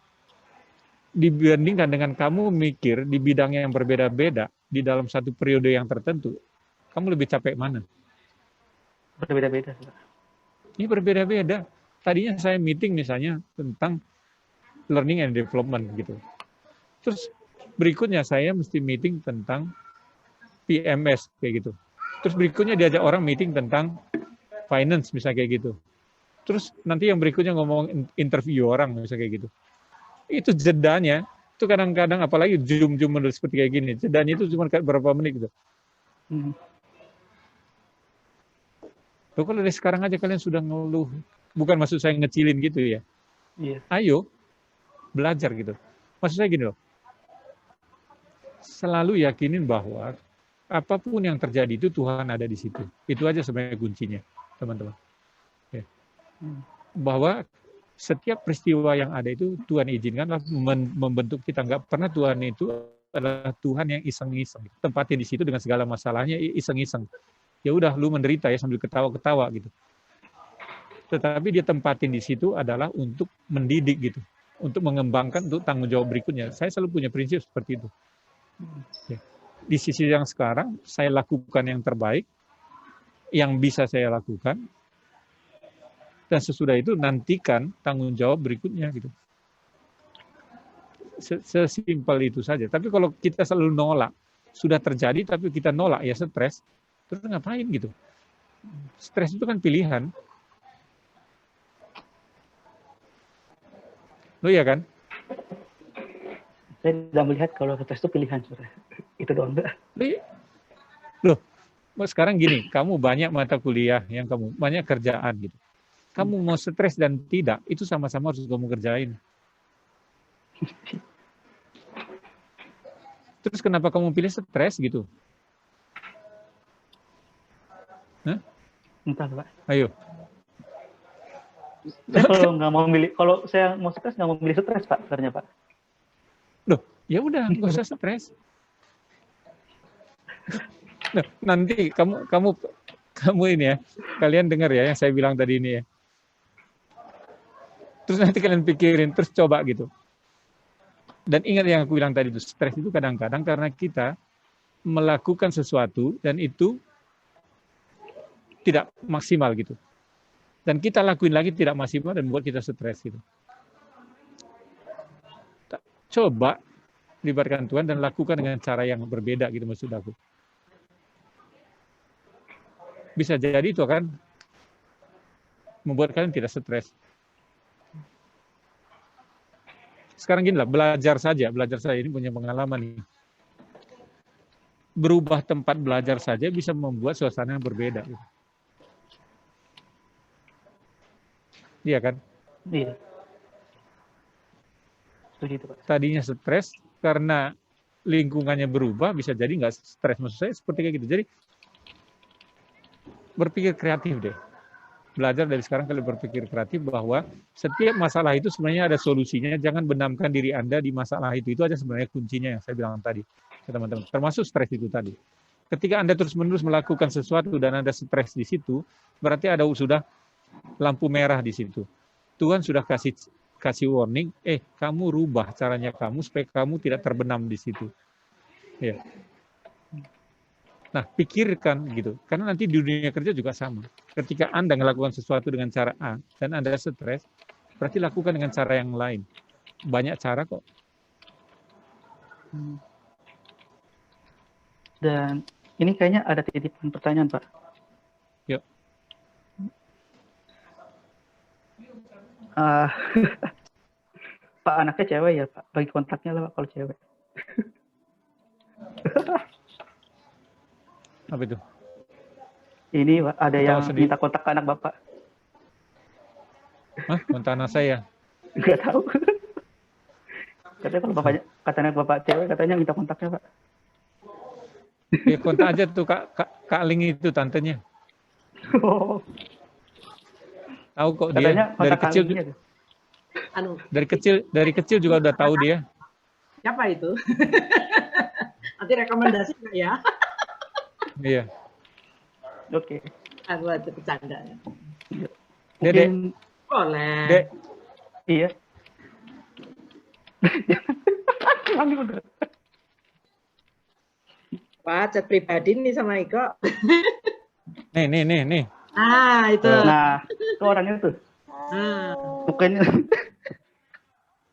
dibandingkan dengan kamu mikir di bidang yang berbeda-beda, di dalam satu periode yang tertentu, kamu lebih capek mana? Berbeda-beda. Ini berbeda-beda. Tadinya saya meeting misalnya tentang learning and development gitu. Terus berikutnya saya mesti meeting tentang PMS kayak gitu. Terus berikutnya diajak orang meeting tentang finance misalnya kayak gitu. Terus nanti yang berikutnya ngomong interview orang misalnya kayak gitu. Itu jedanya, itu kadang-kadang apalagi Zoom menulis seperti kayak gini. Jedanya itu cuma berapa menit gitu. Loh, kalau dari sekarang aja kalian sudah ngeluh, bukan maksud saya ngecilin gitu ya. Iya. Ayo belajar gitu. Maksud saya gini loh. Selalu yakinin bahwa apapun yang terjadi itu Tuhan ada di situ. Itu aja sebenarnya kuncinya, teman-teman. Ya. Bahwa setiap peristiwa yang ada itu Tuhan izinkanlah membentuk kita. Nggak pernah Tuhan itu adalah Tuhan yang iseng-iseng. Tempatin di situ dengan segala masalahnya iseng-iseng. Ya udah lu menderita ya sambil ketawa-ketawa gitu. Tetapi dia tempatin di situ adalah untuk mendidik gitu, untuk mengembangkan untuk tanggung jawab berikutnya. Saya selalu punya prinsip seperti itu. Ya. Di sisi yang sekarang, saya lakukan yang terbaik, yang bisa saya lakukan, dan sesudah itu nantikan tanggung jawab berikutnya gitu. Sesimpel itu saja. Tapi kalau kita selalu nolak, sudah terjadi tapi kita nolak, ya stres. Terus ngapain gitu? Stres itu kan pilihan. Lo ya kan? Saya tidak melihat kalau stres itu pilihan, saudara. Itu doang. Loh, sekarang gini, kamu banyak mata kuliah yang kamu, banyak kerjaan gitu. Kamu mau stres dan tidak, itu sama-sama harus kamu kerjain. Terus kenapa kamu pilih stres gitu? Hah? Entah, Pak. Ayo. Saya kalau saya mau stres nggak mau milih stres, Pak, sebenarnya, Pak. Loh, ya udah, nggak usah stres. Nah, nanti kamu ini ya, kalian dengar ya yang saya bilang tadi ini ya. Terus nanti kalian pikirin, terus coba gitu. Dan ingat yang aku bilang tadi itu, stres itu kadang-kadang karena kita melakukan sesuatu dan itu tidak maksimal gitu. Dan kita lakuin lagi tidak maksimal dan membuat kita stres gitu. Coba libatkan Tuhan dan lakukan dengan cara yang berbeda gitu maksud aku. Bisa jadi itu akan membuat kalian tidak stres. Sekarang gini lah, belajar saja ini punya pengalaman nih. Berubah tempat belajar saja bisa membuat suasana yang berbeda. Gitu. Iya kan? Iya. Begitu, Pak. Tadinya stres karena lingkungannya berubah, bisa jadi nggak stres. Maksud saya seperti kayak gitu. Jadi berpikir kreatif deh. Belajar dari sekarang kalian berpikir kreatif bahwa setiap masalah itu sebenarnya ada solusinya. Jangan benamkan diri Anda di masalah itu. Itu aja sebenarnya kuncinya yang saya bilang tadi ke teman-teman. Termasuk stres itu tadi. Ketika Anda terus-menerus melakukan sesuatu dan Anda stres di situ, berarti ada sudah lampu merah di situ. Tuhan sudah kasih warning, kamu rubah caranya kamu supaya kamu tidak terbenam di situ. Ya. Nah, pikirkan gitu. Karena nanti di dunia kerja juga sama. Ketika Anda melakukan sesuatu dengan cara A dan Anda stres, berarti lakukan dengan cara yang lain. Banyak cara kok. Dan ini kayaknya ada titipan pertanyaan, Pak. Yuk. Pak, anaknya cewek ya, Pak? Bagi kontaknya lah, Pak, kalau cewek. Apa itu? Ini, Pak, ada yang sedih. minta kontak ke anak Bapak. Hah? Kontak anak saya? Nggak tahu. Katanya kalau katanya Bapak cewek, katanya minta kontaknya, Pak. Ya, kontak aja tuh Kak Ling itu, tantenya. Oh. Tahu kok Katanya dia dari kecil. Dari kecil juga udah tahu dia. Siapa itu? Nanti rekomendasi nggak ya? Iya. Oke. Aku aja bercanda ya. Dek. Boleh. Dek. Iya. Pak, chat pribadi nih sama Iko. Nih. Ah, itu. Nah, itu orangnya tuh. Mukanya.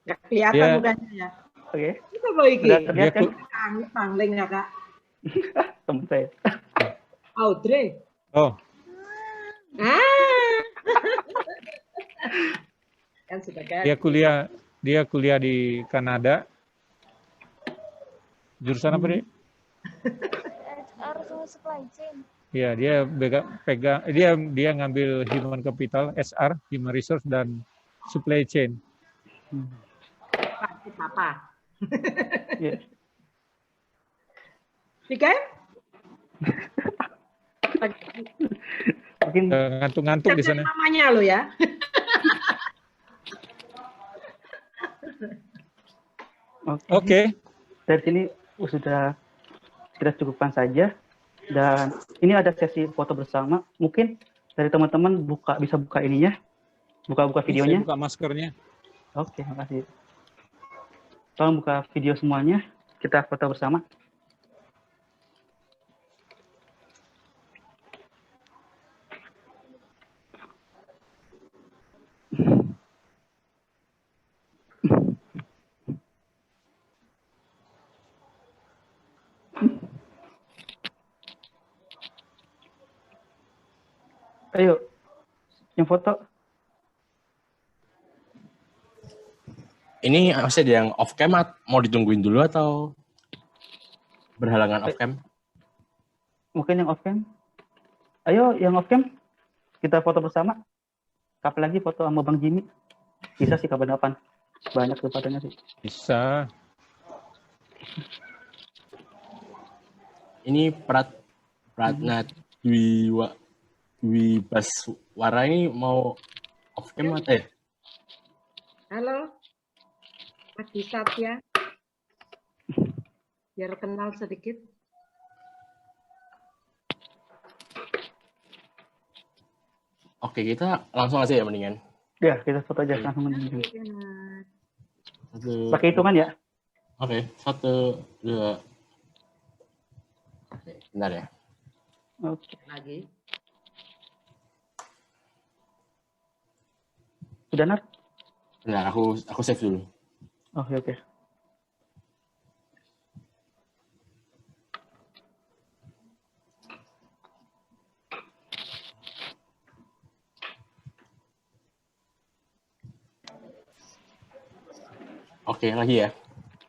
Nggak kelihatan Dia- mukanya ya. Oke. Itu Boy Iki. Udah terlihat kan? Pangling ya, Kak? Temen saya. Audrey. Oh, Kan sudah kan. dia kuliah di Kanada. Jurusan apa deh? HR supply chain. Ya, dia dia ngambil human capital, SR, human resource dan supply chain. Papa. Iya. Tiga? Mungkin Ngantuk-ngantuk di sana. Namanya lo ya. Oke. Dari sini sudah kita cukupkan saja. Dan ini ada sesi foto bersama. Mungkin dari teman-teman bisa buka ininya, buka videonya. Saya buka maskernya. Oke, makasih. Tolong buka video semuanya. Kita foto bersama. Ayo, yang foto. Ini masih ada yang off cam, mau ditungguin dulu atau berhalangan off cam? Mungkin yang off cam. Ayo, yang off cam. Kita foto bersama. Kapan lagi foto sama Bang Jimmy? Bisa sih kapan-kapan. Banyak kesempatannya sih. Bisa. Ini Pratna Dwi Baswara ini mau off cam atau Halo, Adi Satya. Biar kenal sedikit. Oke, kita langsung aja ya mendingan. Ya, kita foto aja langsung. Pakai hitungan ya? Oke, 1, 2. Oke, bentar ya. Oke. Lagi. Sudah, Nar? Bentar, aku save dulu. Oke. Oke, lagi ya.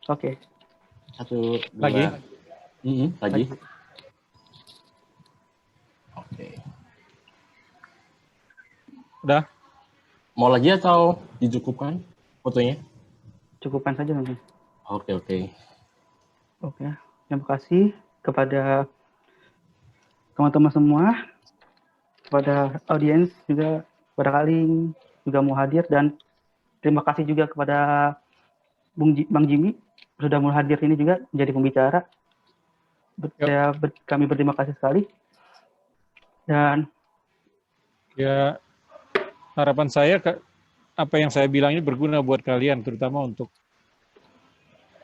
Oke. 1, 2. Lagi? Lagi. Oke. Udah? Mau lagi atau dicukupkan fotonya? Cukupkan saja nanti. Oke. Oke. Terima kasih kepada teman-teman semua, kepada audiens juga, kepada Kaling juga mau hadir, dan terima kasih juga kepada Bang Jimmy sudah mau hadir ini juga menjadi pembicara. Kami berterima kasih sekali. Dan ya, harapan saya apa yang saya bilang ini berguna buat kalian, terutama untuk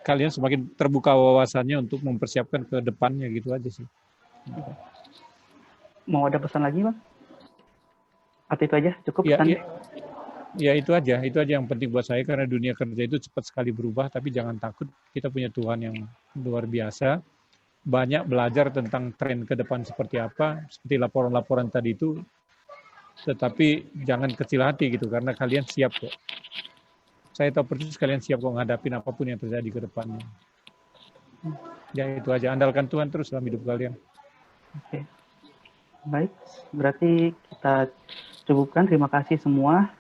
kalian semakin terbuka wawasannya untuk mempersiapkan ke depannya, gitu aja sih. Mau ada pesan lagi, Bang? Atau itu aja cukup pesannya? Ya itu aja yang penting buat saya, karena dunia kerja itu cepat sekali berubah, tapi jangan takut, kita punya Tuhan yang luar biasa. Banyak belajar tentang tren ke depan seperti apa, seperti laporan-laporan tadi itu, tetapi jangan kecil hati gitu, karena kalian siap kok. Saya tahu persis kalian siap kok ngadapin apapun yang terjadi ke depannya. Ya itu aja, andalkan Tuhan terus dalam hidup kalian. Oke. Baik, berarti kita cukupkan. Terima kasih semua.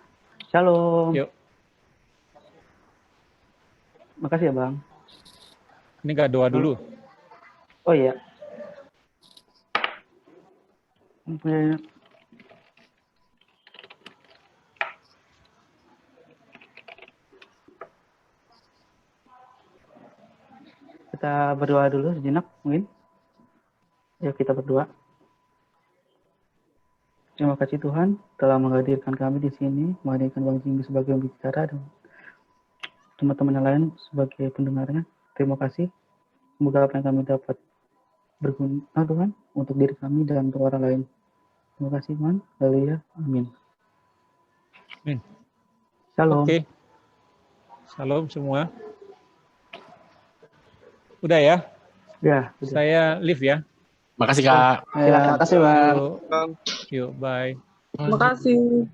Shalom. Yuk. Makasih ya, Bang. Ini nggak doa dulu? Oh iya. Kita berdoa dulu sejenak mungkin. Yuk kita berdoa. Terima kasih Tuhan telah menghadirkan kami di sini, menghadirkan Bang Jimmy sebagai pembicara dan teman-teman yang lain sebagai pendengarnya. Terima kasih. Semoga apa yang kami dapat berguna Tuhan untuk diri kami dan untuk orang lain. Terima kasih Tuhan. Haleluya. Amin. Amin. Shalom. Oke. Shalom semua. Udah ya? Ya. Udah. Saya live ya. Makasih Kak. Terima kasih Bang. Yuk, bye. Terima kasih.